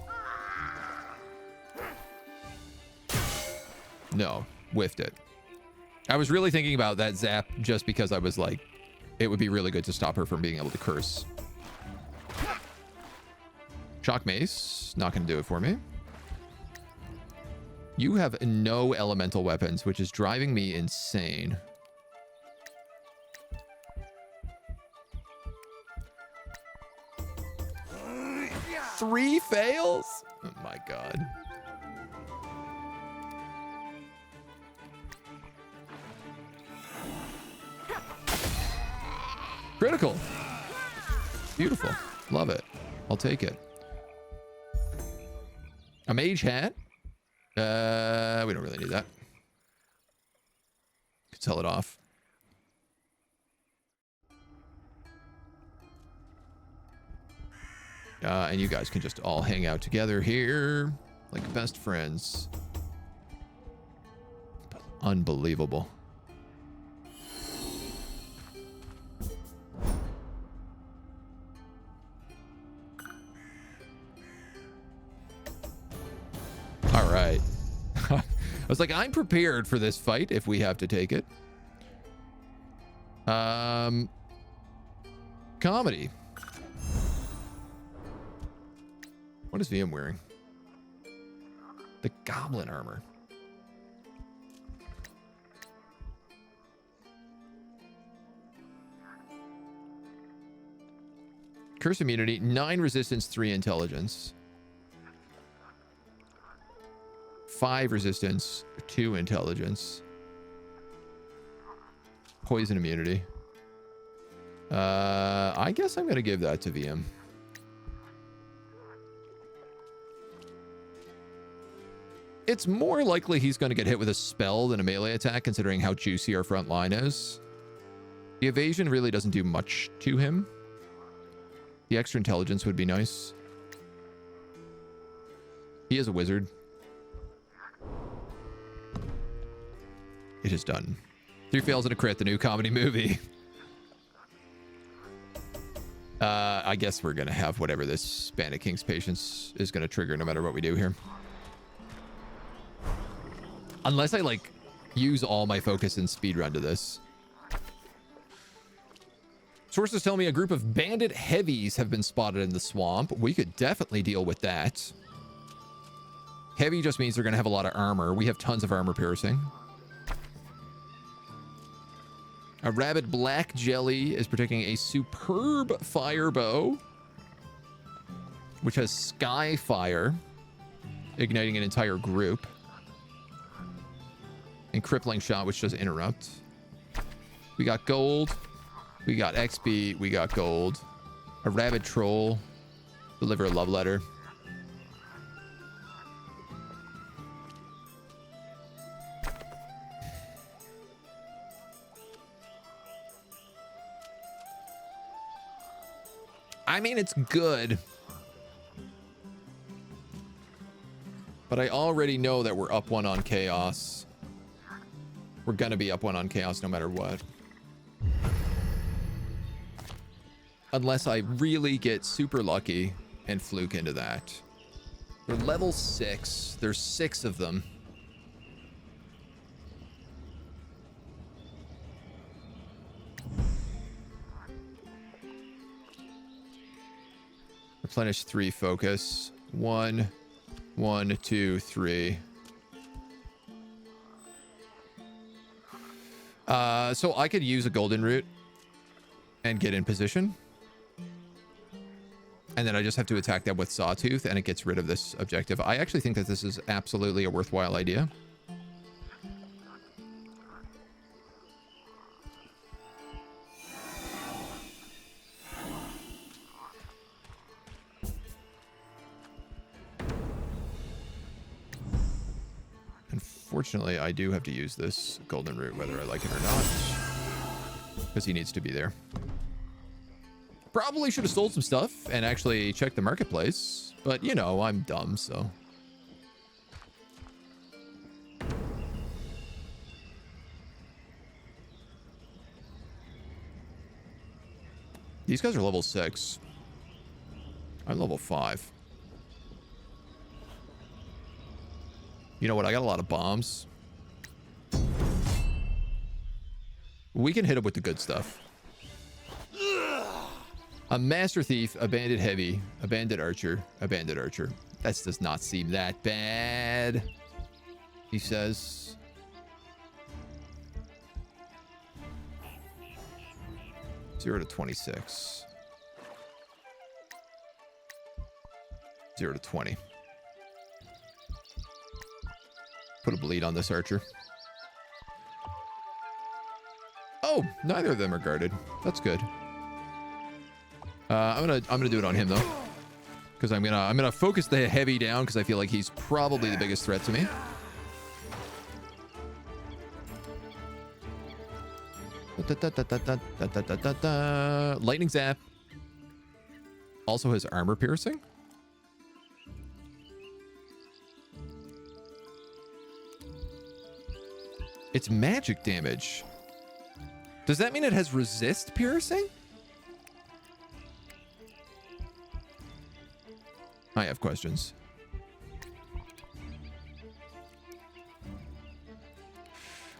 No, whiffed it. I was really thinking about that zap just because I was like, it would be really good to stop her from being able to curse. Shock mace, not going to do it for me. You have no elemental weapons, which is driving me insane. Three fails? Oh my god. Critical. Beautiful. Love it. I'll take it. A mage hat? We don't really need that. Could sell it off. And you guys can just all hang out together here like best friends. Unbelievable. All right. I was like, I'm prepared for this fight if we have to take it. Comedy. What is VM wearing? The goblin armor. Curse immunity, 9 resistance, 3 intelligence. 5 resistance, 2 intelligence. Poison immunity. I guess I'm going to give that to VM. It's more likely he's going to get hit with a spell than a melee attack, considering how juicy our front line is. The evasion really doesn't do much to him. The extra intelligence would be nice. He is a wizard. It is done. 3 fails and a crit, the new comedy movie. I guess we're going to have whatever this Bandit King's Patience is going to trigger no matter what we do here. Unless I, like, use all my focus and speedrun to this. Sources tell me a group of bandit heavies have been spotted in the swamp. We could definitely deal with that. Heavy just means they're going to have a lot of armor. We have tons of armor piercing. A rabid black jelly is protecting a superb fire bow, which has sky fire, igniting an entire group. And crippling shot, which does interrupt. We got gold. We got XP. We got gold. A rabid troll. Deliver a love letter. I mean, it's good. But I already know that we're up 1 on chaos. We're gonna be up 1 on chaos no matter what. Unless I really get super lucky and fluke into that. They're level 6. There's 6 of them. Replenish 3 focus. 1, 1, 2, 3. So I could use a golden root and get in position. And then I just have to attack them with Sawtooth and it gets rid of this objective. I actually think that this is absolutely a worthwhile idea. Unfortunately, I do have to use this golden root, whether I like it or not, because he needs to be there. Probably should have sold some stuff and actually checked the marketplace, but you know, I'm dumb, so. These guys are level 6. I'm level 5. You know what? I got a lot of bombs. We can hit him with the good stuff. A master thief, a bandit heavy, a bandit archer, a bandit archer. That does not seem that bad, he says. Zero to 26. 0 to 20. Put a bleed on this archer. Oh, neither of them are guarded. That's good. I'm gonna do it on him though, because I'm gonna focus the heavy down because I feel like he's probably the biggest threat to me. Lightning zap. Also has armor piercing. It's magic damage. Does that mean it has resist piercing? I have questions.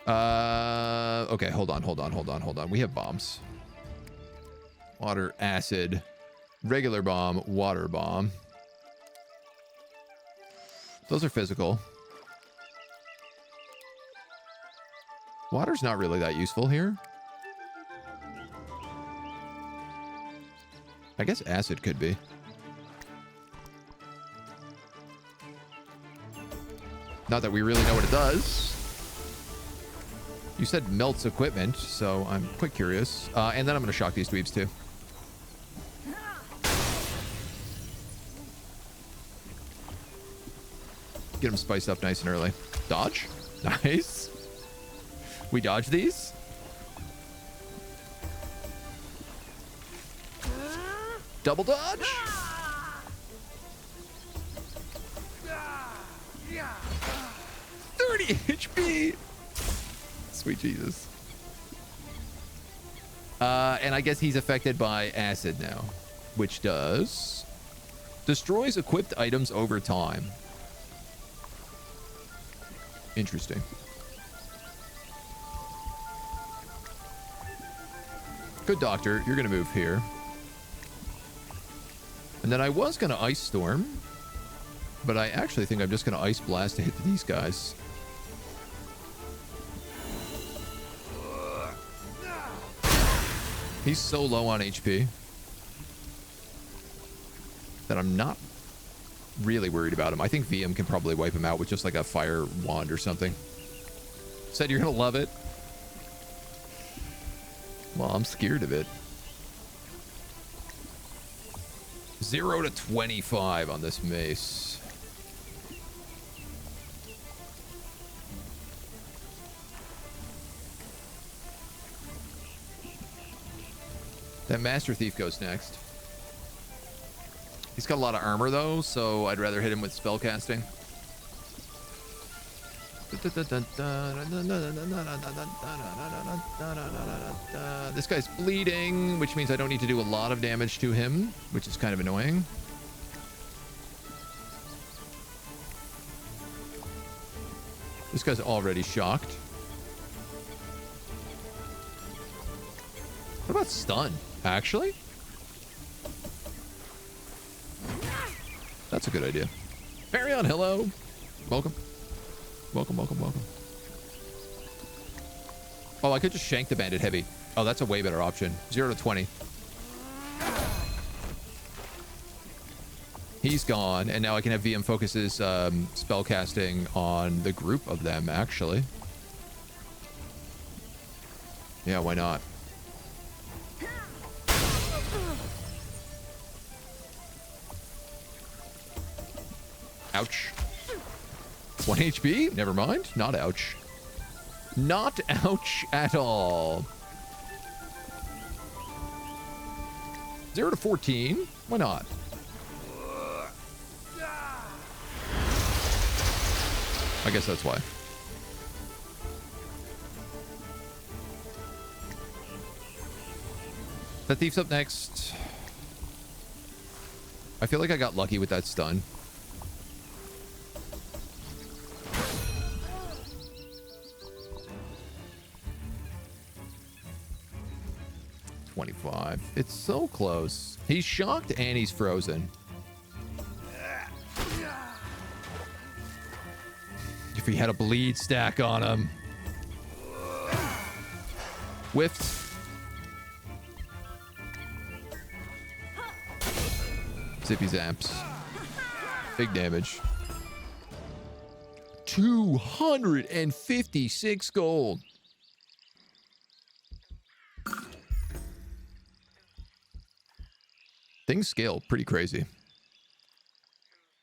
Okay, hold on. We have bombs. Water, acid, regular bomb, water bomb. Those are physical. Water's not really that useful here. I guess acid could be. Not that we really know what it does. You said melts equipment, so I'm quite curious. And then I'm going to shock these dweebs too. Get them spiced up nice and early. Dodge. Nice. We dodge these. Double dodge. 30 HP. Sweet Jesus. And I guess he's affected by acid now, which does destroys equipped items over time. Interesting. Good doctor, you're gonna move here. And then I was gonna ice storm, but I actually think I'm just gonna ice blast to hit these guys. He's so low on HP that I'm not really worried about him. I think VM can probably wipe him out with just like a fire wand or something. Said you're gonna love it. Well, I'm scared of it. 0 to 25 on this mace. That Master Thief goes next. He's got a lot of armor though, so I'd rather hit him with spellcasting. This guy's bleeding, which means I don't need to do a lot of damage to him, which is kind of annoying. This guy's already shocked. What about stun, actually? That's a good idea. Marion, hello. Welcome. Welcome, welcome, welcome. Oh, I could just shank the bandit heavy. Oh, that's a way better option. 0 to 20. He's gone, and now I can have VM focus his spellcasting on the group of them, actually. Yeah, why not? Ouch. 1 HP? Never mind. Not ouch. Not ouch at all. 0 to 14? Why not? I guess that's why. That thief's up next. I feel like I got lucky with that stun. It's so close. He's shocked and he's frozen. If he had a bleed stack on him. Whiffed. Zippy zaps. Big damage. 256 gold. Things scale pretty crazy.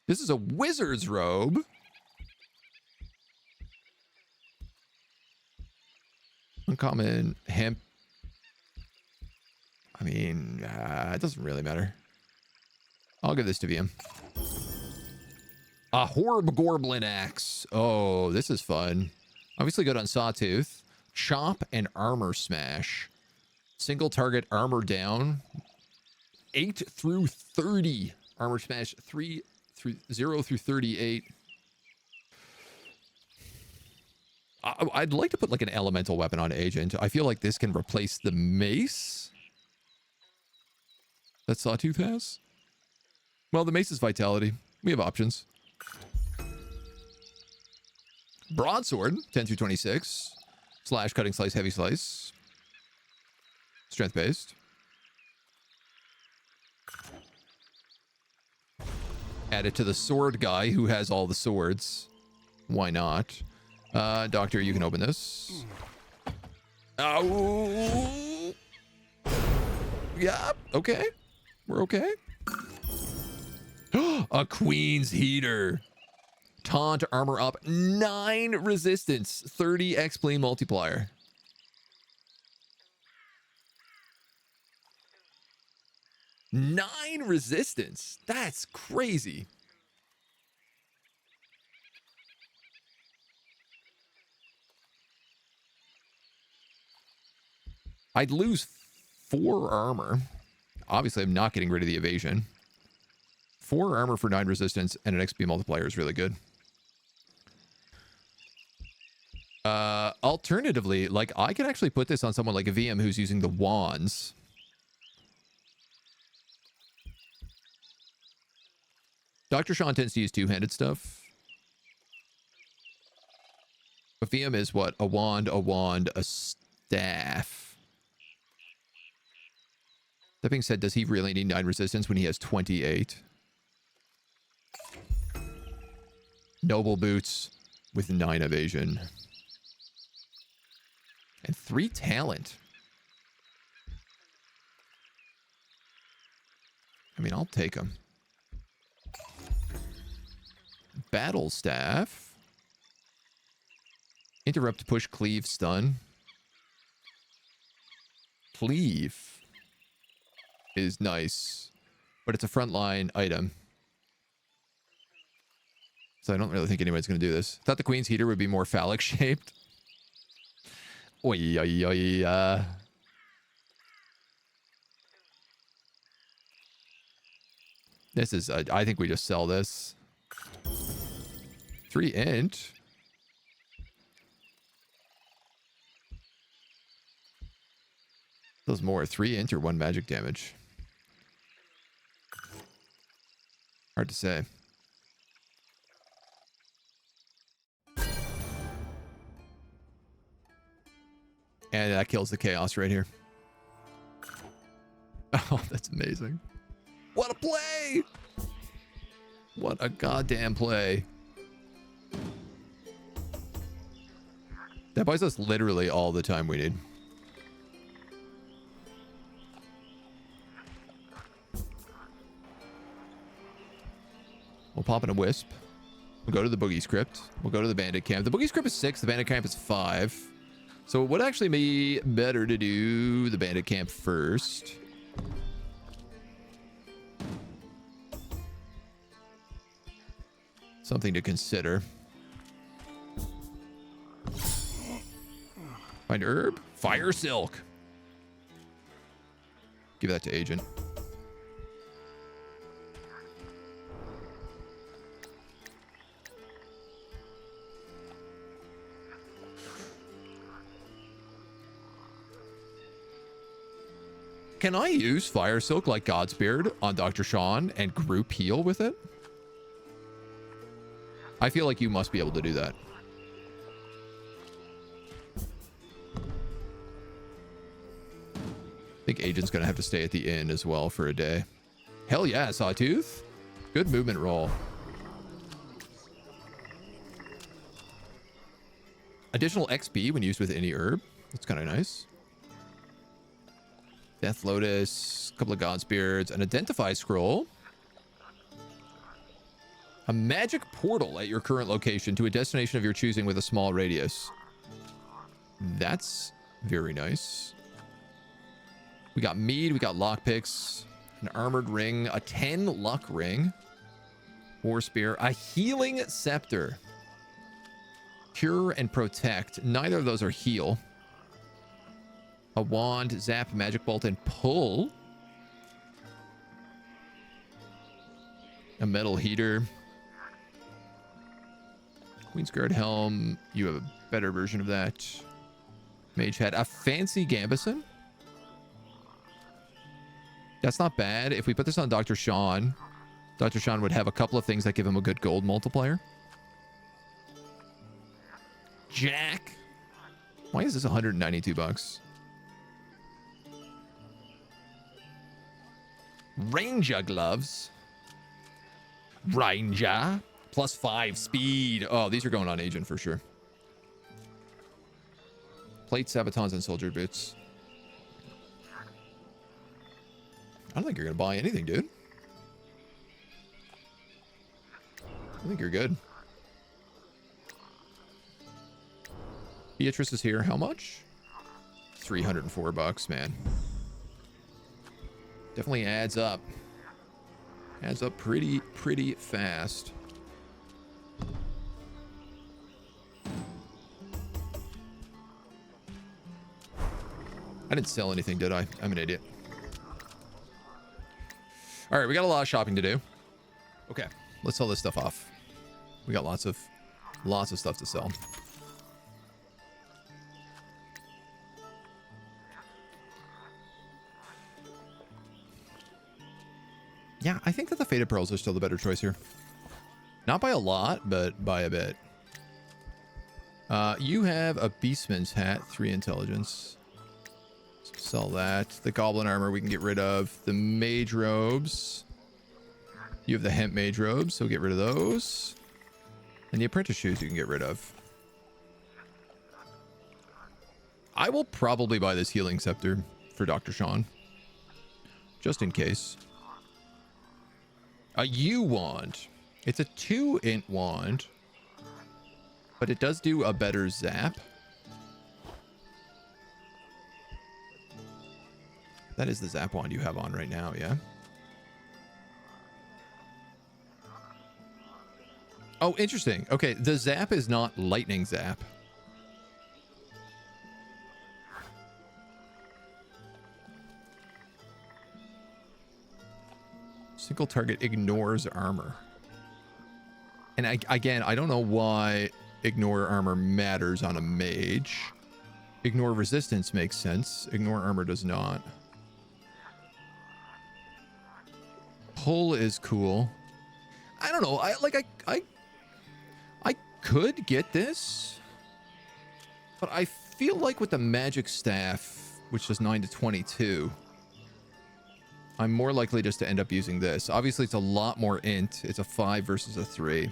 This is a wizard's robe. Uncommon hemp. I mean, it doesn't really matter. I'll give this to VM. A Horb-Gorblin axe. Oh, this is fun. Obviously good on Sawtooth. Chop and armor smash. Single target armor down. 8 through 30. Armor smash 0 through 38. I'd like to put like an elemental weapon on Agent. I feel like this can replace the mace that Sawtooth has. Well, the mace is vitality. We have options. Broadsword, 10 through 26. Slash, cutting, slice, heavy slice. Strength based. Add it to the sword guy who has all the swords. Why not? Doctor, you can open this. Oh. Yeah, okay. We're okay. A queen's heater. Taunt, armor up, 9 resistance, 30 X-Play multiplier. Nine resistance. That's crazy. I'd lose 4 armor. Obviously, I'm not getting rid of the evasion. 4 armor for 9 resistance and an XP multiplier is really good. Alternatively, like, I can actually put this on someone like a VM who's using the wands. Dr. Sean tends to use two-handed stuff. A VM is what? A wand, a staff. That being said, does he really need 9 resistance when he has 28? Noble boots with 9 evasion. And 3 talent. I mean, I'll take them. Battle staff. Interrupt, push, cleave, stun. Cleave is nice, but it's a frontline item. So I don't really think anyone's going to do this. Thought the queen's heater would be more phallic shaped. Oi, oi, oi. This is, I think we just sell this. 3 int. Does more. 3 int or 1 magic damage. Hard to say. And that kills the chaos right here. Oh, that's amazing. What a play! What a goddamn play. That buys us literally all the time we need. We'll pop in a wisp. We'll go to the boogie script. We'll go to the bandit camp. The boogie script is 6. The bandit camp is 5. So it would actually be better to do the bandit camp first. Something to consider. Find herb. Fire silk. Give that to agent. Can I use Fire Silk like Godspeared on Dr. Sean and group heal with it? I feel like you must be able to do that. I think Agent's going to have to stay at the inn as well for a day. Hell yeah, Sawtooth. Good movement roll. Additional XP when used with any herb. That's kind of nice. Death Lotus, a couple of Godspeards, an Identify Scroll. A magic portal at your current location to a destination of your choosing with a small radius. That's very nice. We got mead, we got lockpicks, an armored ring, a 10 luck ring, war spear, a healing scepter, cure and protect. Neither of those are heal. A wand, zap, magic bolt, and pull. A metal heater. Queen's Guard helm. You have a better version of that. Mage hat. A fancy gambeson. That's not bad. If we put this on Dr. Sean, Dr. Sean would have a couple of things that give him a good gold multiplier. Jack. Why is this 192 bucks? Ranger gloves. Ranger. +5 speed. Oh, these are going on agent for sure. Plate, sabatons, and soldier boots. I don't think you're going to buy anything, dude. I think you're good. Beatrice is here. How much? $304, man. Definitely adds up. Adds up pretty fast. I didn't sell anything, did I? I'm an idiot. All right, we got a lot of shopping to do. Okay, let's sell this stuff off. We got lots of stuff to sell. Yeah, I think that the Faded Pearls are still the better choice here. Not by a lot, but by a bit. You have a Beastman's hat, 3 intelligence. Sell that. The Goblin armor we can get rid of. The Mage robes. You have the Hemp Mage robes, so get rid of those. And the Apprentice shoes you can get rid of. I will probably buy this Healing Scepter for Dr. Sean. Just in case. A U wand. It's a 2-int wand. But it does do a better zap. That is the zap wand you have on right now, yeah? Oh, interesting. Okay, the zap is not lightning zap. Single target ignores armor. And again, I don't know why ignore armor matters on a mage. Ignore resistance makes sense. Ignore armor does not. Pull is cool. I don't know. I could get this, but I feel like with the magic staff, which does 9 to 22, I'm more likely just to end up using this. Obviously, it's a lot more int. It's a 5 versus a 3,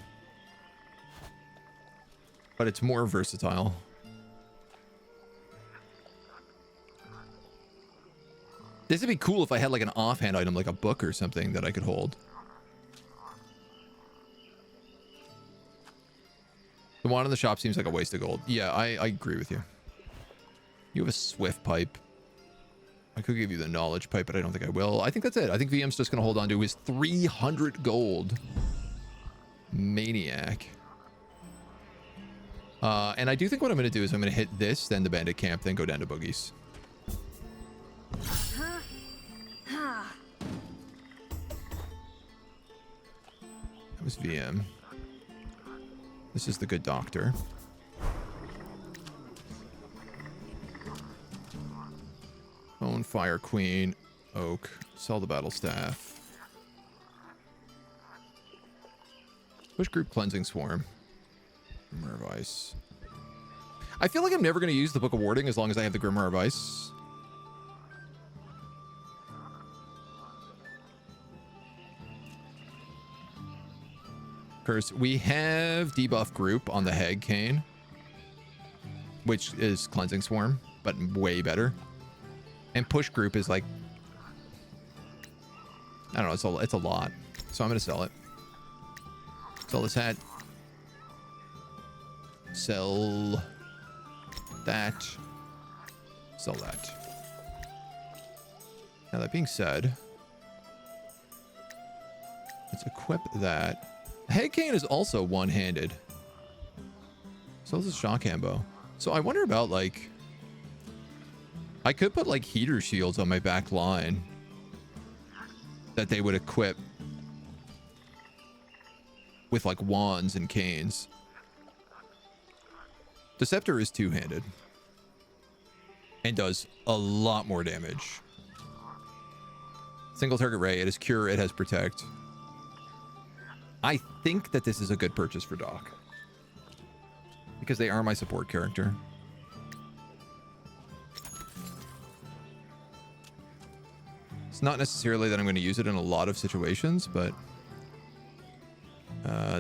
but it's more versatile. This would be cool if I had like an offhand item, like a book or something that I could hold. The one in the shop seems like a waste of gold. Yeah, I agree with you. You have a swift pipe. I could give you the knowledge pipe, but I don't think I will. I think that's it. I think VM's just going to hold on to his 300 gold. Maniac. And I do think what I'm going to do is I'm going to hit this, then the bandit camp, then go down to boogies. That was VM. This is the good doctor. Own Fire Queen. Oak. Sell the battle staff. Push group cleansing swarm. Grimoire of Ice. I feel like I'm never going to use the Book of Warding as long as I have the Grimoire of Ice. Curse. We have debuff group on the Hag Cane, which is cleansing swarm, but way better. And push group is like, I don't know, it's a lot. So I'm gonna sell it. Sell this hat. Sell that. Sell that. Now that being said, let's equip that. Hag Cane is also one-handed. So this is shock ambo. So I wonder about like, I could put like heater shields on my back line that they would equip with like wands and canes. The scepter is two-handed and does a lot more damage. Single target ray. It has cure. It has protect. I think that this is a good purchase for Doc because they are my support character. It's not necessarily that I'm going to use it in a lot of situations, but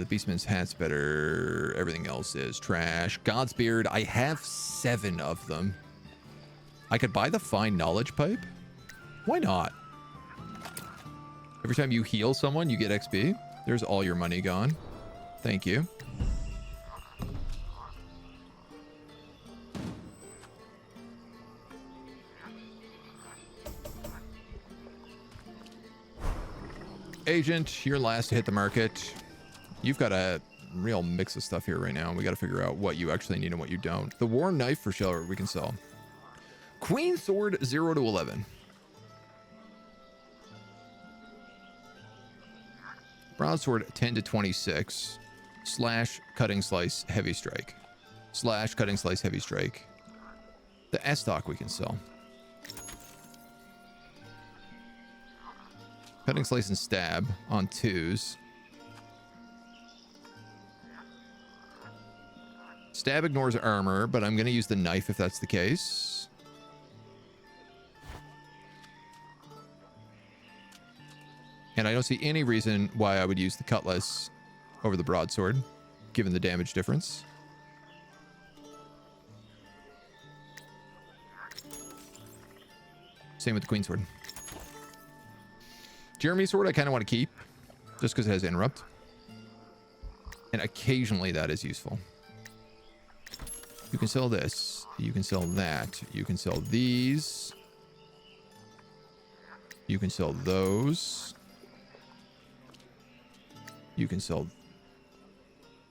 The Beastman's hat's better. Everything else is trash. God's Beard. I have 7 of them. I could buy the Fine Knowledge Pipe. Why not? Every time you heal someone, you get XP. There's all your money gone. Thank you. Agent, you're last to hit the market. You've got a real mix of stuff here right now. We got to figure out what you actually need and what you don't. The War Knife for sure we can sell. Queen Sword 0 to 11. Broadsword 10 to 26. Slash Cutting Slice Heavy Strike. Slash Cutting Slice Heavy Strike. The S-Stock we can sell. Cutting Slice and Stab on 2s. Stab ignores armor, but I'm going to use the knife if that's the case. And I don't see any reason why I would use the cutlass over the broadsword, given the damage difference. Same with the queensword. Jeremy's sword I kind of want to keep, just because it has interrupt. And occasionally that is useful. You can sell this. You can sell that. You can sell these. You can sell those. You can sell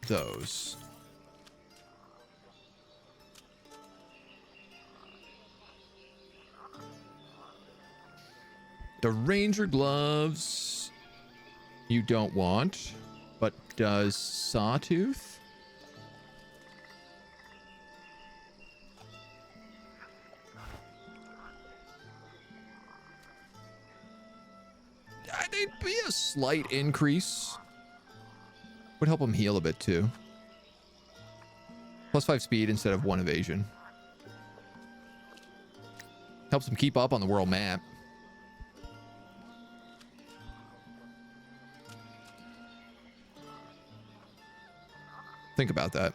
those. The Ranger gloves you don't want, but does Sawtooth? They'd be a slight increase. Would help him heal a bit too. +5 speed instead of 1 evasion. Helps him keep up on the world map. Think about that.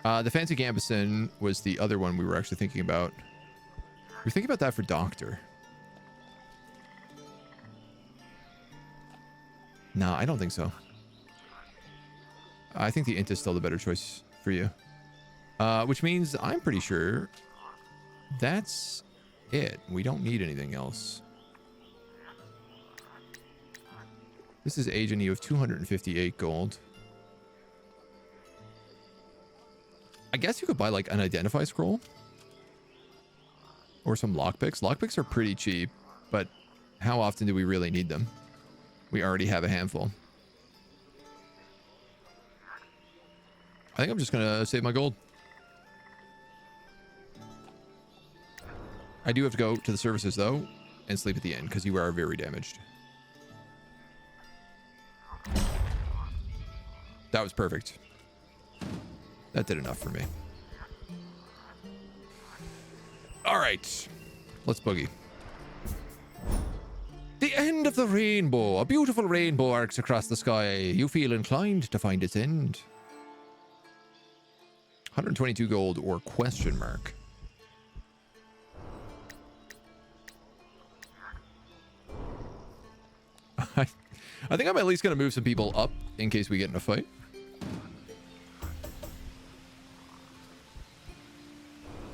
The Fancy Gambeson was the other one we were actually thinking about. We're thinking about that for Doctor. No, I don't think so. I think the Int is still the better choice for you. Which means I'm pretty sure that's it. We don't need anything else. This is Agent. You have 258 gold. I guess you could buy like an Identify Scroll. Or some lockpicks. Lockpicks are pretty cheap, but how often do we really need them? We already have a handful. I think I'm just going to save my gold. I do have to go to the services, though, and sleep at the inn, because you are very damaged. That was perfect. That did enough for me. All right. Let's boogie. The end of the rainbow. A beautiful rainbow arcs across the sky. You feel inclined to find its end. 122 gold or question mark. I think I'm at least going to move some people up in case we get in a fight.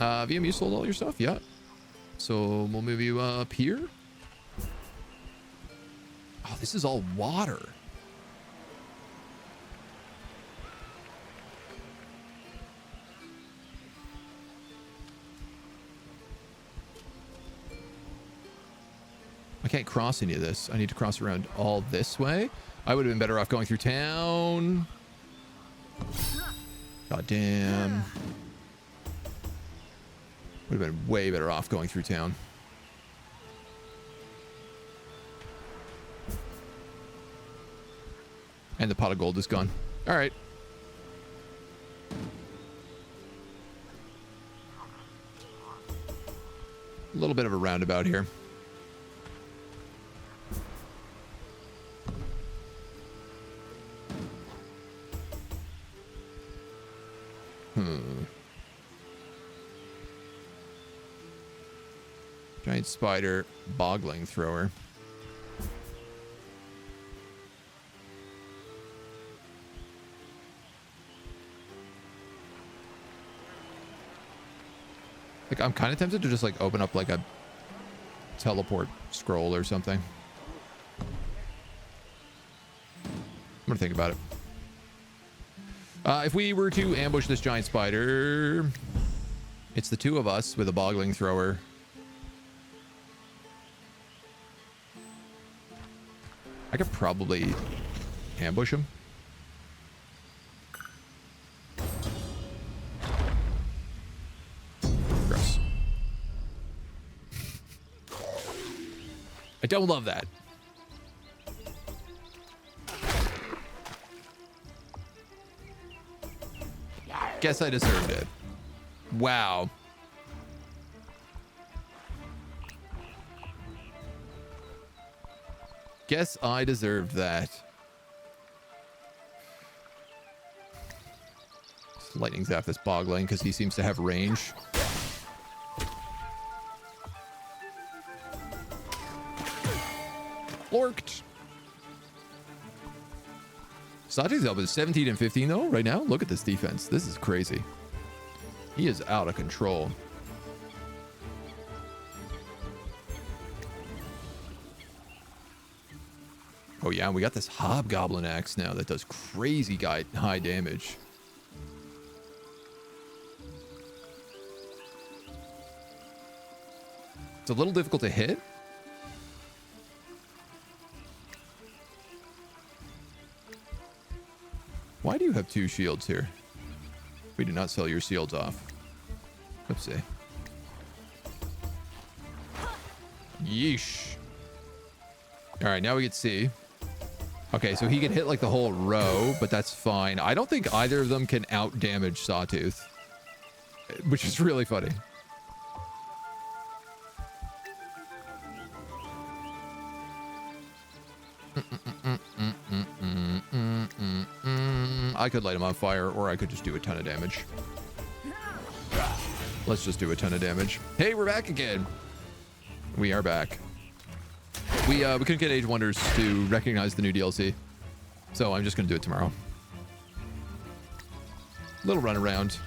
VM, you sold all your stuff? Yeah. So we'll move you up here. Oh, this is all water. I can't cross any of this. I need to cross around all this way. I would have been better off going through town. God damn. Would have been way better off going through town. And the pot of gold is gone. All right. A little bit of a roundabout here. Giant spider, boggling thrower. Like, I'm kind of tempted to just, like, open up, like, a teleport scroll or something. I'm gonna think about it. If we were to ambush this giant spider, it's the two of us with a boggling thrower. I could probably ambush him. Gross. I don't love that. Guess I deserved it. Wow. Guess I deserved that. Lightning zap this boggling because he seems to have range. Lorked. Sawtooth's up is 17 and 15 though right now. Look at this defense. This is crazy. He is out of control. Oh yeah, and we got this hobgoblin axe now that does crazy high damage. It's a little difficult to hit. Why do you have two shields here? We did not sell your shields off. Oopsie. Yeesh. All right, now we can see. Okay, so he can hit like the whole row, but that's fine. I don't think either of them can out damage Sawtooth, which is really funny. I could light him on fire, or I could just do a ton of damage. Let's just do a ton of damage. Hey, we're back again. We are back. We couldn't get Age Wonders to recognize the new DLC, so I'm just gonna do it tomorrow. Little run around.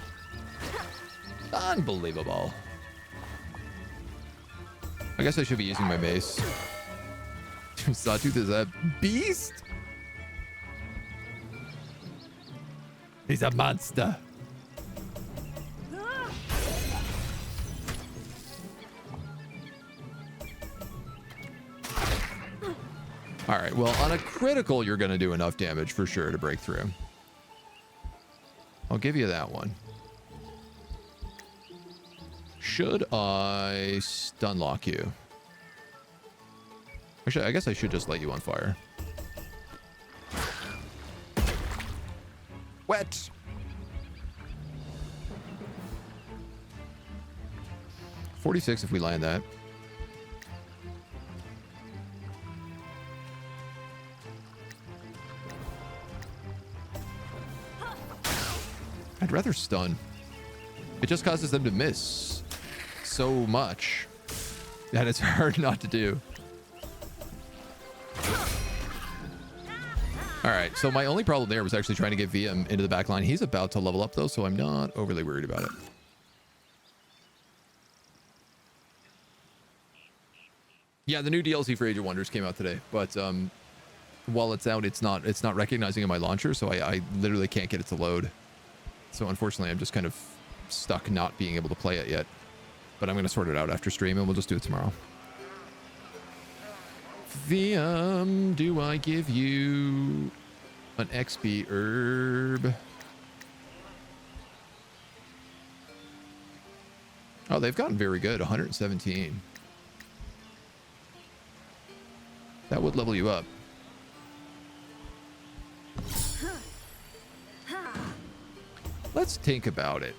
Unbelievable. I guess I should be using my mace. Sawtooth is a beast. He's a monster. All right, well, on a critical, you're going to do enough damage for sure to break through. I'll give you that one. Should I stun lock you? Actually, I guess I should just light you on fire. Wet. $46 if we land that. I'd rather stun. It just causes them to miss so much that it's hard not to do. All right, so my only problem there was actually trying to get VM into the back line. He's about to level up though, so I'm not overly worried about it. Yeah, the new DLC for Age of Wonders came out today, but while it's out, it's not recognizing in my launcher, so I literally can't get it to load. So unfortunately, I'm just kind of stuck not being able to play it yet. But I'm going to sort it out after stream, and we'll just do it tomorrow. VM, do I give you an XP herb? Oh, they've gotten very good. 117. That would level you up. Let's think about it.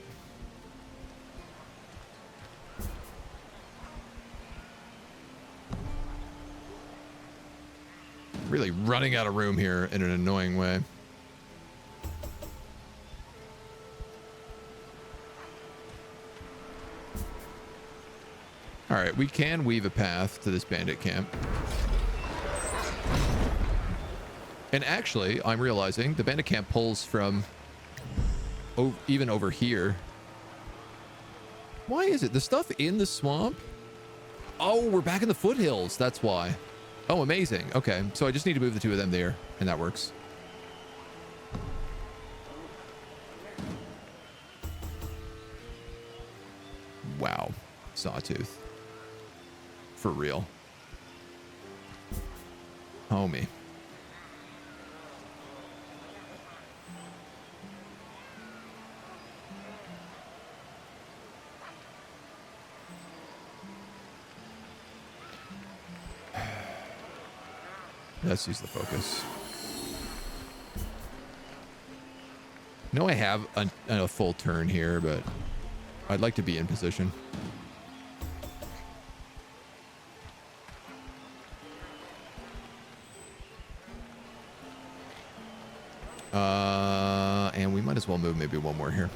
Really running out of room here in an annoying way. All All right, we can weave a path to this bandit camp. And actually, I'm realizing the bandit camp pulls from even over here. Why is it? The stuff in the swamp? Oh, we're back in the foothills. That's why. Oh, amazing. Okay, so I just need to move the two of them there, and that works. Wow. Sawtooth. For real. Homie. Let's use the focus. No, I have a full turn here, but I'd like to be in position. And we might as well move maybe one more here.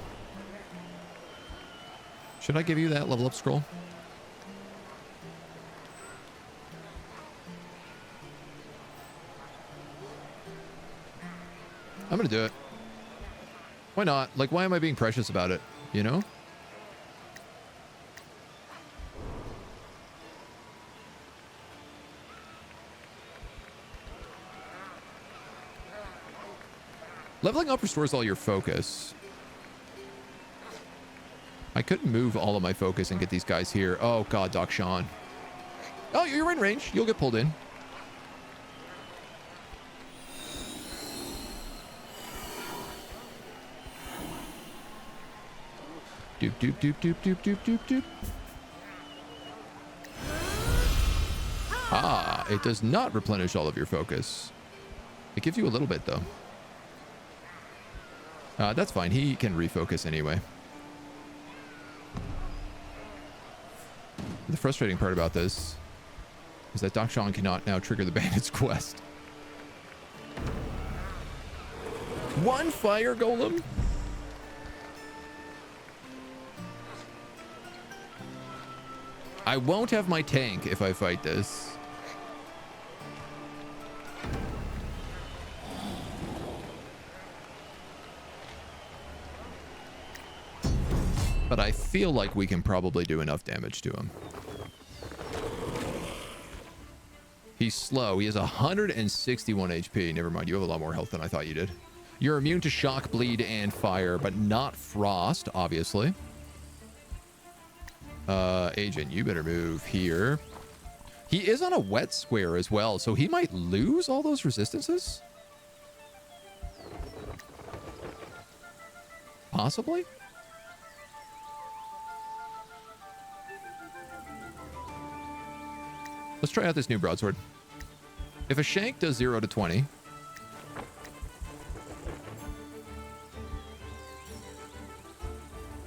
Should I give you that level up scroll? I'm gonna do it. Why not? Like, why am I being precious about it? You know? Leveling up restores all your focus. I couldn't move all of my focus and get these guys here. Oh, God, Doc Sean. Oh, you're in range. You'll get pulled in. Doop, doop, doop, doop, doop, doop, doop, doop. Ah, it does not replenish all of your focus. It gives you a little bit, though. That's fine. He can refocus anyway. The frustrating part about this is that Doc Sean cannot now trigger the bandit's quest. One fire golem? I won't have my tank if I fight this. But I feel like we can probably do enough damage to him. He's slow. He has 161 HP. Never mind. You have a lot more health than I thought you did. You're immune to shock, bleed, and fire, but not frost, obviously. Agent, you better move here. He is on a wet square as well, so he might lose all those resistances? Possibly? Let's try out this new broadsword. If a shank does 0 to 20...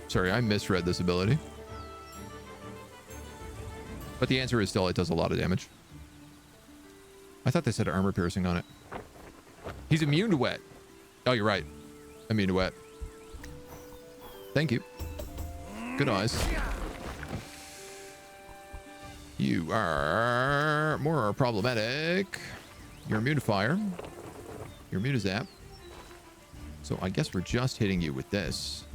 Sorry, I misread this ability. But the answer is still it does a lot of damage. I thought they said armor piercing on it. He's immune to wet. Oh, you're right. Immune to wet. Thank you. Good eyes. You are more problematic. You're immune to fire. You're immune to zap. So I guess we're just hitting you with this.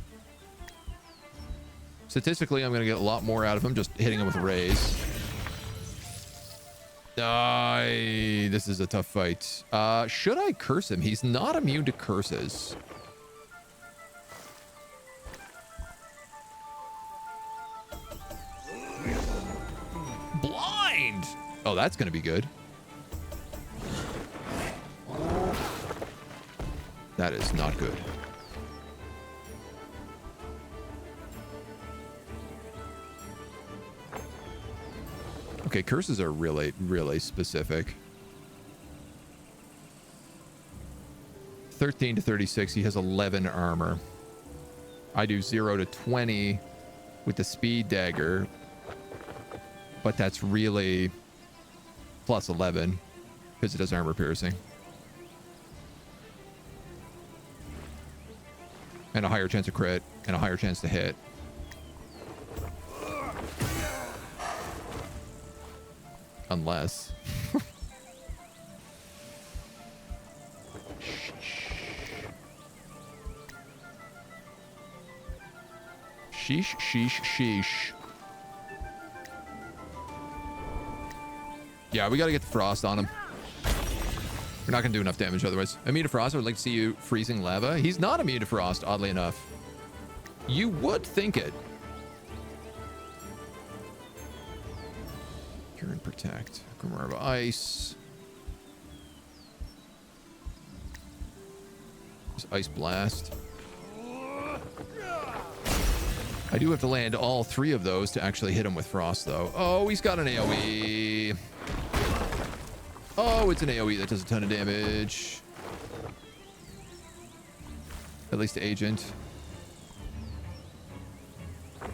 Statistically, I'm going to get a lot more out of him just hitting him with a raise. This is a tough fight. Should I curse him? He's not immune to curses. Blind! Oh, that's going to be good. That is not good. Okay, curses are really, really specific. 13 to 36, he has 11 armor. I do 0 to 20 with the speed dagger, but that's really plus 11 because it does armor piercing. And a higher chance of crit and a higher chance to hit. Unless. Sheesh, sheesh, sheesh. Yeah, we gotta get the frost on him. We're not gonna do enough damage otherwise. Immune to frost, I would like to see you freezing lava. He's not immune to frost, oddly enough. You would think it. Cure and protect. Grimoire of Ice. Just Ice Blast. I do have to land all 3 of those to actually hit him with frost, though. Oh, he's got an AoE. Oh, it's an AoE that does a ton of damage. At least Agent.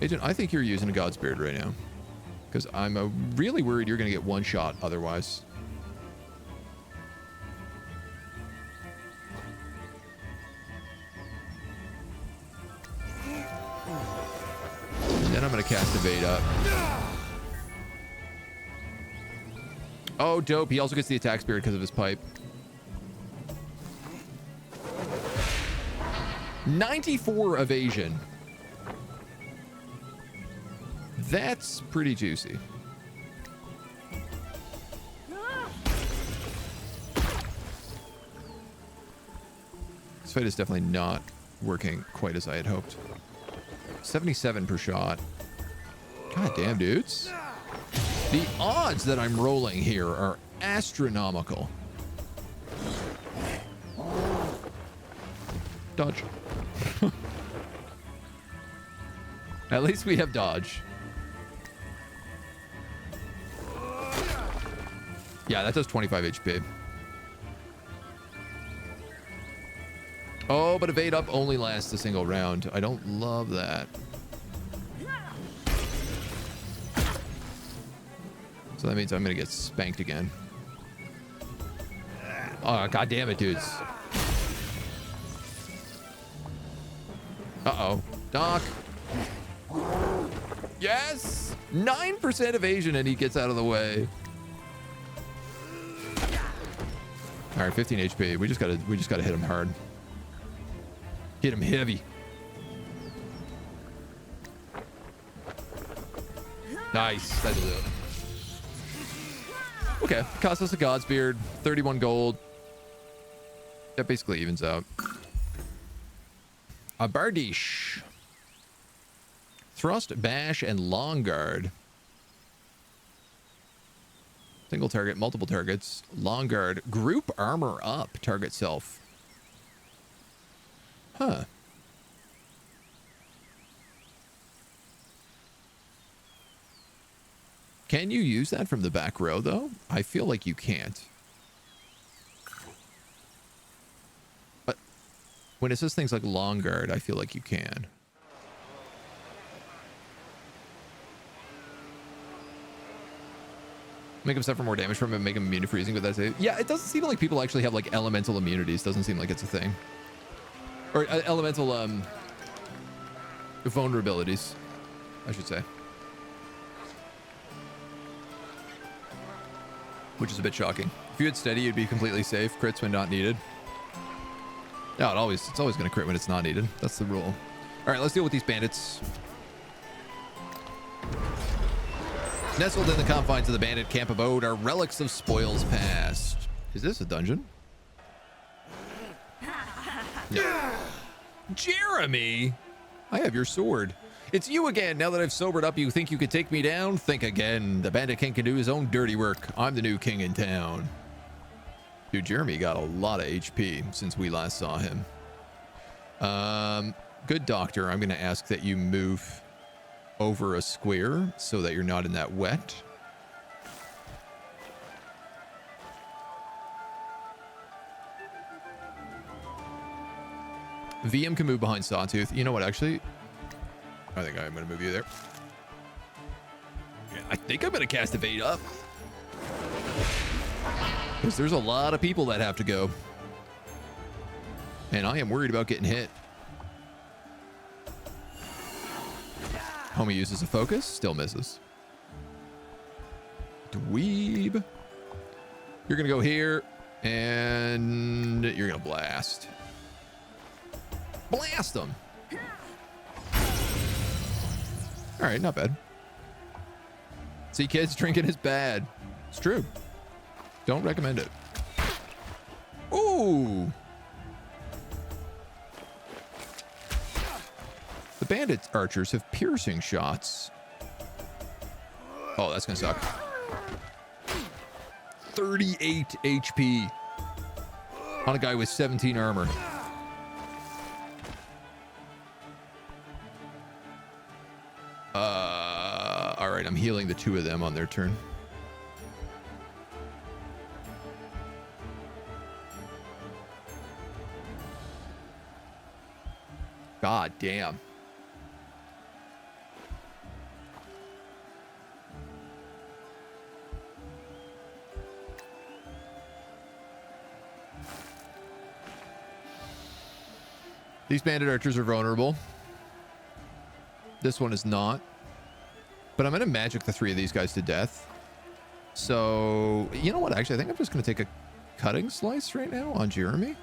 Agent, I think you're using a God Spirit right now. Because I'm really worried you're going to get one shot otherwise. And then I'm going to cast Evade up. Oh, dope. He also gets the attack spirit because of his pipe. 94 evasion. That's pretty juicy. This fight is definitely not working quite as I had hoped. 77 per shot. God damn, dudes. The odds that I'm rolling here are astronomical. Dodge. At least we have dodge. Yeah, that does 25 HP. Oh, but evade up only lasts a single round. I don't love that. So that means I'm gonna get spanked again. Oh, god damn it, dudes. Uh-oh. Doc. Yes! 9% evasion and he gets out of the way. Alright, 15 HP. We just gotta hit him hard. Hit him heavy. Nice. That'll do it. Okay, cost us a Godsbeard, 31 gold. That basically evens out. A Bardiche. Thrust, Bash, and Long Guard. Single target, multiple targets. Long Guard, group armor up, target self. Huh. Can you use that from the back row, though? I feel like you can't. But when it says things like Long Guard, I feel like you can. Make him suffer more damage from it, make him immune to freezing, but that's it. Yeah, it doesn't seem like people actually have, like, elemental immunities. Doesn't seem like it's a thing. Or elemental, vulnerabilities, I should say. Which is a bit shocking. If you had steady, you'd be completely safe. Crits when not needed. No, it's always going to crit when it's not needed. That's the rule. All right, let's deal with these bandits. Nestled in the confines of the bandit camp abode are relics of spoils past. Is this a dungeon? No. Jeremy, I have your sword. It's you again. Now that I've sobered up, you think you could take me down? Think again. The bandit king can do his own dirty work. I'm the new king in town. Dude, Jeremy got a lot of HP since we last saw him. Good doctor, I'm going to ask that you move over a square so that you're not in that wet. VM can move behind Sawtooth. You know what, actually? I think I'm going to move you there. Yeah, I think I'm going to cast Evade up. Because there's a lot of people that have to go. And I am worried about getting hit. Homie uses a focus, still misses. Dweeb. You're gonna go here, and you're gonna blast. Blast them. All right, not bad. See, kids, drinking is bad. It's true. Don't recommend it. Ooh. The bandit archers have piercing shots. Oh, that's gonna suck. 38 HP on a guy with 17 armor. All right, I'm healing the two of them on their turn. God damn. These bandit archers are vulnerable. This one is not. But I'm going to magic the three of these guys to death. So, you know what? Actually, I think I'm just going to take a cutting slice right now on Jeremy.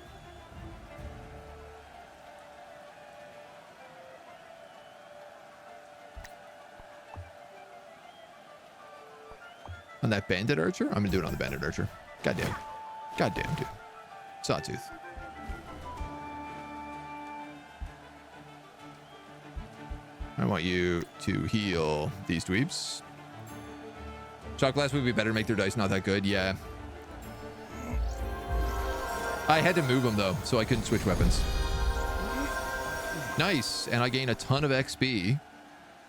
On that bandit archer? I'm going to do it on the bandit archer. Goddamn. Goddamn, dude. Sawtooth. I want you to heal these dweebs. Shock blast would be better to make their dice not that good. Yeah. I had to move them though, so I couldn't switch weapons. Nice. And I gain a ton of XP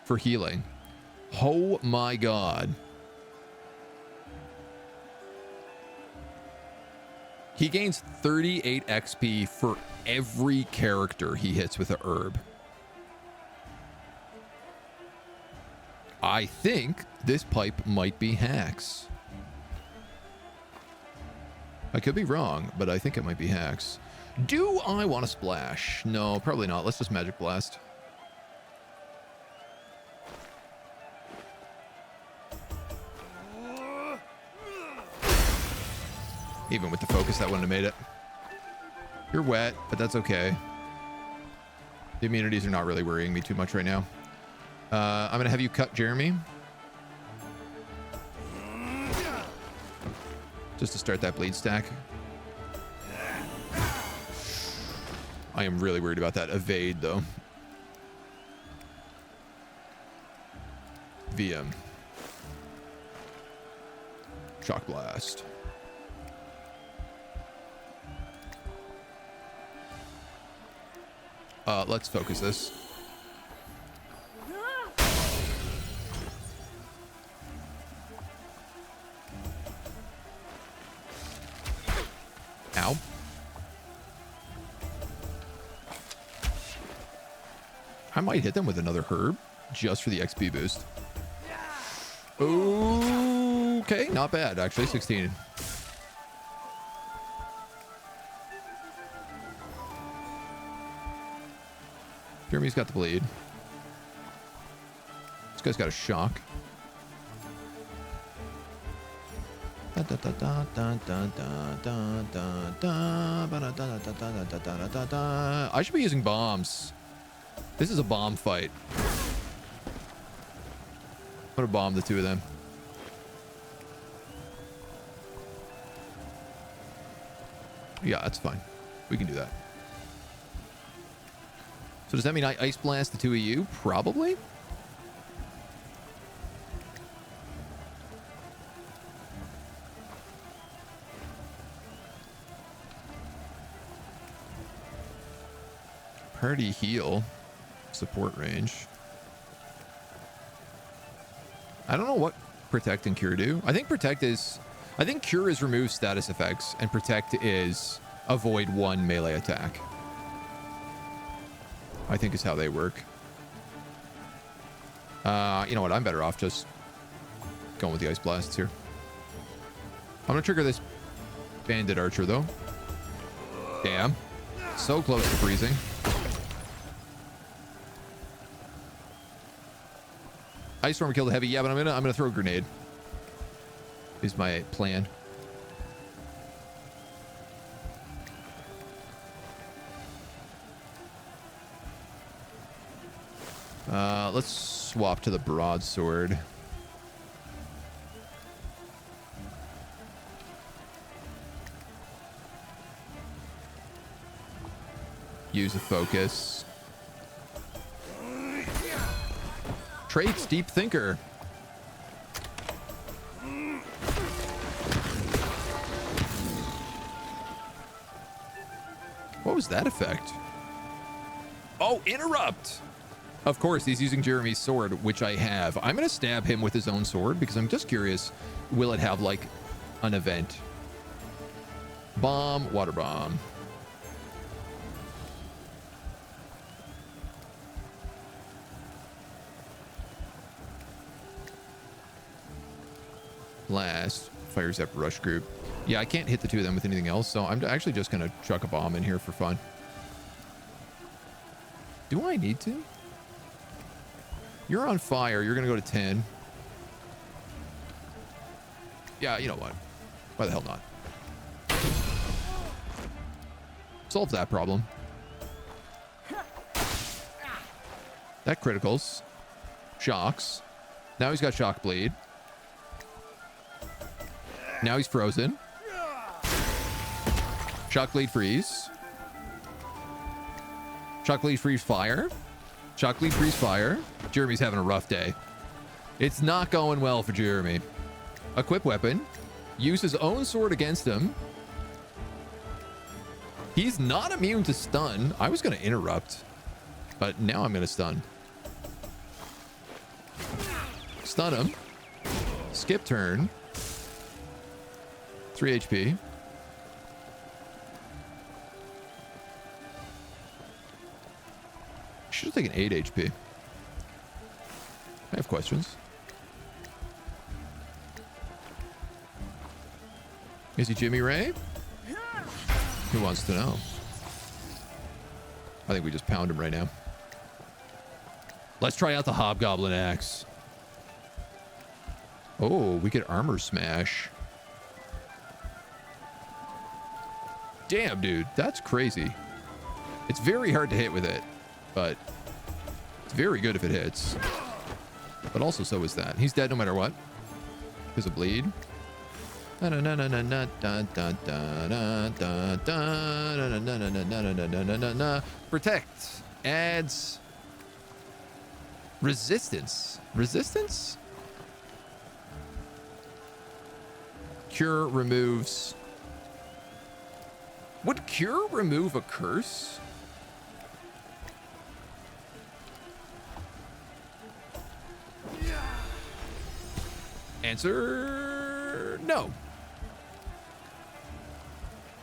for healing. Oh my god. He gains 38 XP for every character he hits with a herb. I think this pipe might be hacks. I could be wrong, but I think it might be hacks. Do I want to splash? No, probably not. Let's just magic blast. Even with the focus, that wouldn't have made it. You're wet, but that's okay. The immunities are not really worrying me too much right now. I'm going to have you cut Jeremy. Just to start that bleed stack. I am really worried about that evade, though. VM. Shock blast. Let's focus this. Ow. I might hit them with another herb just for the XP boost. Okay, not bad actually. 16. Jeremy's got the bleed. This guy's got a shock. I should be using bombs. This is a bomb fight. I'm gonna bomb the two of them. Yeah, that's fine. We can do that. So does that mean I ice blast the two of you? Probably. Party heal. Support range. I don't know what protect and cure do. I think protect is... I think cure is remove status effects and protect is avoid one melee attack. I think is how they work. You know what? I'm better off just going with the ice blasts here. I'm gonna trigger this bandit archer though. Damn. So close to freezing. Ice storm killed the heavy. Yeah, but I'm gonna throw a grenade. is my plan. Let's swap to the broadsword. Use a focus. Traits, deep thinker. What was that effect? Oh, interrupt. Of course, he's using Jeremy's sword, which I have. I'm going to stab him with his own sword because I'm just curious, will it have like an event? Bomb, water bomb. Blast, fire zap, rush group. Yeah, I can't hit the two of them with anything else, so I'm actually just going to chuck a bomb in here for fun. Do I need to? You're on fire. You're going to go to 10. Yeah, you know what? Why the hell not? Solve that problem. That criticals. Shocks. Now he's got shock bleed. Now he's frozen. Shock bleed freeze. Shock bleed freeze fire. Shock bleed freeze fire. Jeremy's having a rough day. It's not going well for Jeremy. Equip weapon. Use his own sword against him. He's not immune to stun. I was going to interrupt, but now I'm going to stun. Stun him. Skip turn. 3 HP. Should have taken 8 HP. I have questions. Is he Jimmy Ray? Who wants to know? I think we just pound him right now. Let's try out the Hobgoblin Axe. Oh, we get armor smash. Damn, dude, that's crazy. It's very hard to hit with it, but it's very good if it hits. But also so is that. He's dead no matter what. Because of bleed. Protect adds resistance. Resistance? Cure removes. Would cure remove a curse? Answer no.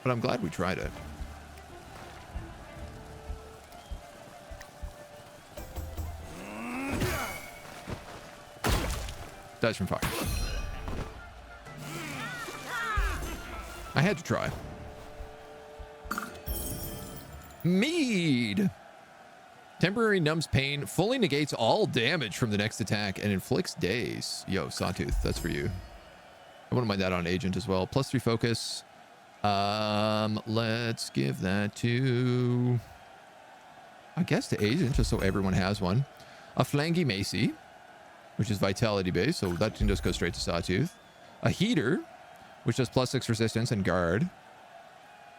But I'm glad we tried it. Dies from fire. I had to try. Mead. Temporary numbs pain, fully negates all damage from the next attack, and inflicts daze. Yo, Sawtooth, that's for you. I wouldn't mind that on Agent as well. +3 focus. Let's give that to, I guess, to Agent, just so everyone has one. A Flangy Macy, which is vitality based, so that can just go straight to Sawtooth. A Heater, which does +6 resistance and guard.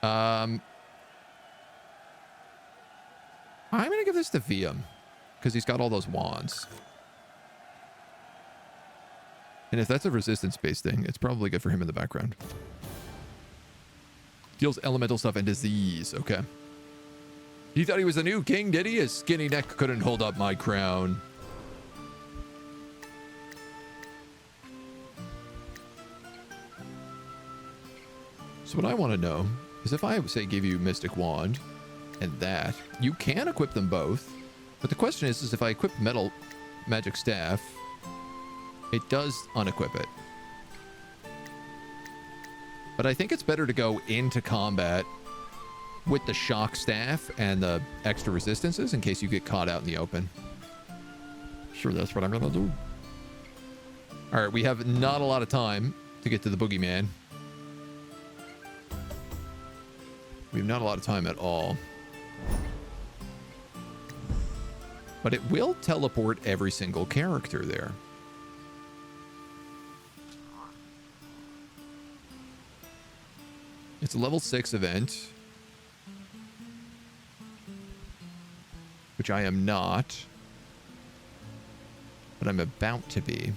I'm going to give this to VM because he's got all those wands. And if that's a resistance-based thing, it's probably good for him in the background. Deals elemental stuff and disease. Okay. He thought he was the new king, did he? His skinny neck couldn't hold up my crown. So what I want to know is if I, say, give you Mystic Wand and that, you can equip them both. But the question is if I equip Metal Magic Staff, it does unequip it. But I think it's better to go into combat with the Shock Staff and the extra resistances in case you get caught out in the open. Sure, that's what I'm going to do. All right, we have not a lot of time. to get to the boogeyman. We have not a lot of time at all. But it will teleport every single character there. It's a level 6 event. Which I am not. But I'm about to be.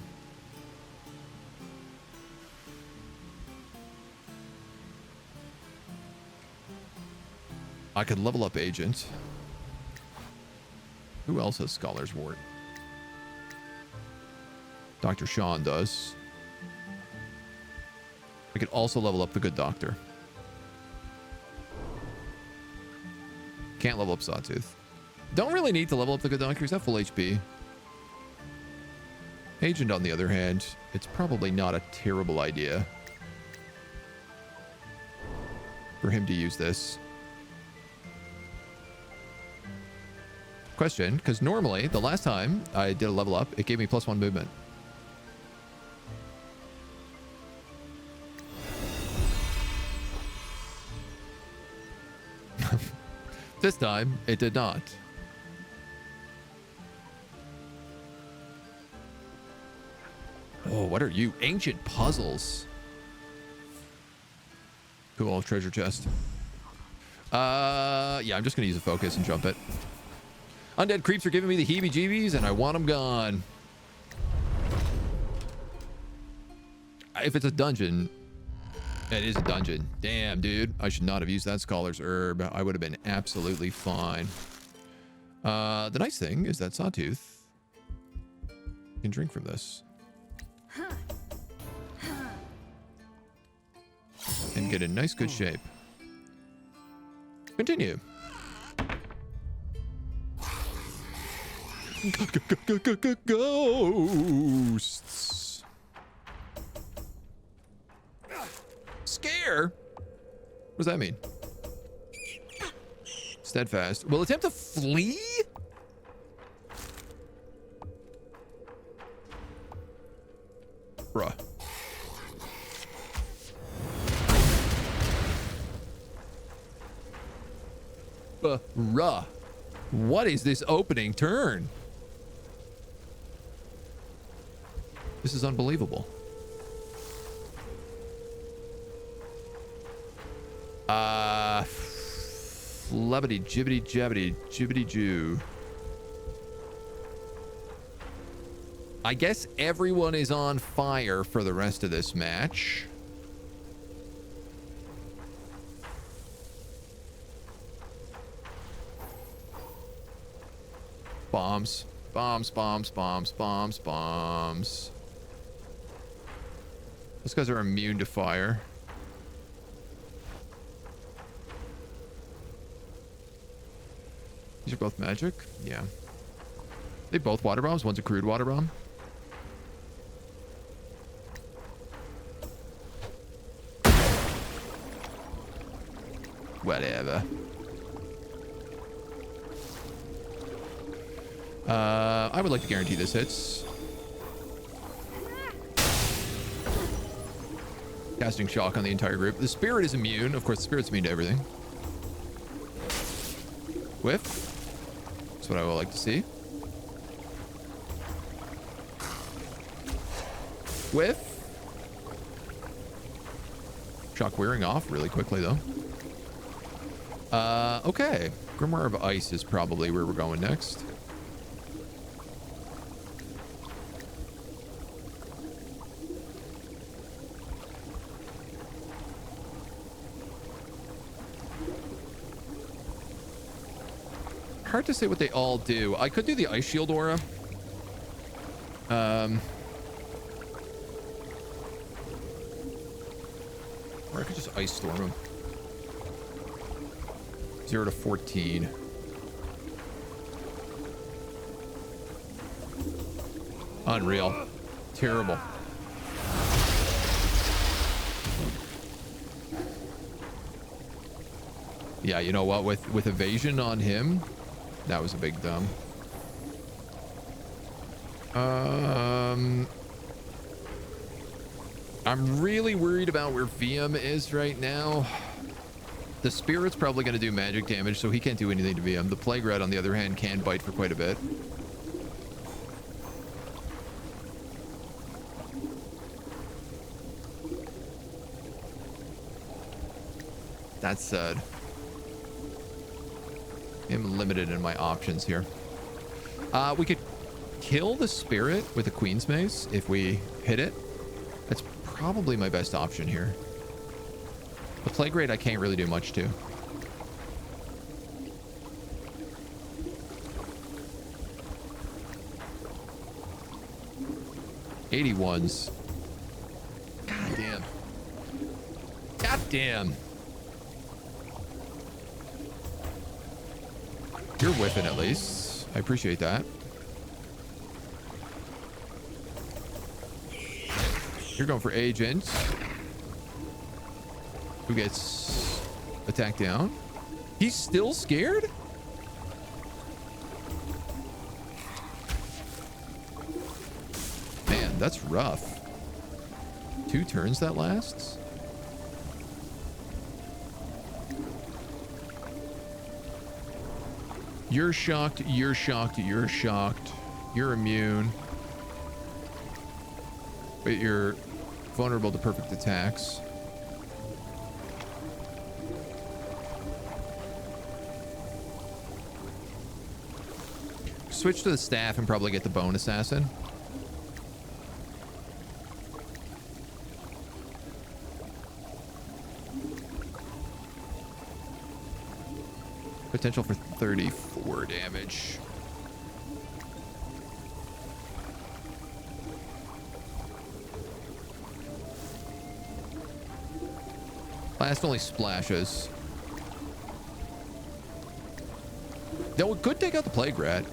I could level up Agent. Who else has Scholar's Wart? Dr. Sean does. I could also level up the Good Doctor. Can't level up Sawtooth. Don't really need to level up the Good Doctor. He's at full HP. Agent, on the other hand, it's probably not a terrible idea for him to use this. Question, because normally, the last time I did a level up, it gave me +1 movement. This time, it did not. Oh, what are you? Ancient puzzles. Cool, treasure chest. Yeah, I'm just gonna use a focus and jump it. Undead creeps are giving me the heebie-jeebies, and I want them gone. If it's a dungeon, it is a dungeon. Damn, dude. I should not have used that Scholar's Herb. I would have been absolutely fine. The nice thing is that Sawtooth can drink from this. And get in nice, good shape. Continue. Ghosts. Scare? What does that mean? Steadfast. Will attempt to flee? Bruh. Bruh. What is this opening turn? This is unbelievable. Flubbity jibbity jabbity jibbity jew. I guess everyone is on fire for the rest of this match. Bombs. Bombs, bombs, bombs, bombs, bombs. Those guys are immune to fire. These are both magic? Yeah. They both water bombs. One's a crude water bomb. Whatever. I would like to guarantee this hits. Casting shock on the entire group. The spirit is immune. Of course, the spirit's immune to everything. Whiff. That's what I would like to see. Whiff. Shock wearing off really quickly, though. Okay. Grimoire of Ice is probably where we're going next. Hard to say what they all do. I could do the Ice Shield aura. Or I could just Ice Storm him. 0 to 14. Unreal. Terrible. Yeah, you know what? With evasion on him, that was a big dumb. I'm I'm really worried about where VM is right now. The Spirit's probably going to do magic damage, so he can't do anything to VM. The Plague Rat, on the other hand, can bite for quite a bit. That's sad. I'm limited in my options here. We could kill the Spirit with a Queen's Mace if we hit it. That's probably my best option here. The Plague Rate I can't really do much to. '81s. God damn. God damn. You're whiffing at least. I appreciate that. You're going for Agent. Who gets attacked down? He's still scared? Man, that's rough. 2 turns that lasts? You're shocked, you're shocked, you're shocked. You're immune. But you're vulnerable to perfect attacks. Switch to the staff and probably get the bone assassin. Potential for 34 damage. Blast only splashes. That could take out the Plague Rat,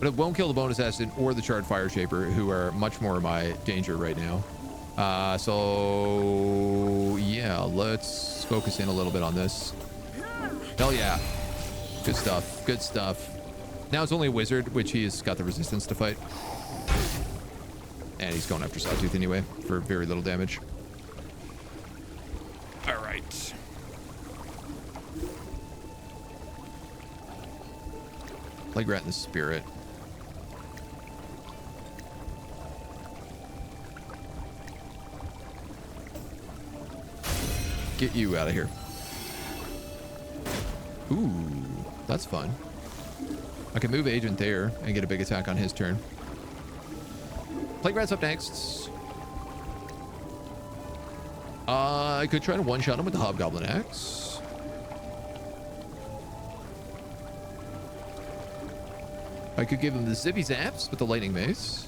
but it won't kill the Bone Assassin or the Charred Fire Shaper, who are much more my danger right now. So yeah, let's focus in a little bit on this. Hell yeah. Good stuff. Good stuff. Now it's only a wizard, which he's got the resistance to fight. And he's going after Sawtooth anyway for very little damage. All right. Plague Rat and the Spirit. Get you out of here. Ooh, that's fun. I can move Agent there and get a big attack on his turn. Plague Rat's up next. I could try to one-shot him with the Hobgoblin Axe. I could give him the Zippy Zaps with the Lightning Mace.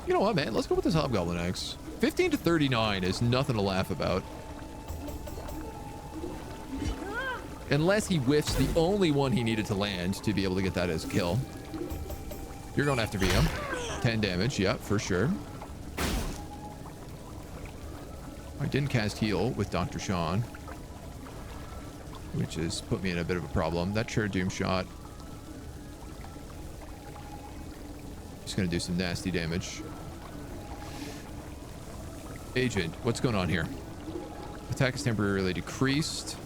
You know what, man? Let's go with this Hobgoblin Axe. 15 to 39 is nothing to laugh about. Unless he whiffs the only one he needed to land to be able to get that as a kill. You're going after VM. 10 damage. Yep, for sure. I didn't cast heal with Dr. Sean, which has put me in a bit of a problem. That sure Doom Shot. Just going to do some nasty damage. Agent, what's going on here? Attack is temporarily decreased.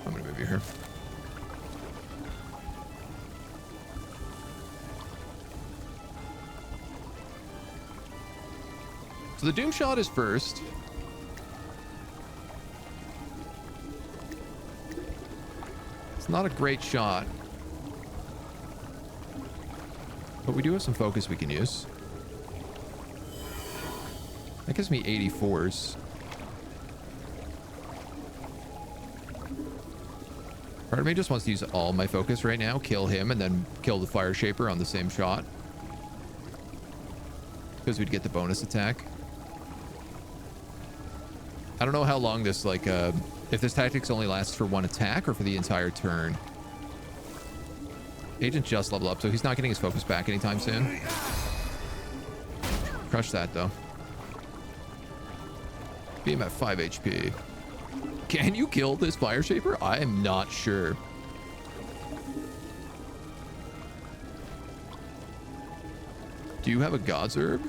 I'm going to move you here. So the Doom Shot is first. It's not a great shot, but we do have some focus we can use. That gives me 84s. Part of me just wants to use all my focus right now, kill him, and then kill the Fire Shaper on the same shot, because we'd get the bonus attack. I don't know how long this, like, if this tactics only lasts for one attack or for the entire turn. Agent just leveled up, so he's not getting his focus back anytime soon. Trying Crush that, though. Beam at 5 HP. Can you kill this Fire Shaper? I am not sure. Do you have a God's Herb?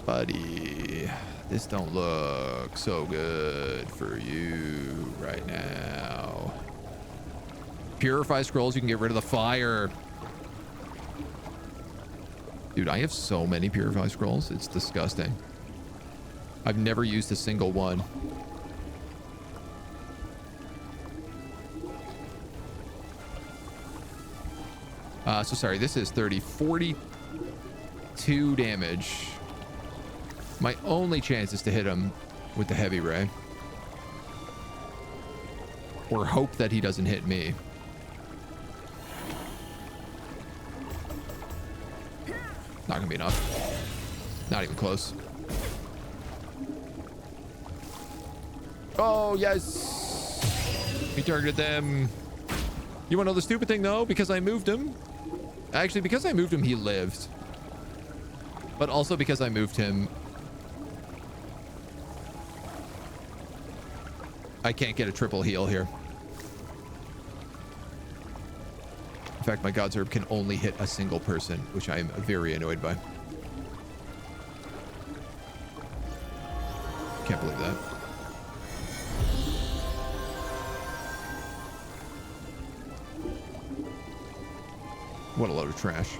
Buddy, this don't look so good for you right now. Purify scrolls, you can get rid of the fire. Dude, I have so many Purify scrolls. It's disgusting. I've never used a single one. So sorry, this is 30, 42 damage. My only chance is to hit him with the heavy ray. Or hope that he doesn't hit me. Not gonna be enough. Not even close. Oh, yes. We targeted them. You wanna know the stupid thing, though? Because I moved him. Actually, because I moved him, he lived. But also because I moved him, I can't get a triple heal here. In fact, my God's Herb can only hit a single person, which I am very annoyed by. Can't believe that. What a load of trash.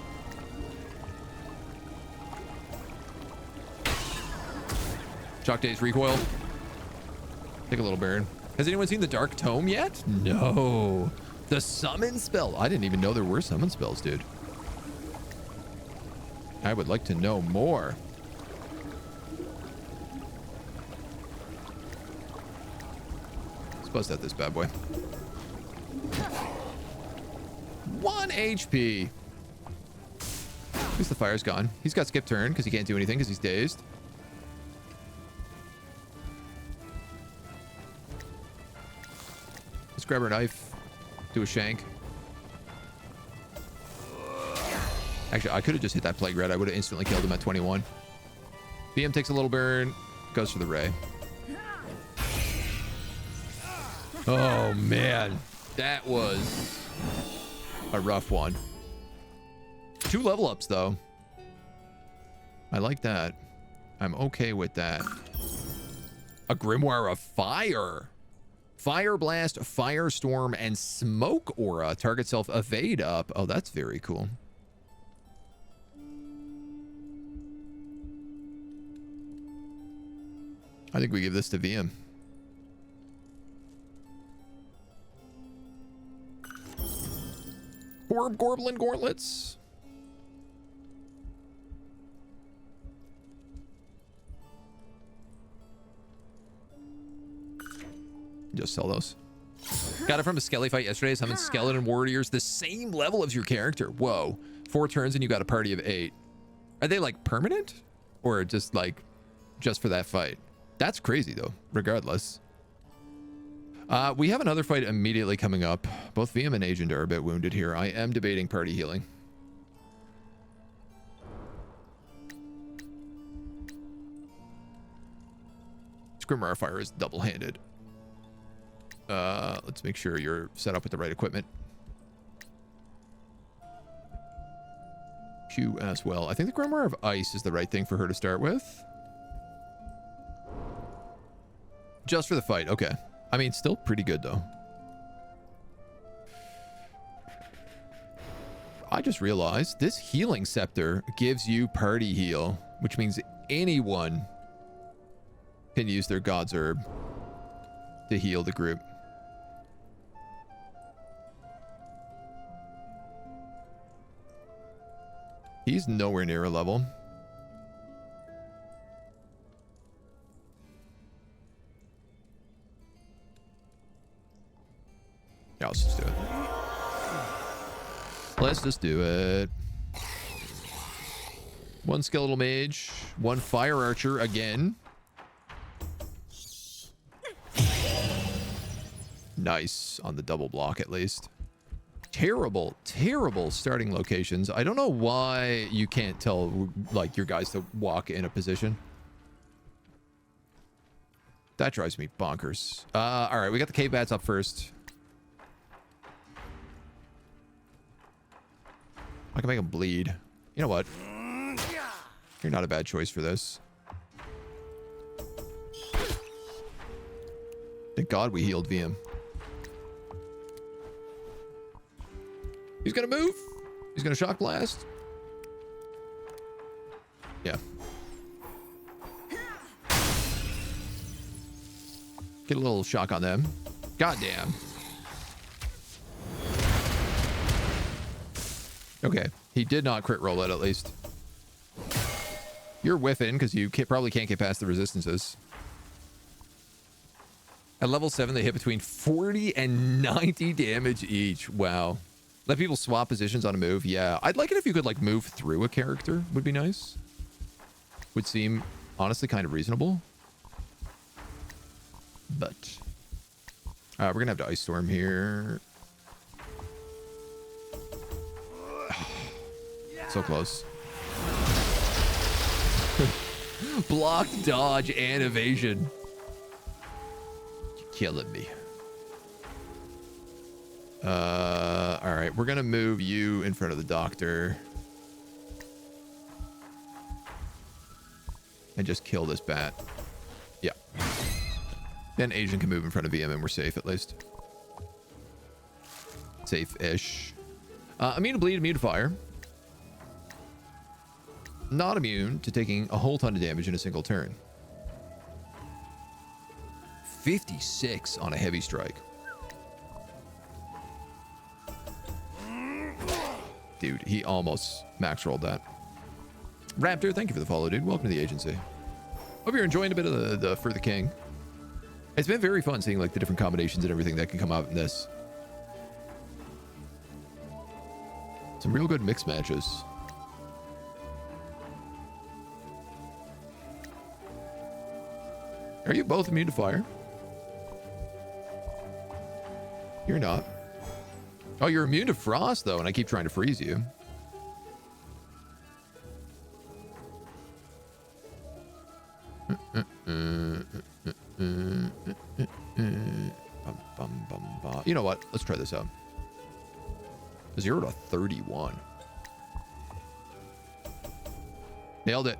Chalk Days recoil. Take a little burn. Has anyone seen the Dark Tome yet? No. The summon spell. I didn't even know there were summon spells, dude. I would like to know more. Let's buzz out this bad boy. 1 HP. At least the fire's gone. He's got skip turn because he can't do anything because he's dazed. Let's grab her knife. Do a shank. Actually, I could have just hit that Plague Red. I would have instantly killed him at 21. BM takes a little burn. Goes for the ray. Oh, man. That was a rough one. 2 level ups, though. I like that. I'm okay with that. A Grimoire of Fire. Fire Blast, Firestorm, and Smoke Aura. Target self evade up. Oh, that's very cool. I think we give this to VM. Orb Goblin Gauntlets. Just sell those. Got it from a Skelly fight yesterday. Summon Skeleton Warriors the same level as your character. Whoa. 4 turns and you got a party of 8. Are they like permanent? Or just like, just for that fight? That's crazy though, regardless. We have another fight immediately coming up. Both VM and Agent are a bit wounded here. I am debating party healing. Grimoire Fire is double-handed. Let's make sure you're set up with the right equipment. Q as well. I think the Grimoire of Ice is the right thing for her to start with. Just for the fight. Okay. I mean, still pretty good, though. I just realized this Healing Scepter gives you party heal, which means anyone can use their God's Herb to heal the group. He's nowhere near a level. Yeah, let's just do it. Let's just do it. 1 Skeletal Mage, 1 Fire Archer again. Nice on the double block at least. Terrible, terrible starting locations. I don't know why you can't tell like your guys to walk in a position. That drives me bonkers. All right, we got the cave bats up first. I can make them bleed. You know what? You're not a bad choice for this. Thank God we healed VM. He's gonna move. He's gonna shock blast. Yeah. Get a little shock on them. Goddamn. Okay. He did not crit roll it, at least. You're whiffing because you probably can't get past the resistances. At level 7, they hit between 40 and 90 damage each. Wow. Let people swap positions on a move. Yeah. I'd like it if you could, like, move through a character. Would be nice. Would seem, honestly, kind of reasonable. But we're going to have to Ice Storm here. So close. Block, dodge, and evasion. You're killing me. All right, we're gonna move you in front of the doctor and just kill this bat. Yeah. Then Agent can move in front of VM and we're safe at least. Safe-ish. Immune to bleed, immune to fire. Not immune to taking a whole ton of damage in a single turn. 56 on a heavy strike. Dude, he almost max rolled that. Raptor, thank you for the follow, dude. Welcome to the agency. Hope you're enjoying a bit of the For the King. It's been very fun seeing like the different combinations and everything that can come out in this. Some real good mix matches. Are you both immune to fire? You're not. Oh, you're immune to frost, though, and I keep trying to freeze you. You know what? Let's try this out. 0 to 31. Nailed it.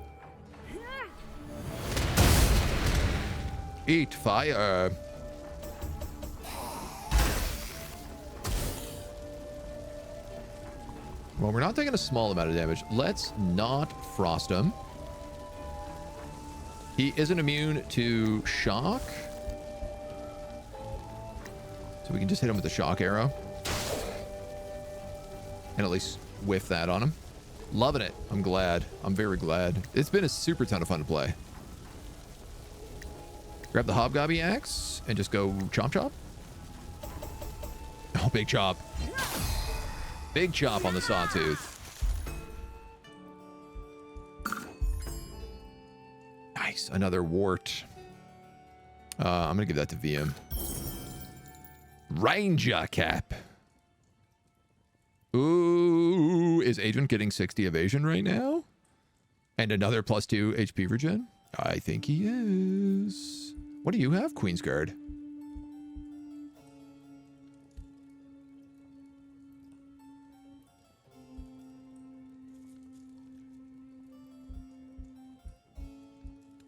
Eat fire. Well, we're not taking a small amount of damage. Let's not frost him. He isn't immune to shock. So we can just hit him with the shock arrow. And at least whiff that on him. Loving it. I'm glad. I'm very glad. It's been a super ton of fun to play. Grab the Hobgobby axe and just go chomp chomp. Oh, big chop. Big chop on the sawtooth. Nice. Another wart. I'm going to give that to VM. Ranger cap. Ooh, is Agent getting 60 evasion right now? And another +2 HP regen? I think he is. What do you have, Queen's Guard?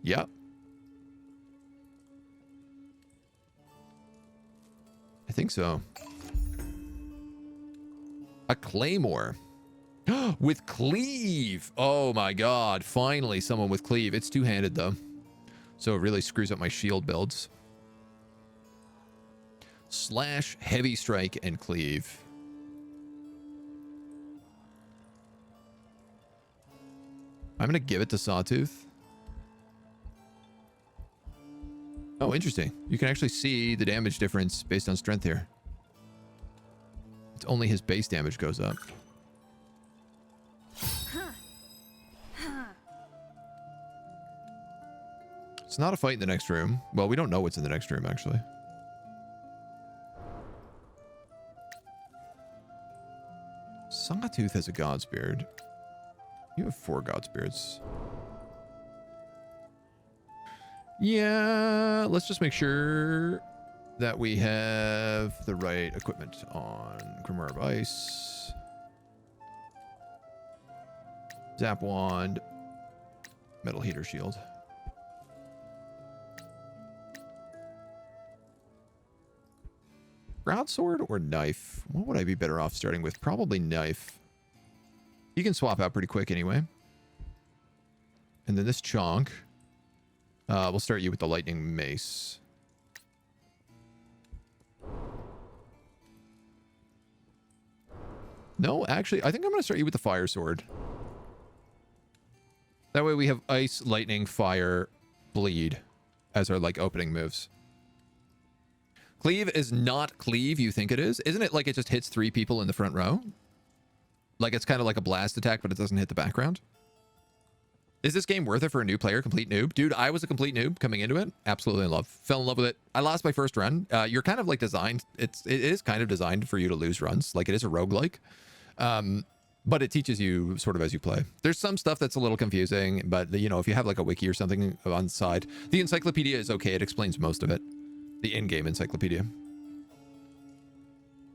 Yep. I think so. A claymore. With cleave. Oh my god. Finally, someone with cleave. It's two-handed, though. So it really screws up my shield builds. Slash, heavy strike, and cleave. I'm going to give it to Sawtooth. Oh, interesting. You can actually see the damage difference based on strength here. It's only his base damage goes up. It's not a fight in the next room. Well, we don't know what's in the next room, actually. Sawtooth has a Godsbeard. You have 4 Godsbeards. Yeah, let's just make sure that we have the right equipment on Grimoire of Ice. Zap Wand. Metal Heater Shield. Broadsword or knife? What would I be better off starting with? Probably knife. You can swap out pretty quick anyway. And then this chonk. We'll start you with the lightning mace. No, actually, I think I'm going to start you with the fire sword. That way we have ice, lightning, fire, bleed as our like opening moves. Cleave is not cleave you think it is. Isn't it like it just hits 3 people in the front row? Like it's kind of like a blast attack, but it doesn't hit the background. Is this game worth it for a new player? Complete noob? Dude, I was a complete noob coming into it. Absolutely in love. Fell in love with it. I lost my first run. You're kind of like designed. It is kind of designed for you to lose runs. Like it is a roguelike. But it teaches you sort of as you play. There's some stuff that's a little confusing, but you know, if you have like a wiki or something on the side, the encyclopedia is okay. It explains most of it. The in-game encyclopedia.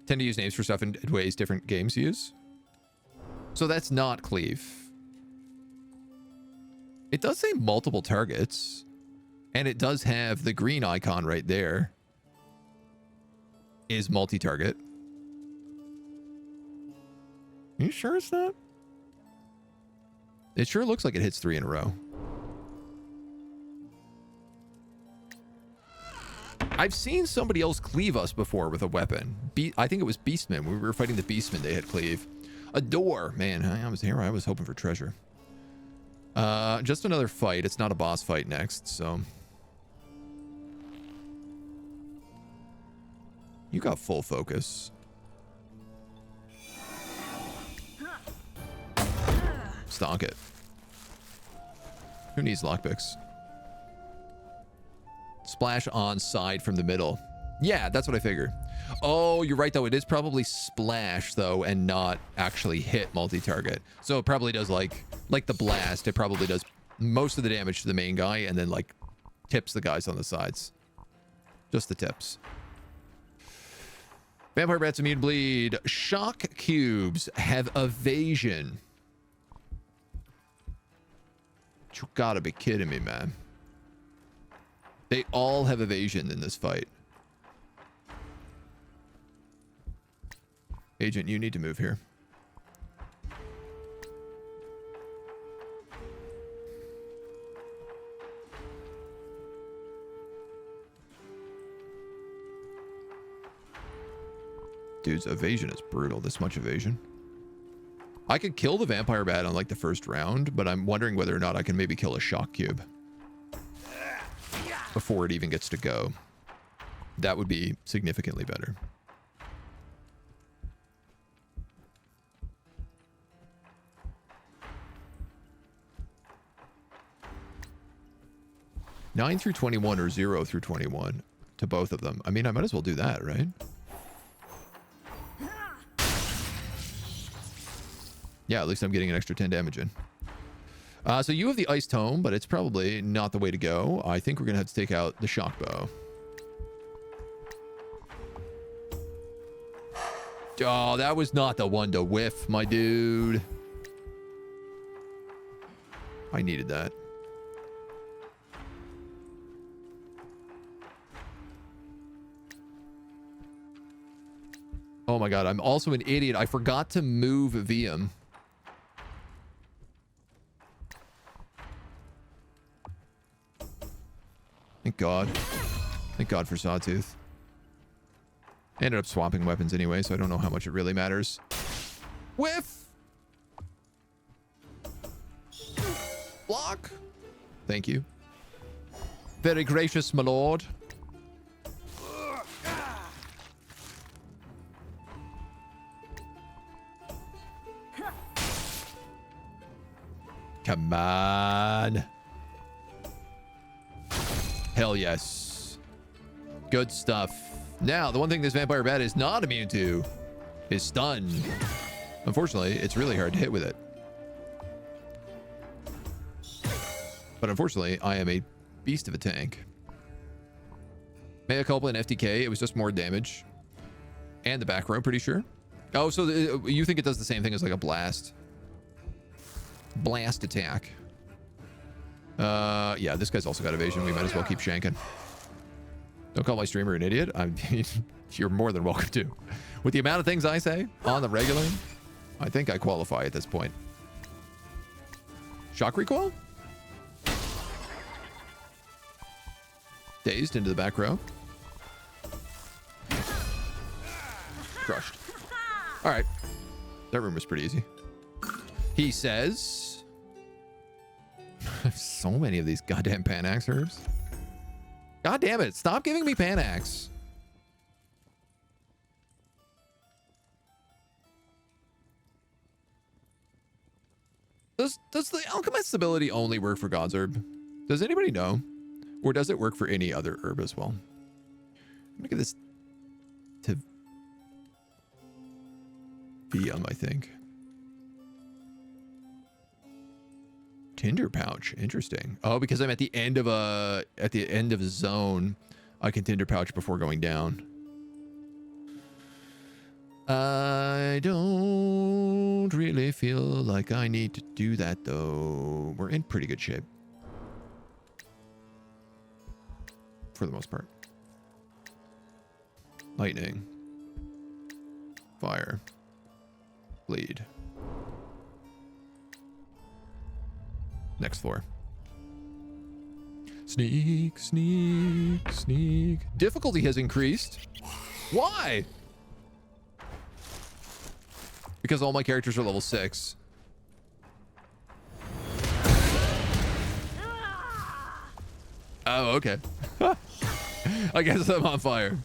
Tend to use names for stuff in ways different games use. So that's not cleave. It does say multiple targets. And it does have the green icon right there. Is multi-target. Are you sure it's not? It sure looks like it hits 3 in a row. I've seen somebody else cleave us before with a weapon. I think it was Beastman. We were fighting the Beastman. They had cleave. A door. Man, I was here. I was hoping for treasure. Just another fight. It's not a boss fight next, so. You got full focus. Stonk it. Who needs lockpicks? Splash on side from the middle. Yeah, that's what I figure. Oh, you're right, though. It is probably splash, though, and not actually hit multi-target. So it probably does, like the blast. It probably does most of the damage to the main guy and then, like, tips the guys on the sides. Just the tips. Vampire bats immune bleed. Shock cubes have evasion. You gotta be kidding me, man. They all have evasion in this fight. Agent, you need to move here. Dude's evasion is brutal. This much evasion. I could kill the vampire bat on like the first round, but I'm wondering whether or not I can maybe kill a shock cube before it even gets to go. That would be significantly better. Nine through 21 or 0 through 21 to both of them. I mean, I might as well do that, right? Yeah, at least I'm getting an extra 10 damage in. So you have the Ice Tome, but it's probably not the way to go. I think we're going to have to take out the Shock Bow. Oh, that was not the one to whiff, my dude. I needed that. Oh my god, I'm also an idiot. I forgot to move VM. Thank God. Thank God for Sawtooth. I ended up swapping weapons anyway, so I don't know how much it really matters. Whiff! Block! Thank you. Very gracious, my lord. Come on. Hell yes. Good stuff. Now, the one thing this vampire bat is not immune to is stun. Unfortunately, it's really hard to hit with it. But unfortunately, I am a beast of a tank. Mea culpa and FTK, it was just more damage. And the back row, pretty sure. Oh, so you think it does the same thing as like a blast? Blast attack. Yeah, this guy's also got evasion. We might as well keep shanking. Don't call my streamer an idiot. I mean, you're more than welcome to. With the amount of things I say on the regular, I think I qualify at this point. Shock recoil? Dazed into the back row. Crushed. All right. That room was pretty easy. He says... so many of these goddamn Panax herbs. God damn it. Stop giving me Panax. Does the alchemist's ability only work for God's herb? Does anybody know? Or does it work for any other herb as well? I'm gonna give this to VM, I think. Tinder pouch, interesting. Oh, because I'm at the end of a zone, I can Tinder pouch before going down. I don't really feel like I need to do that though. We're in pretty good shape. For the most part. Lightning. Fire. Bleed. Next floor. Sneak, sneak, sneak. Difficulty has increased. Why? Because all my characters are level 6. Oh, okay. I guess I'm on fire.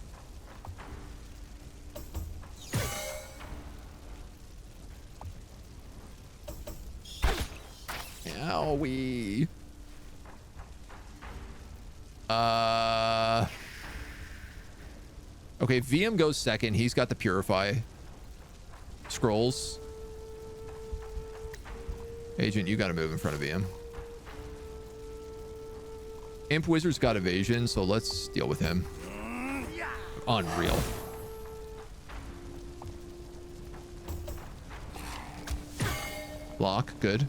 Owie. Okay, VM goes second. He's got the Purify scrolls. Agent, you gotta move in front of VM. Imp Wizard's got evasion, so let's deal with him. Unreal. Block, good.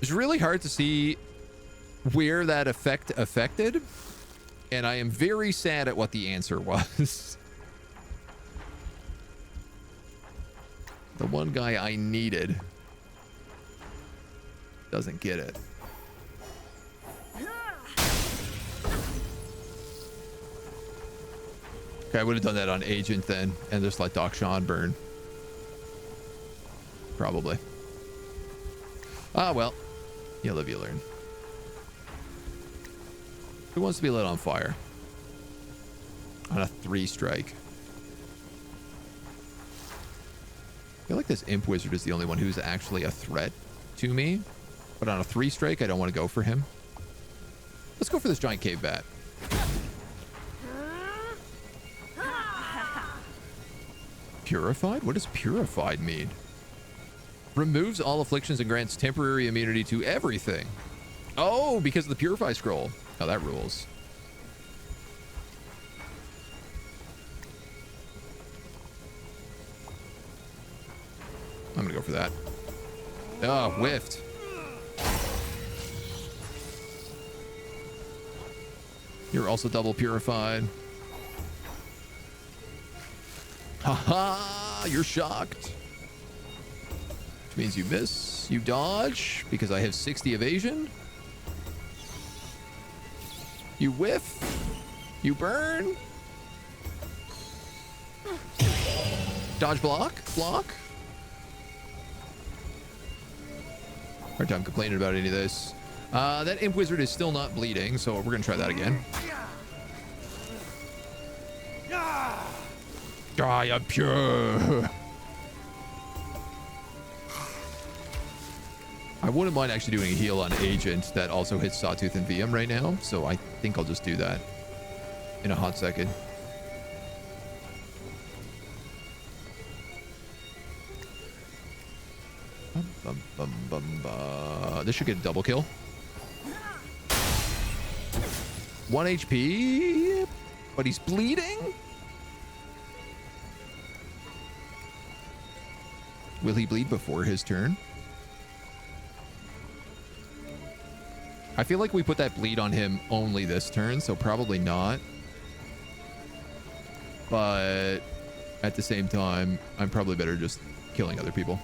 It's really hard to see where that effect affected, and I am very sad at what the answer was. The one guy I needed doesn't get it. Okay, I would have done that on Agent then, and just let Doc Sean burn. Probably. Ah, well. You live, you learn. Who wants to be lit on fire? On a 3-strike. I feel like this Imp Wizard is the only one who's actually a threat to me. But on a 3-strike, I don't want to go for him. Let's go for this giant cave bat. Purified? What does purified mean? Removes all afflictions and grants temporary immunity to everything. Oh, because of the Purify scroll. Oh, that rules. I'm gonna go for that. Oh, whiffed. You're also double purified. Haha, you're shocked. Which means you miss, you dodge, because I have 60 evasion. You whiff, you burn. Dodge, block, block. Hard time complaining about any of this. That Imp Wizard is still not bleeding, so we're gonna try that again. I am pure. I wouldn't mind actually doing a heal on Agent that also hits Sawtooth and VM right now, so I think I'll just do that in a hot second. This should get a double kill. 1 HP, but he's bleeding. Will he bleed before his turn? I feel like we put that bleed on him only this turn, so probably not. But at the same time, I'm probably better just killing other people.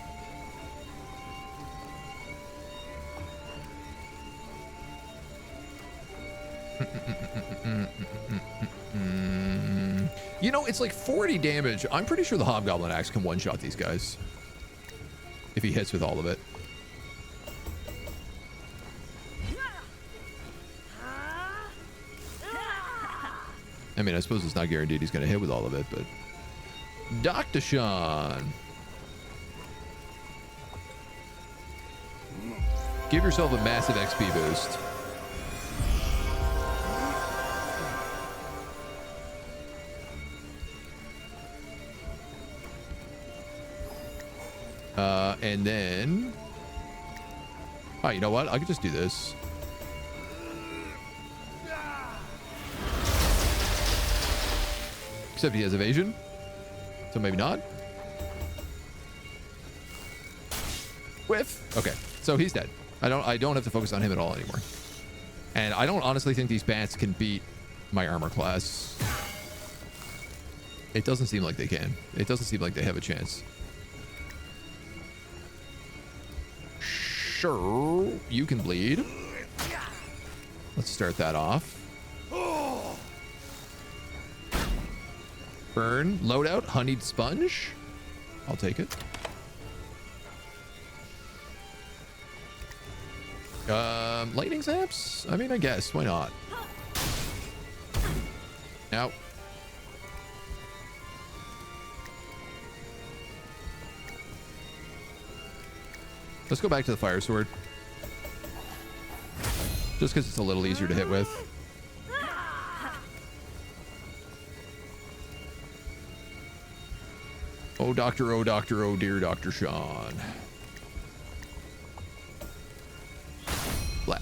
You know, it's like 40 damage. I'm pretty sure the Hobgoblin Axe can one-shot these guys if he hits with all of it. I mean, I suppose it's not guaranteed he's going to hit with all of it, but... Dr. Sean. Give yourself a massive XP boost. And then... Oh, you know what? I could just do this. Except he has evasion. So maybe not. Whiff. Okay. So he's dead. I don't have to focus on him at all anymore. And I don't honestly think these bats can beat my armor class. It doesn't seem like they can. It doesn't seem like they have a chance. Sure, you can bleed. Let's start that off. Burn, loadout, honeyed sponge. I'll take it. Lightning zaps? I mean, I guess. Why not? Now. Let's go back to the fire sword. Just because it's a little easier to hit with. Oh, doctor, oh, dear Dr. Sean. Blat.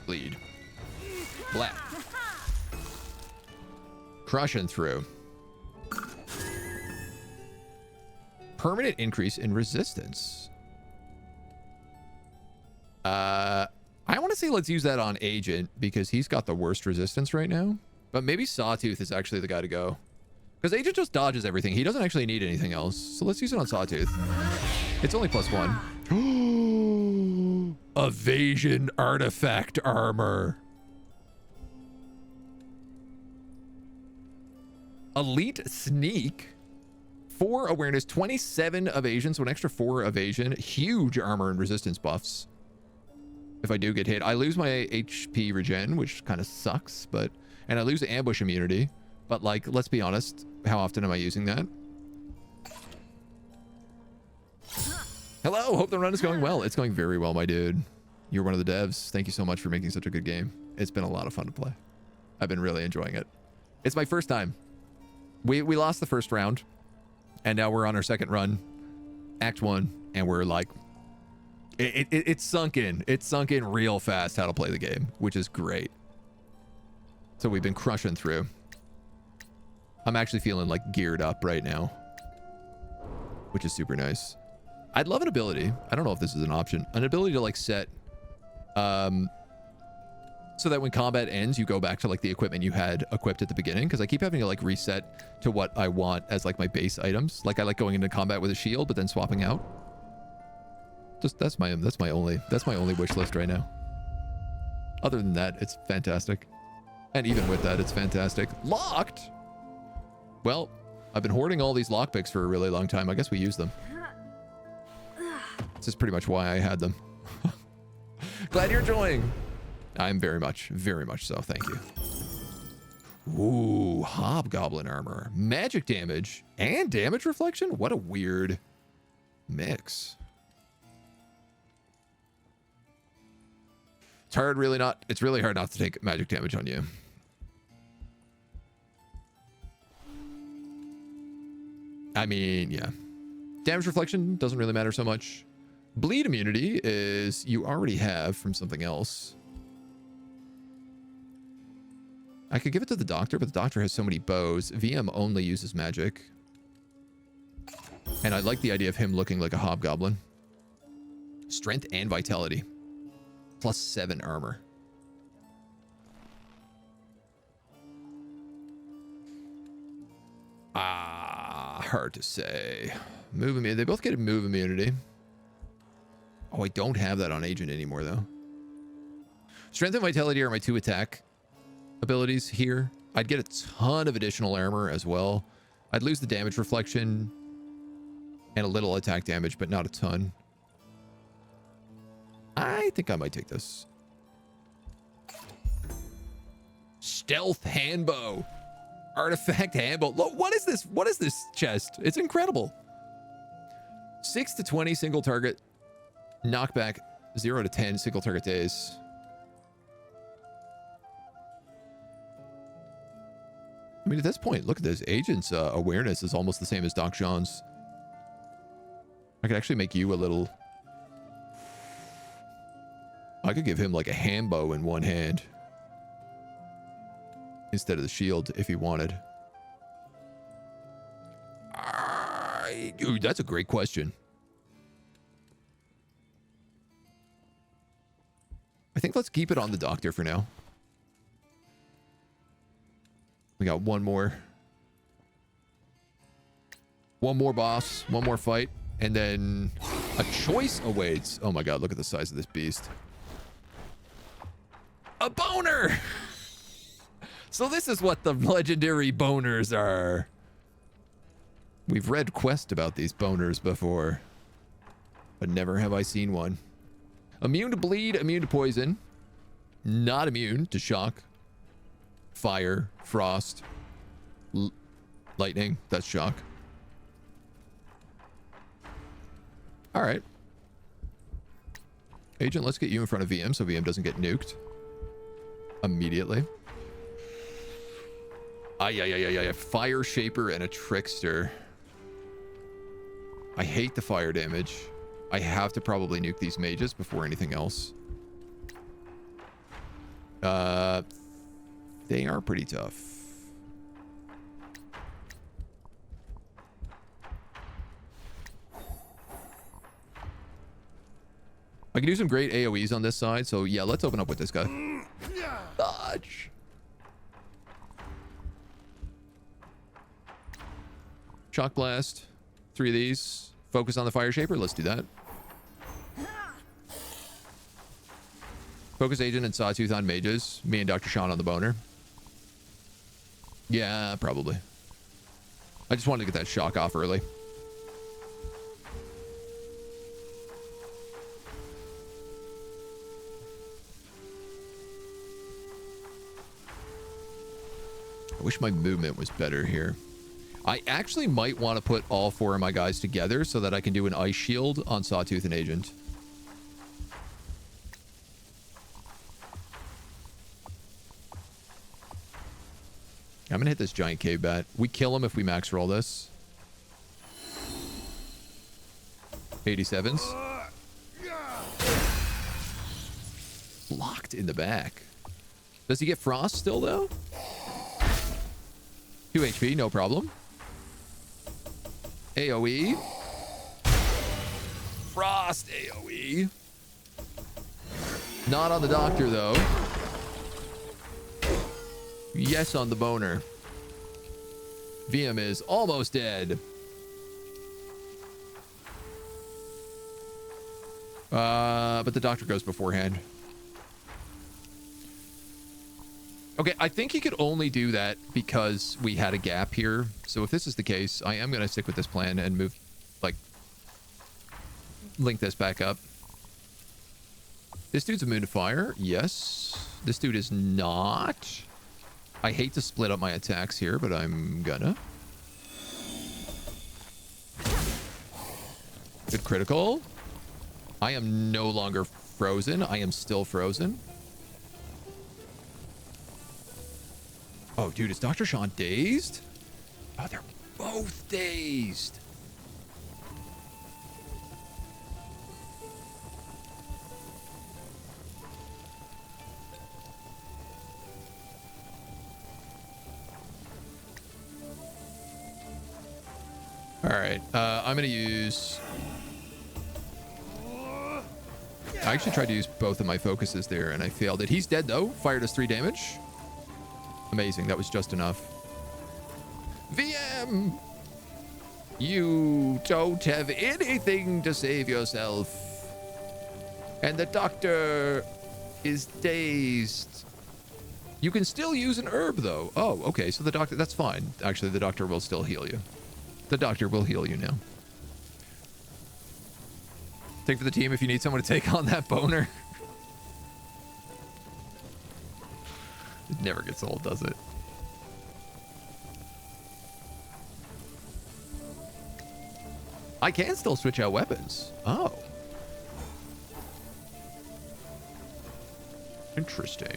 Bleed. Blat. Crushing through. Permanent increase in resistance. I want to say let's use that on Agent because he's got the worst resistance right now. But maybe Sawtooth is actually the guy to go. Because Agent just dodges everything. He doesn't actually need anything else. So let's use it on Sawtooth. It's only +1. Evasion artifact armor. Elite sneak. 4 awareness, 27 evasion, so an extra 4 evasion. Huge armor and resistance buffs. If I do get hit, I lose my HP regen, which kind of sucks, but... And I lose ambush immunity. But, like, let's be honest. How often am I using that? Hello, hope the run is going well. It's going very well, my dude. You're one of the devs. Thank you so much for making such a good game. It's been a lot of fun to play. I've been really enjoying it. It's my first time. We lost the first round. And now we're on our second run. Act 1. And we're like... It's sunk in. It's sunk in real fast how to play the game, which is great. So we've been crushing through. I'm actually feeling like geared up right now, which is super nice. I'd love an ability. I don't know if this is an option. An ability to like set, so that when combat ends, you go back to like the equipment you had equipped at the beginning. Cause I keep having to like reset to what I want as like my base items. Like I like going into combat with a shield, but then swapping out. Just that's my only wish list right now. Other than that, it's fantastic. And even with that, it's fantastic. Locked. Well, I've been hoarding all these lockpicks for a really long time. I guess we use them. This is pretty much why I had them. Glad you're enjoying. I'm very much so. Thank you. Ooh, hobgoblin armor. Magic damage and damage reflection? What a weird mix. It's really hard not to take magic damage on you. I mean, yeah. Damage reflection doesn't really matter so much. Bleed immunity is you already have from something else. I could give it to the doctor, but the doctor has so many bows. VM only uses magic. And I like the idea of him looking like a hobgoblin. Strength and vitality. +7 armor. Hard to say. Move immunity. They both get move immunity. Oh, I don't have that on agent anymore, though. Strength and vitality are my 2 attack abilities here. I'd get a ton of additional armor as well. I'd lose the damage reflection and a little attack damage, but not a ton. I think I might take this. Stealth handbow. Artifact handbow. Look, what is this? What is this chest? It's incredible. 6 to 20 single target. Knockback 0 to 10 single target days. I mean, at this point, look at this. Agent's awareness is almost the same as Doc Jean's. I could actually make you a little... I could give him like a handbow in one hand instead of the shield if he wanted. Dude, that's a great question. I think let's keep it on the doctor for now. We got one more boss, one more fight, and then a choice awaits. Oh my god, look at the size of this beast. A boner! So this is what the legendary boners are. We've read quest about these boners before, but never have I seen one. Immune to bleed, immune to poison. Not immune to shock. Fire, frost, lightning. That's shock. All right. Agent, let's get you in front of VM so VM doesn't get nuked immediately. Fire shaper and a trickster. I hate the fire damage. I have to probably nuke these mages before anything else. They are pretty tough. I can do some great AoEs on this side, so yeah, let's open up with this guy. Dodge. Shock blast. 3 of these. Focus on the fire shaper. Let's do that. Focus agent and sawtooth on mages. Me and Dr. Sean on the boner. Yeah, probably. I just wanted to get that shock off early. I wish my movement was better here. I actually might want to put all 4 of my guys together so that I can do an ice shield on Sawtooth and Agent. I'm going to hit this giant cave bat. We kill him if we max roll this. 87s. Locked in the back. Does he get frost still, though? 2 HP, no problem. AoE. Frost AoE. Not on the doctor, though. Yes on the boner. VM is almost dead. But the doctor goes beforehand. Okay, I think he could only do that because we had a gap here. So if this is the case, I am going to stick with this plan and move, like, link this back up. This dude's immune to fire. Yes. This dude is not. I hate to split up my attacks here, but I'm gonna. Good critical. I am no longer frozen. I am still frozen. Oh, dude, is Dr. Sean dazed? Oh, they're both dazed. All right, I'm gonna use... I actually tried to use both of my focuses there, and I failed it. He's dead, though. Fired us 3 damage. Amazing. That was just enough. VM! You don't have anything to save yourself. And the doctor is dazed. You can still use an herb, though. Oh, okay. So the doctor... That's fine. Actually, the doctor will still heal you. The doctor will heal you now. Take for the team if you need someone to take on that boner. It never gets old, does it? I can still switch out weapons. Oh. Interesting.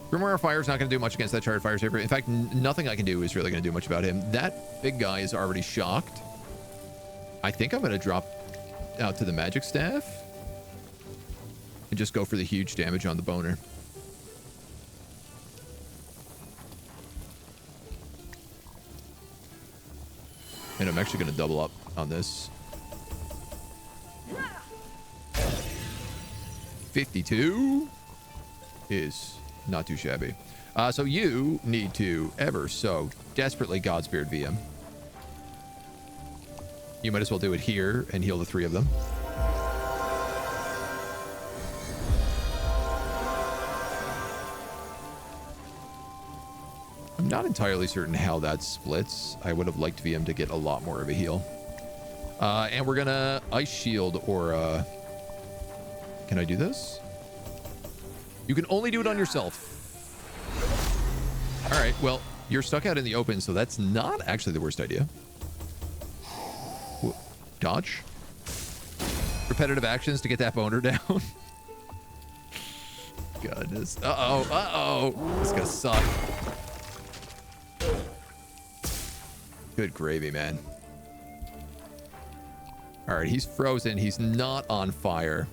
Grimoire Fire is not going to do much against that Charred Fire Saber. In fact, nothing I can do is really going to do much about him. That big guy is already shocked. I think I'm going to drop out to the Magic Staff and just go for the huge damage on the boner. And I'm actually going to double up on this. 52 is not too shabby. So you need to ever so desperately Godspeared VM. You might as well do it here and heal the 3 of them. I'm not entirely certain how that splits. I would have liked VM to get a lot more of a heal. And we're gonna Ice Shield or... Can I do this? You can only do it on yourself. All right, well, you're stuck out in the open, so that's not actually the worst idea. Dodge. Repetitive actions to get that boner down. Goodness. Uh-oh, uh-oh. This is gonna suck. Good gravy, man. All right, he's frozen. He's not on fire.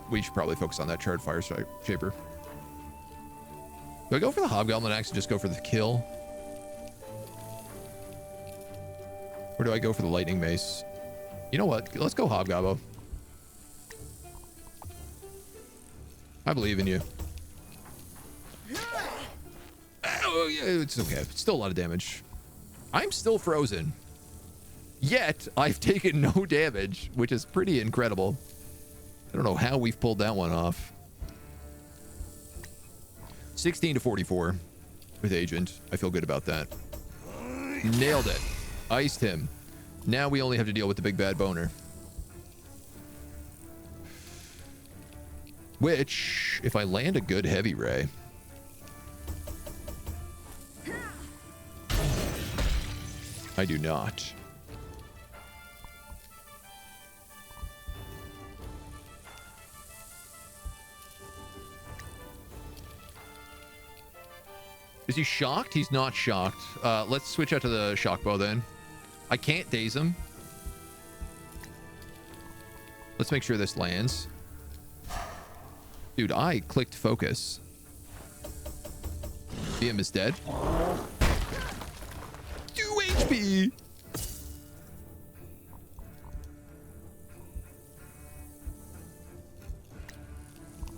We should probably focus on that Charred Fire Shaper. Do I go for the Hobgoblin Axe and just go for the kill? Or do I go for the Lightning Mace? You know what? Let's go Hobgoblin. I believe in you. Oh, yeah, it's okay. It's still a lot of damage. I'm still frozen. Yet, I've taken no damage, which is pretty incredible. I don't know how we've pulled that one off. 16 to 44 with Agent. I feel good about that. Nailed it. Iced him. Now we only have to deal with the big bad boner. Which, if I land a good heavy ray... I do not. Is he shocked? He's not shocked. Let's switch out to the shock bow then. I can't daze him. Let's make sure this lands. Dude, I clicked focus. VM is dead. 2 HP!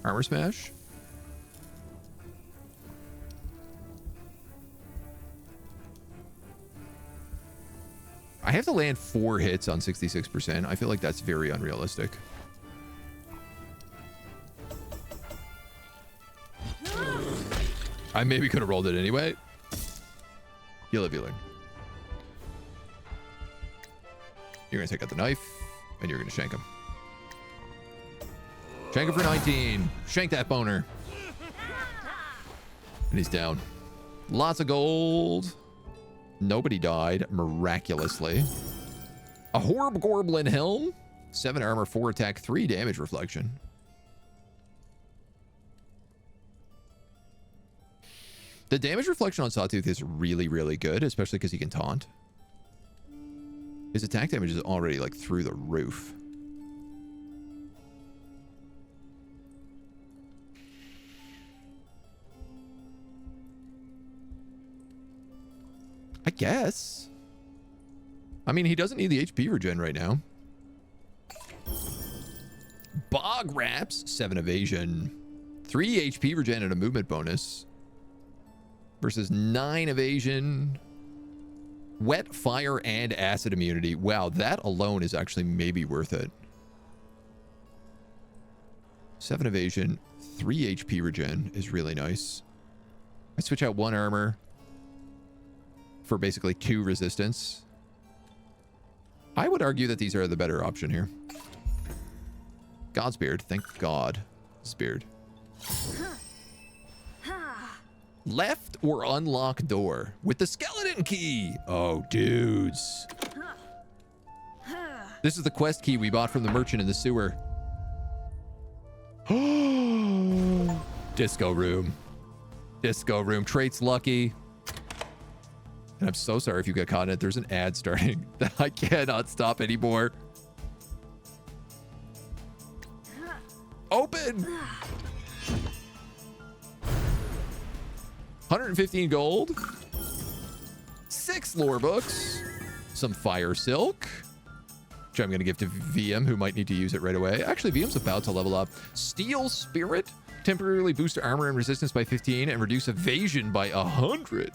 Armor smash. I have to land 4 hits on 66%. I feel like that's very unrealistic. I maybe could have rolled it anyway. You live, you learn. You're going to take out the knife, and you're going to shank him. Shank him for 19. Shank that boner. And he's down. Lots of gold. Nobody died, miraculously. A Horb Gorblin Helm. 7 armor, 4 attack, 3 damage reflection. The damage reflection on Sawtooth is really, really good, especially because he can taunt. His attack damage is already like through the roof. I guess. I mean, he doesn't need the HP regen right now. Bog Wraps, 7 evasion. 3 HP regen and a movement bonus. Versus 9 evasion. Wet, fire, and acid immunity. Wow, that alone is actually maybe worth it. 7 evasion, 3 HP regen is really nice. I switch out 1 armor for basically 2 resistance. I would argue that these are the better option here. Godsbeard, thank God. Speared. Left or unlock door with the skeleton key. Oh, dudes. This is the quest key we bought from the merchant in the sewer. Disco room. Disco room. Traits lucky. And I'm so sorry if you got caught in it. There's an ad starting that I cannot stop anymore. Open! 115 gold. 6 lore books. Some fire silk, which I'm going to give to VM, who might need to use it right away. Actually, VM's about to level up. Steel Spirit. Temporarily boost armor and resistance by 15 and reduce evasion by 100.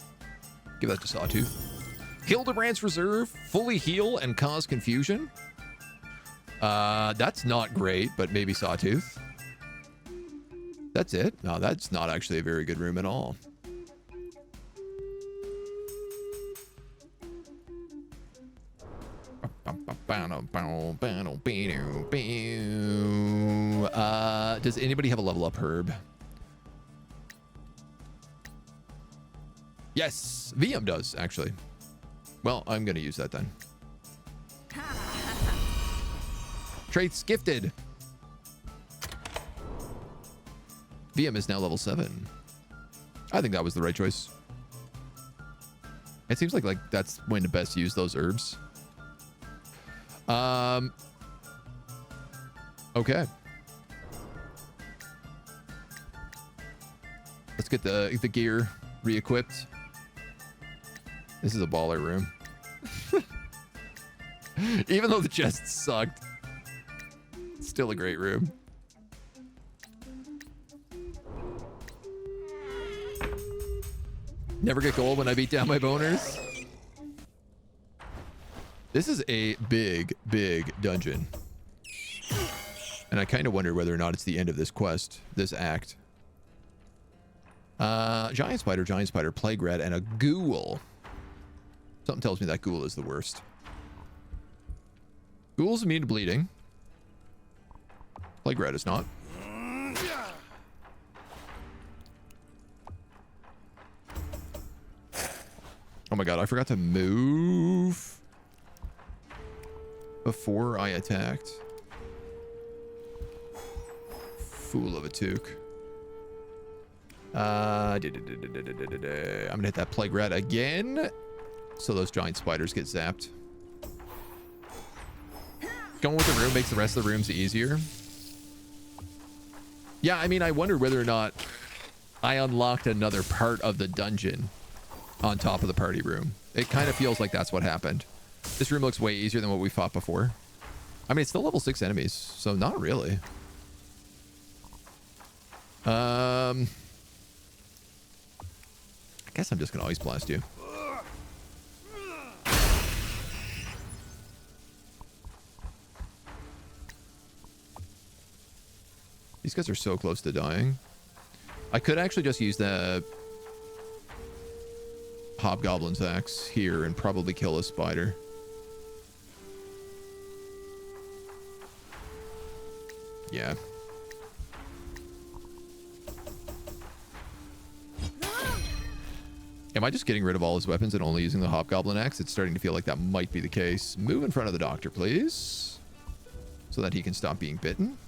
Give that to Sawtooth. Hildebrand's Reserve. Fully heal and cause confusion. That's not great, but maybe Sawtooth. That's it. No, that's not actually a very good room at all. Does anybody have a level up herb? Yes, VM does, actually. Well, I'm going to use that then. Traits gifted. VM is now level 7. I think that was the right choice. It seems like that's when to best use those herbs. Okay. Let's get the gear re-equipped. This is a baller room. Even though the chest sucked, it's still a great room. Never get gold when I beat down my boners. This is a big, big dungeon. And I kind of wonder whether or not it's the end of this quest, this act. Giant spider, plague rat, and a ghoul. Something tells me that ghoul is the worst. Ghoul's immune to bleeding. Plague rat is not. Oh my god, I forgot to move before I attacked. Fool of a toque. I'm gonna hit that plague rat again, so those giant spiders get zapped. Going with the room makes the rest of the rooms easier. Yeah, I mean, I wonder whether or not I unlocked another part of the dungeon on top of the party room. It kind of feels like that's what happened. This room looks way easier than what we fought before. I mean, it's still level 6 enemies, so not really. I guess I'm just gonna always blast you. These guys are so close to dying. I could actually just use the Hobgoblin's axe here and probably kill a spider. Yeah. Am I just getting rid of all his weapons and only using the hobgoblin axe? It's starting to feel like that might be the case. Move in front of the doctor, please. So that he can stop being bitten.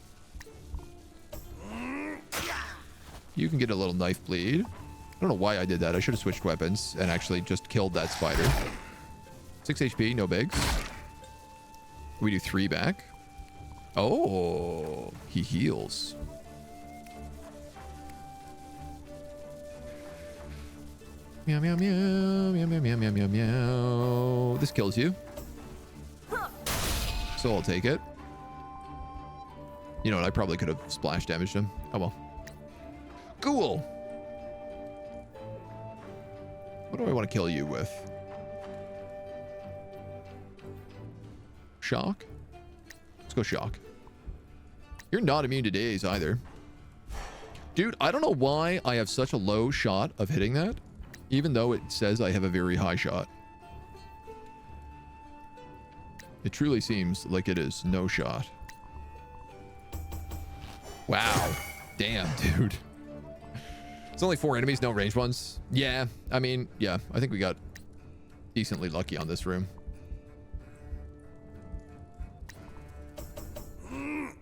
You can get a little knife bleed. I don't know why I did that. I should have switched weapons and actually just killed that spider. 6 HP, no bigs. We do 3 back. Oh, he heals. Meow, meow, meow, meow, meow, meow, meow, meow, meow. This kills you. So I'll take it. You know what? I probably could have splash damaged him. Oh well. Cool. What do I want to kill you with? Shock? Let's go shock. You're not immune to daze either. Dude, I don't know why I have such a low shot of hitting that, even though it says I have a very high shot. It truly seems like it is no shot. Wow. Damn, dude. It's only 4 enemies, no ranged ones. Yeah, I mean, yeah, I think we got decently lucky on this room.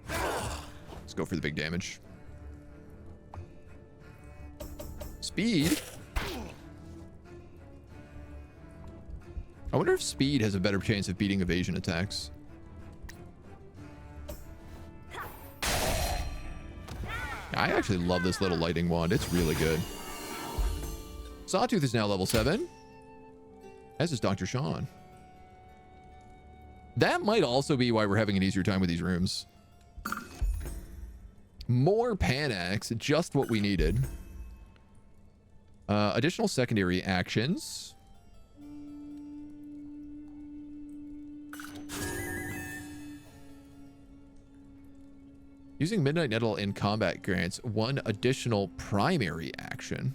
Let's go for the big damage. Speed? I wonder if speed has a better chance of beating evasion attacks. I actually love this little lightning wand. It's really good. Sawtooth is now level 7. As is Dr. Sean. That might also be why we're having an easier time with these rooms. More Panax, just what we needed. Additional secondary actions. Using Midnight Nettle in combat grants 1 additional primary action.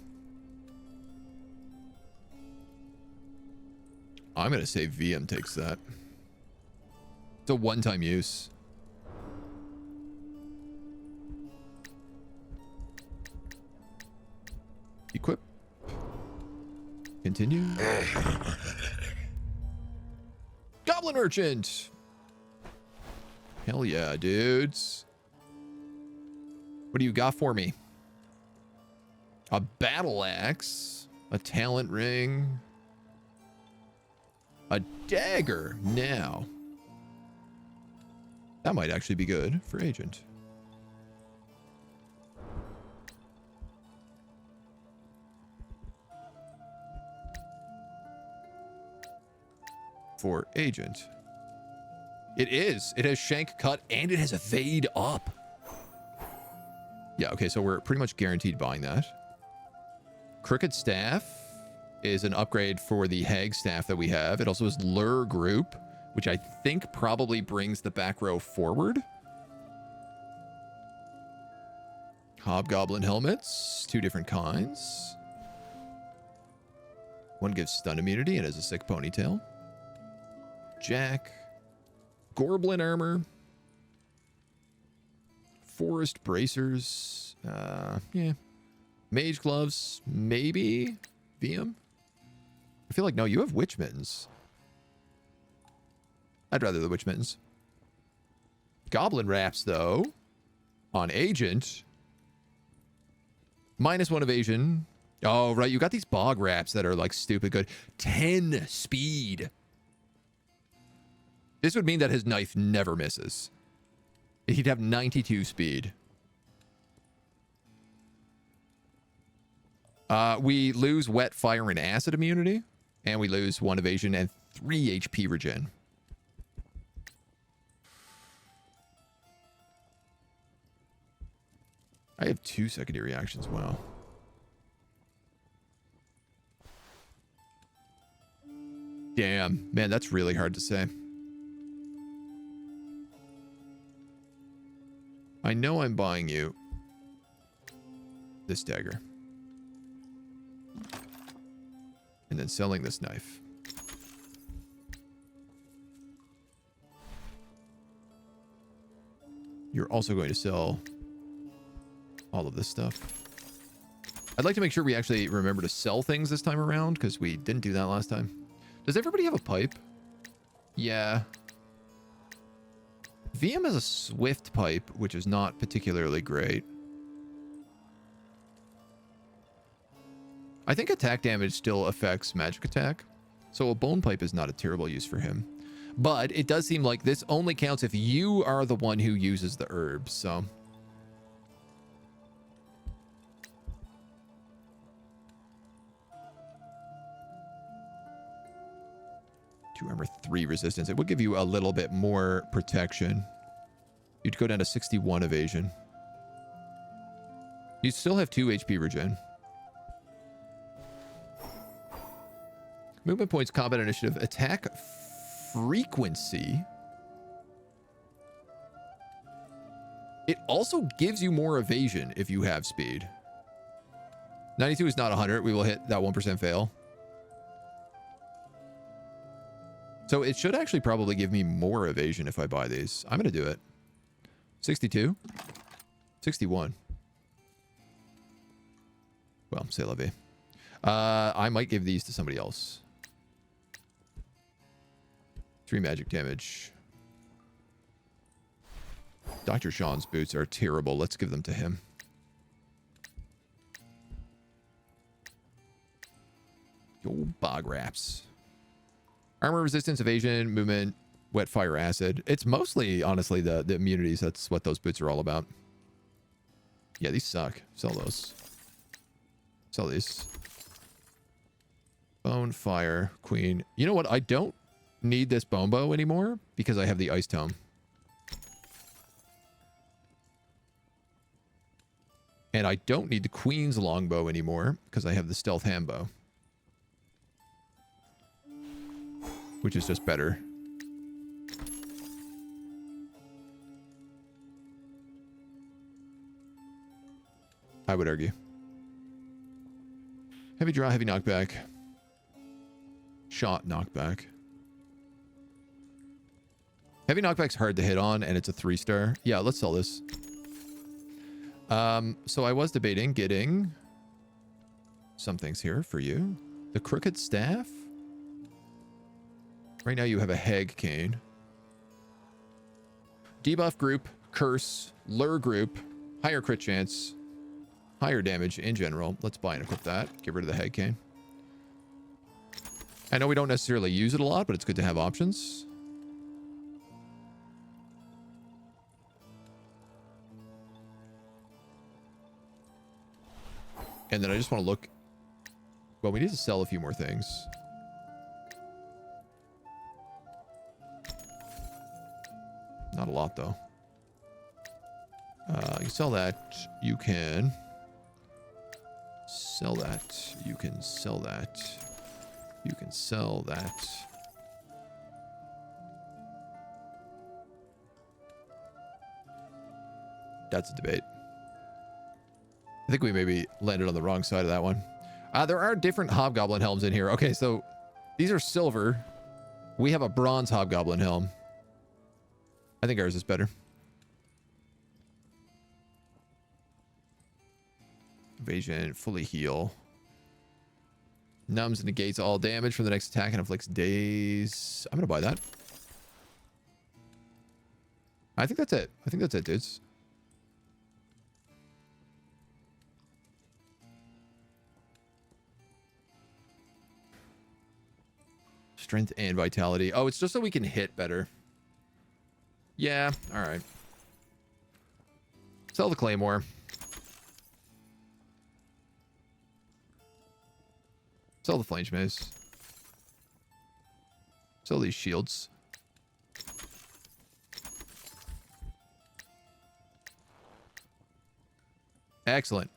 I'm going to say VM takes that. It's a one-time use. Equip. Continue. Goblin Merchant! Hell yeah, dudes. What do you got for me? A battle axe, a talent ring, a dagger. Now, that might actually be good for Agent. For Agent. It is. It has shank cut and it has evade up. Yeah, okay, so we're pretty much guaranteed buying that. Crooked Staff is an upgrade for the Hag Staff that we have. It also has Lure Group, which I think probably brings the back row forward. Hobgoblin Helmets, 2 different kinds. One gives stun immunity and has a sick ponytail. Jack. Gorblin Armor. Forest Bracers. Yeah. Mage Gloves. Maybe. VM. I feel like, no, you have Witch Mittens. I'd rather the Witch Mittens. Goblin Wraps, though. On Agent. -1 evasion. Oh, right. You got these Bog Wraps that are, like, stupid good. 10 speed. This would mean that his knife never misses. He'd have 92 speed. We lose wet, fire, and acid immunity. And we lose 1 evasion and 3 HP regen. I have 2 secondary actions. Wow. Damn. Man, that's really hard to say. I know I'm buying you this dagger. And then selling this knife. You're also going to sell all of this stuff. I'd like to make sure we actually remember to sell things this time around, because we didn't do that last time. Does everybody have a pipe? Yeah. VM has a swift pipe, which is not particularly great. I think attack damage still affects magic attack, so a bone pipe is not a terrible use for him. But it does seem like this only counts if you are the one who uses the herbs, so... Armor 3 resistance. It will give you a little bit more protection. You'd go down to 61 evasion. You still have 2 HP regen. Movement points, combat initiative, attack frequency. It also gives you more evasion if you have speed. 92 is not 100. We will hit that 1% fail. So it should actually probably give me more evasion if I buy these. I'm going to do it. 62. 61. Well, c'est la vie. I might give these to somebody else. 3 magic damage. Dr. Sean's boots are terrible. Let's give them to him. Yo, bog wraps. Armor resistance, evasion, movement, wet fire, acid. It's mostly, honestly, the immunities. That's what those boots are all about. Yeah, these suck. Sell those. Sell these. Bone, fire, queen. You know what? I don't need this bone bow anymore because I have the ice tome. And I don't need the queen's longbow anymore because I have the stealth handbow. Which is just better. I would argue. Heavy draw, heavy knockback. Shot knockback. Heavy knockback's hard to hit on, and it's a 3-star. Yeah, let's sell this. So I was debating getting some things here for you. The crooked staff. Right now you have a hag cane. Debuff group, curse, lure group, higher crit chance, higher damage in general. Let's buy and equip that. Get rid of the hag cane. I know we don't necessarily use it a lot, but it's good to have options. And then I just want to look... Well, we need to sell a few more things. Not a lot, though. You sell that. You can sell that. You can sell that. You can sell that. That's a debate. I think we maybe landed on the wrong side of that one. There are different hobgoblin helms in here. Okay, so these are silver. We have a bronze hobgoblin helm. I think ours is better. Evasion, fully heal. Numbs and negates all damage from the next attack and inflicts daze. I'm going to buy that. I think that's it. I think that's it, dudes. Strength and vitality. Oh, it's just so we can hit better. Yeah, all right. Sell the claymore. Sell the flange mace. Sell these shields. Excellent.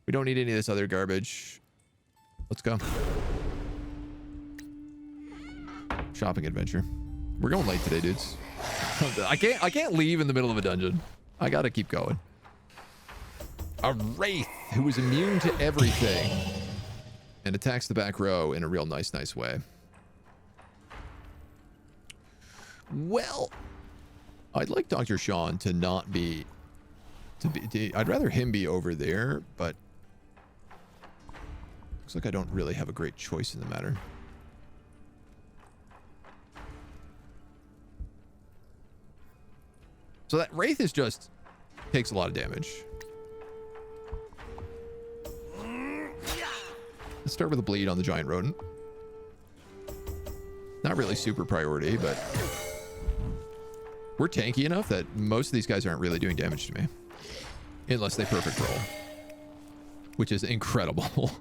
We don't need any of this other garbage. Let's go. Shopping adventure. We're going late today, dudes. I can't leave in the middle of a dungeon. I gotta keep going. A wraith who is immune to everything and attacks the back row in a real nice way. Well, I'd like Dr. Sean to not be I'd rather him be over there, but looks like I don't really have a great choice in the matter. So that Wraith is just takes a lot of damage. Let's start with a bleed on the giant rodent. Not really super priority, but we're tanky enough that most of these guys aren't really doing damage to me. Unless they perfect roll. Which is incredible.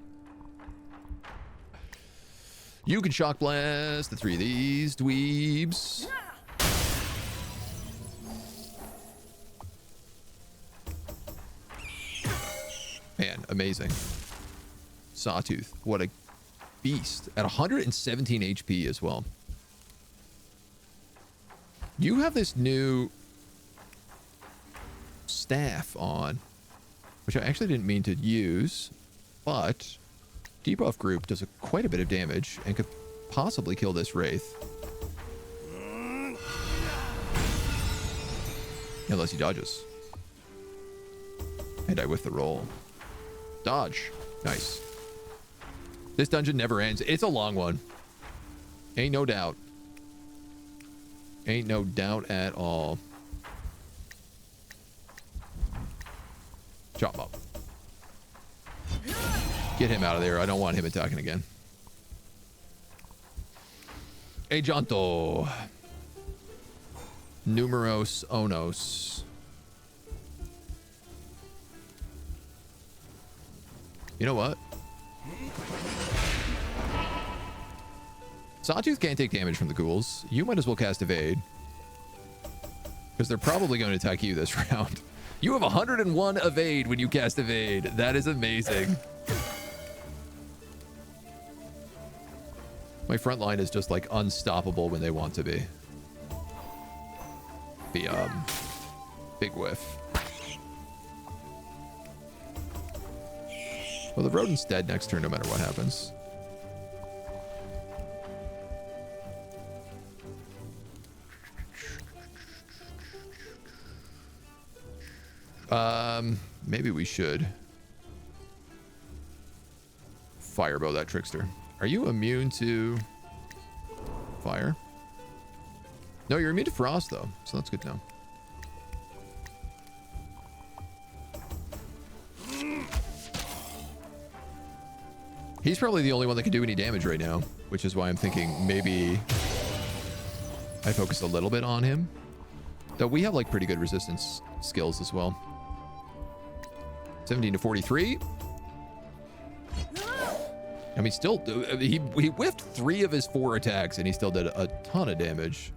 You can shock blast the 3 of these dweebs. Man, amazing. Sawtooth, what a beast. At 117 HP as well. You have this new staff on, which I actually didn't mean to use, but debuff group does quite a bit of damage and could possibly kill this Wraith. Unless he dodges. And I whiff the roll. Dodge. Nice. This dungeon never ends. It's a long one. Ain't no doubt. Ain't no doubt at all. Chop him up. Get him out of there. I don't want him attacking again. Ajanto. Numeros Onos. You know what? Sawtooth can't take damage from the ghouls. You might as well cast Evade. Because they're probably going to attack you this round. You have 101 Evade when you cast Evade. That is amazing. My front line is just like unstoppable when they want to be. The big whiff. Well, the rodent's dead next turn no matter what happens. Maybe we should firebow that trickster. Are you immune to fire? No, you're immune to frost though, so that's good to know. He's probably the only one that can do any damage right now, which is why I'm thinking maybe I focus a little bit on him. Though we have like pretty good resistance skills as well. 17 to 43. I mean, still, he whiffed 3 of his 4 attacks and he still did a ton of damage.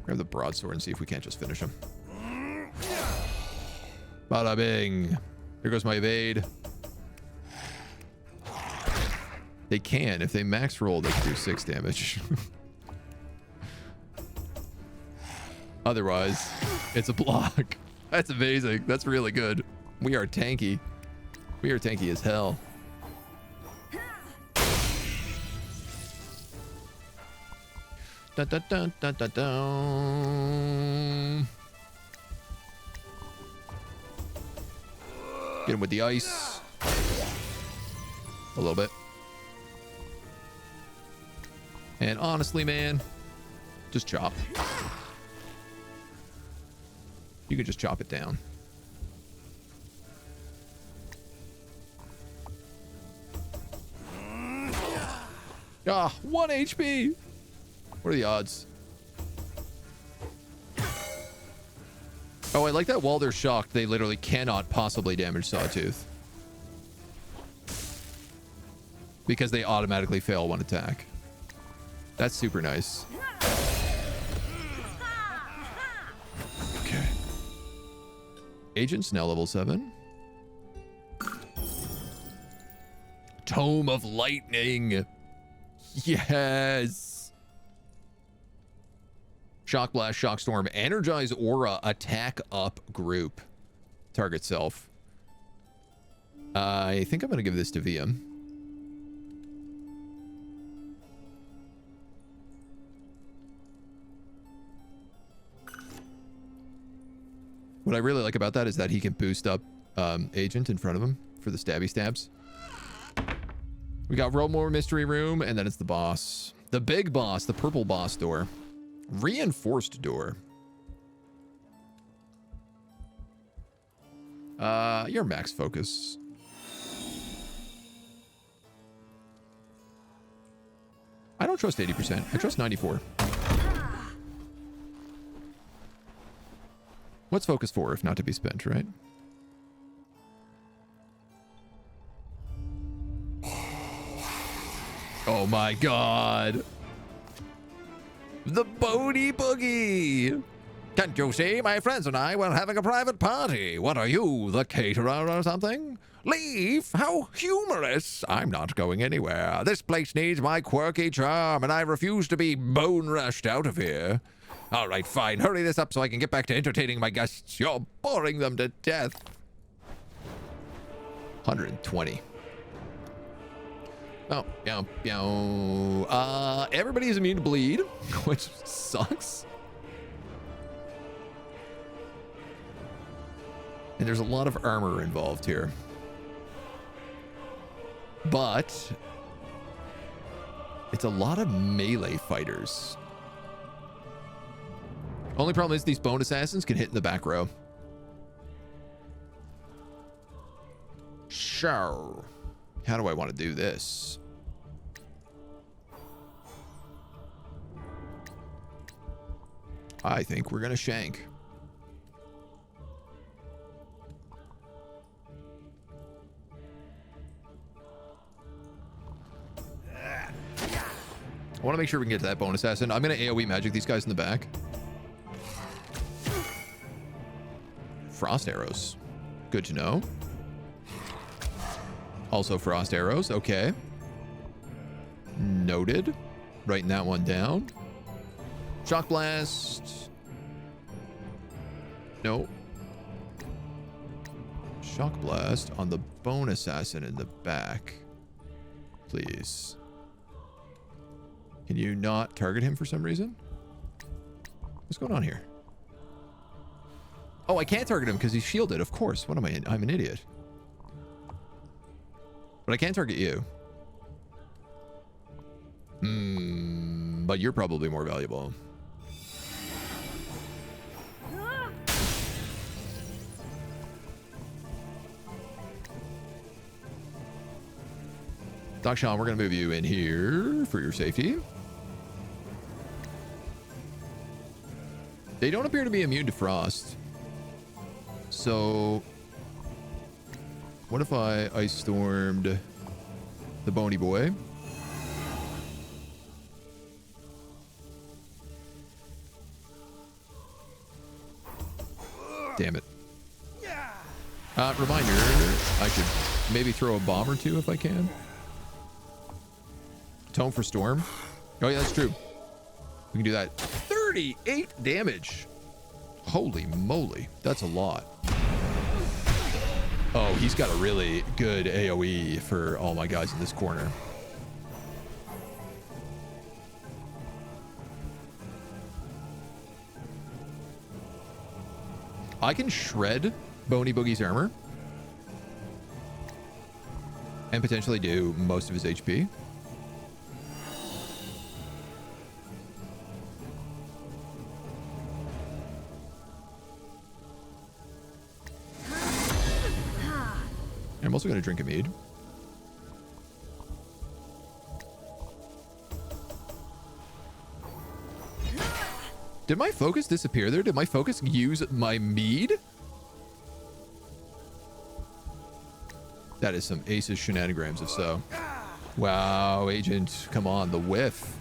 Grab the broadsword and see if we can't just finish him. Bada bing. Here goes my evade. They can. If they max roll, they can do 6 damage. Otherwise, it's a block. That's amazing. That's really good. We are tanky. We are tanky as hell. Dun, dun, dun, dun, dun, dun. Get him with the ice. A little bit. And honestly, man, just chop. You can just chop it down. Ah, 1 HP. What are the odds? Oh, I like that while they're shocked, they literally cannot possibly damage Sawtooth. Because they automatically fail one attack. That's super nice. Okay. Agent's now level 7. Tome of Lightning. Yes. Shock Blast, Shock Storm, Energize Aura, Attack Up Group. Target self. I think I'm going to give this to VM. What I really like about that is that he can boost up Agent in front of him for the stabby stabs. We got roll more mystery room, and then it's the boss. The big boss, the purple boss door. Reinforced door. Your max focus. I don't trust 80%. I trust 94. What's focus for if not to be spent, right? Oh my god. The Bodie Boogie. Can't you see? My friends and I were having a private party. What are you, the caterer or something? Leave? How humorous. I'm not going anywhere. This place needs my quirky charm, and I refuse to be bone rushed out of here. All right, fine. Hurry this up so I can get back to entertaining my guests. You're boring them to death. 120. Oh, yeah. Everybody is immune to bleed, which sucks. And there's a lot of armor involved here. But it's a lot of melee fighters. Only problem is these bone assassins can hit in the back row. So, how do I want to do this? I think we're gonna shank. I want to make sure we can get to that bone assassin. I'm going to AoE magic these guys in the back. Frost arrows. Good to know. Also frost arrows. Okay. Noted. Writing that one down. Shock blast. No. Shock blast on the bone assassin in the back. Please. Can you not target him for some reason? What's going on here? Oh, I can't target him because he's shielded. Of course. What am I? I'm an idiot. But I can't target you. But you're probably more valuable. Doc Sean, we're going to move you in here for your safety. They don't appear to be immune to frost. So, what if I ice stormed the bony boy? Damn it. Reminder, I should maybe throw a bomb or two if I can. Tome for storm. Oh yeah, that's true. We can do that. 38 damage. Holy moly. That's a lot. Oh, he's got a really good AoE for all my guys in this corner. I can shred Bony Boogie's armor and potentially do most of his HP. I'm also going to drink a mead. Did my focus disappear there? Did my focus use my mead? That is some aces shenanigans if so. Wow, Agent, come on, the whiff.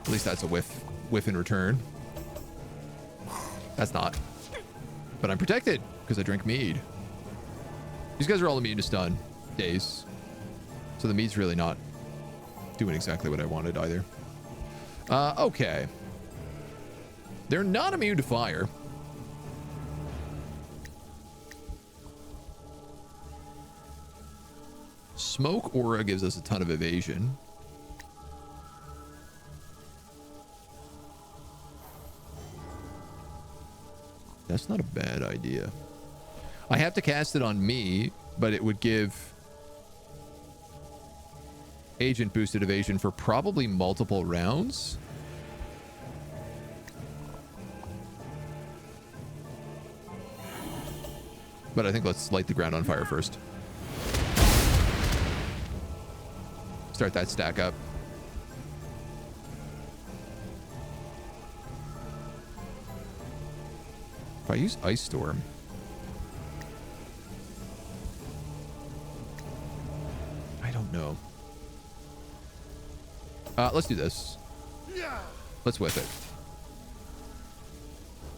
At least that's a whiff in return. That's not. But I'm protected because I drink mead. These guys are all immune to stun days. So the mead's really not doing exactly what I wanted either. Okay. They're not immune to fire. Smoke aura gives us a ton of evasion. That's not a bad idea. I have to cast it on me, but it would give agent boosted evasion for probably multiple rounds. But I think let's light the ground on fire first. Start that stack up. If I use Ice Storm, I don't know. Let's do this. Let's whip it.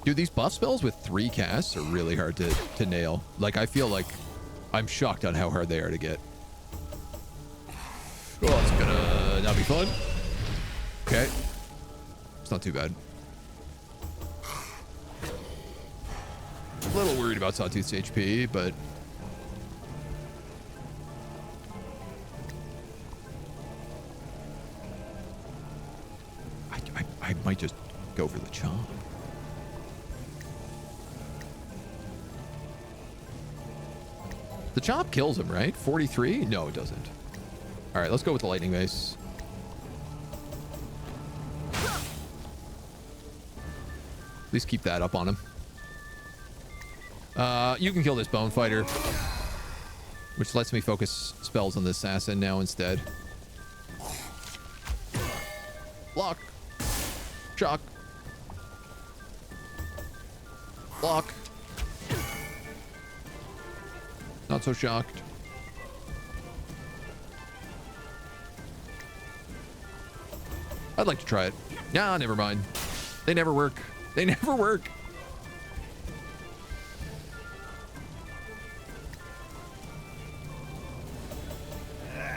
Dude, these buff spells with 3 casts are really hard to nail. Like, I feel like I'm shocked on how hard they are to get. Oh, it's gonna not be fun. Okay. It's not too bad. A little worried about Sawtooth's HP, but... I might just go for the chomp. The chomp kills him, right? 43? No, it doesn't. All right, let's go with the lightning mace. At least keep that up on him. You can kill this bone fighter, which lets me focus spells on the assassin now instead. Block. Shock. Block. Not so shocked. I'd like to try it. Nah, never mind. They never work. They never work.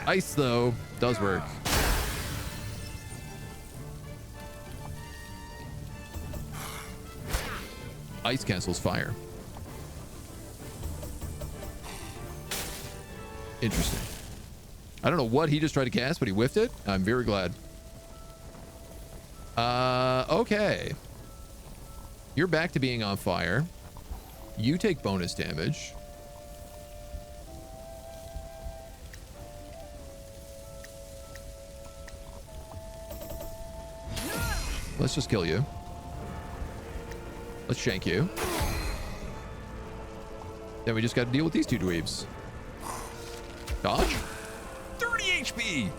Ice, though, does work. Ice cancels fire. Interesting. I don't know what he just tried to cast, but he whiffed it. I'm very glad. Okay. You're back to being on fire. You take bonus damage. Let's just kill you. Let's shank you. Then we just got to deal with these 2 dweebs. Dodge. 30 HP.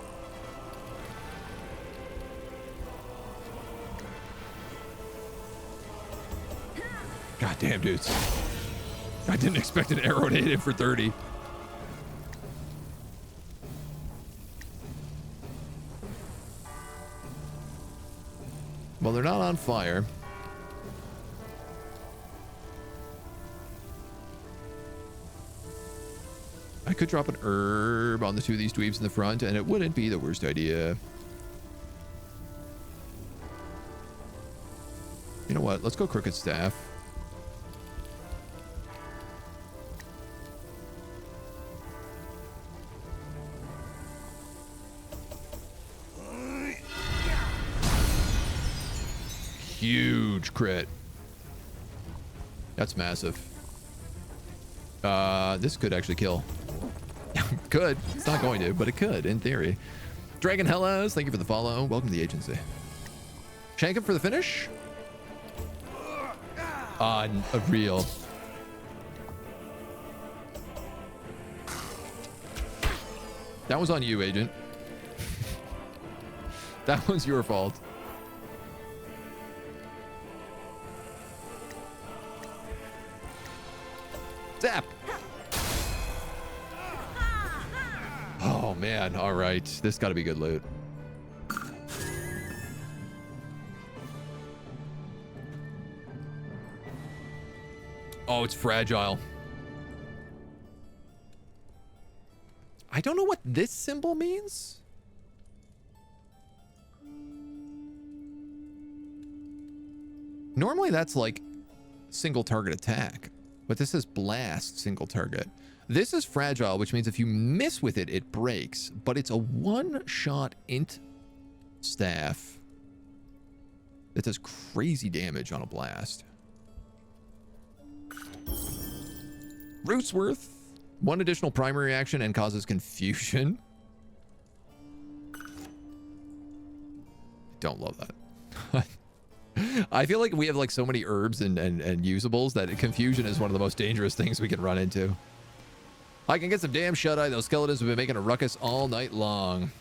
God damn, dudes. I didn't expect an arrow to hit him for 30. Well, they're not on fire. I could drop an herb on the 2 of these dweebs in the front, and it wouldn't be the worst idea. You know what? Let's go Crooked Staff. Huge crit. That's massive. This could actually kill. Could. It's not going to, but it could, in theory. Dragon Hellas, thank you for the follow. Welcome to the agency. Shank him for the finish? A real. That was on you, Agent. That was your fault. Zap! Oh, man. All right. This got to be good loot. Oh, it's fragile. I don't know what this symbol means. Normally that's like single target attack, but this is blast single target. This is fragile, which means if you miss with it, it breaks, but it's a one-shot int staff that does crazy damage on a blast. Rootsworth. 1 additional primary action and causes confusion. Don't love that. I feel like we have like so many herbs and usables that confusion is one of the most dangerous things we can run into. I can get some damn shut-eye. Those skeletons have been making a ruckus all night long.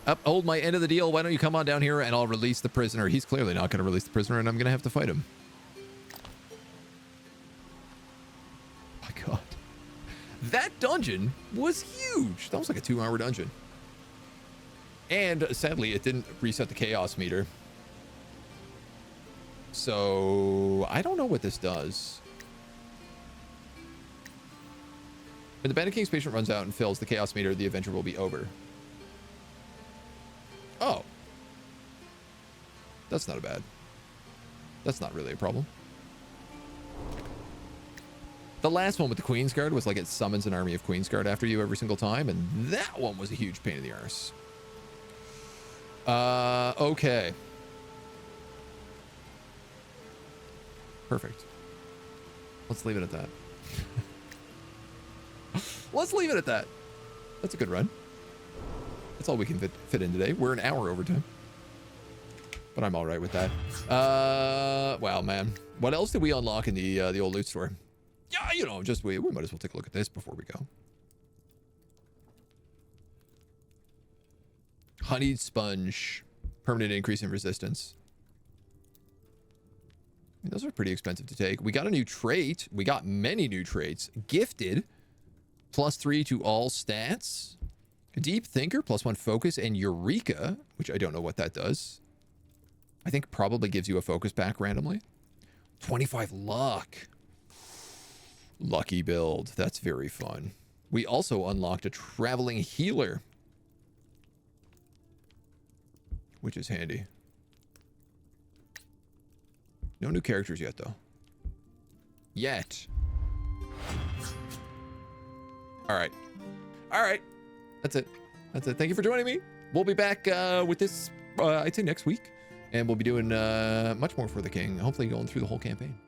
Up, hold my end of the deal. Why don't you come on down here and I'll release the prisoner. He's clearly not going to release the prisoner and I'm going to have to fight him. My God. That dungeon was huge. That was like a 2-hour dungeon. And sadly, it didn't reset the chaos meter. So I don't know what this does. When the Bandit King's patient runs out and fills the chaos meter, the adventure will be over. Oh. That's not bad. That's not really a problem. The last one with the Queen's Guard was like it summons an army of Queen's Guard after you every single time, and that one was a huge pain in the arse. Okay. Perfect. Let's leave it at that. Let's leave it at that. That's a good run. That's all we can fit in today. We're an hour overtime. But I'm all right with that. Wow, man. What else did we unlock in the old loot store? Yeah, you know, just we might as well take a look at this before we go. Honeyed sponge. Permanent increase in resistance. I mean, those are pretty expensive to take. We got a new trait. We got many new traits. Gifted. +3 to all stats. Deep Thinker, +1 focus, and Eureka, which I don't know what that does. I think probably gives you a focus back randomly. 25 luck. Lucky build. That's very fun. We also unlocked a traveling healer, which is handy. No new characters yet, though. Yet. All right. All right. That's it. That's it. Thank you for joining me. We'll be back with this, I'd say next week. And we'll be doing much more for the king. Hopefully going through the whole campaign.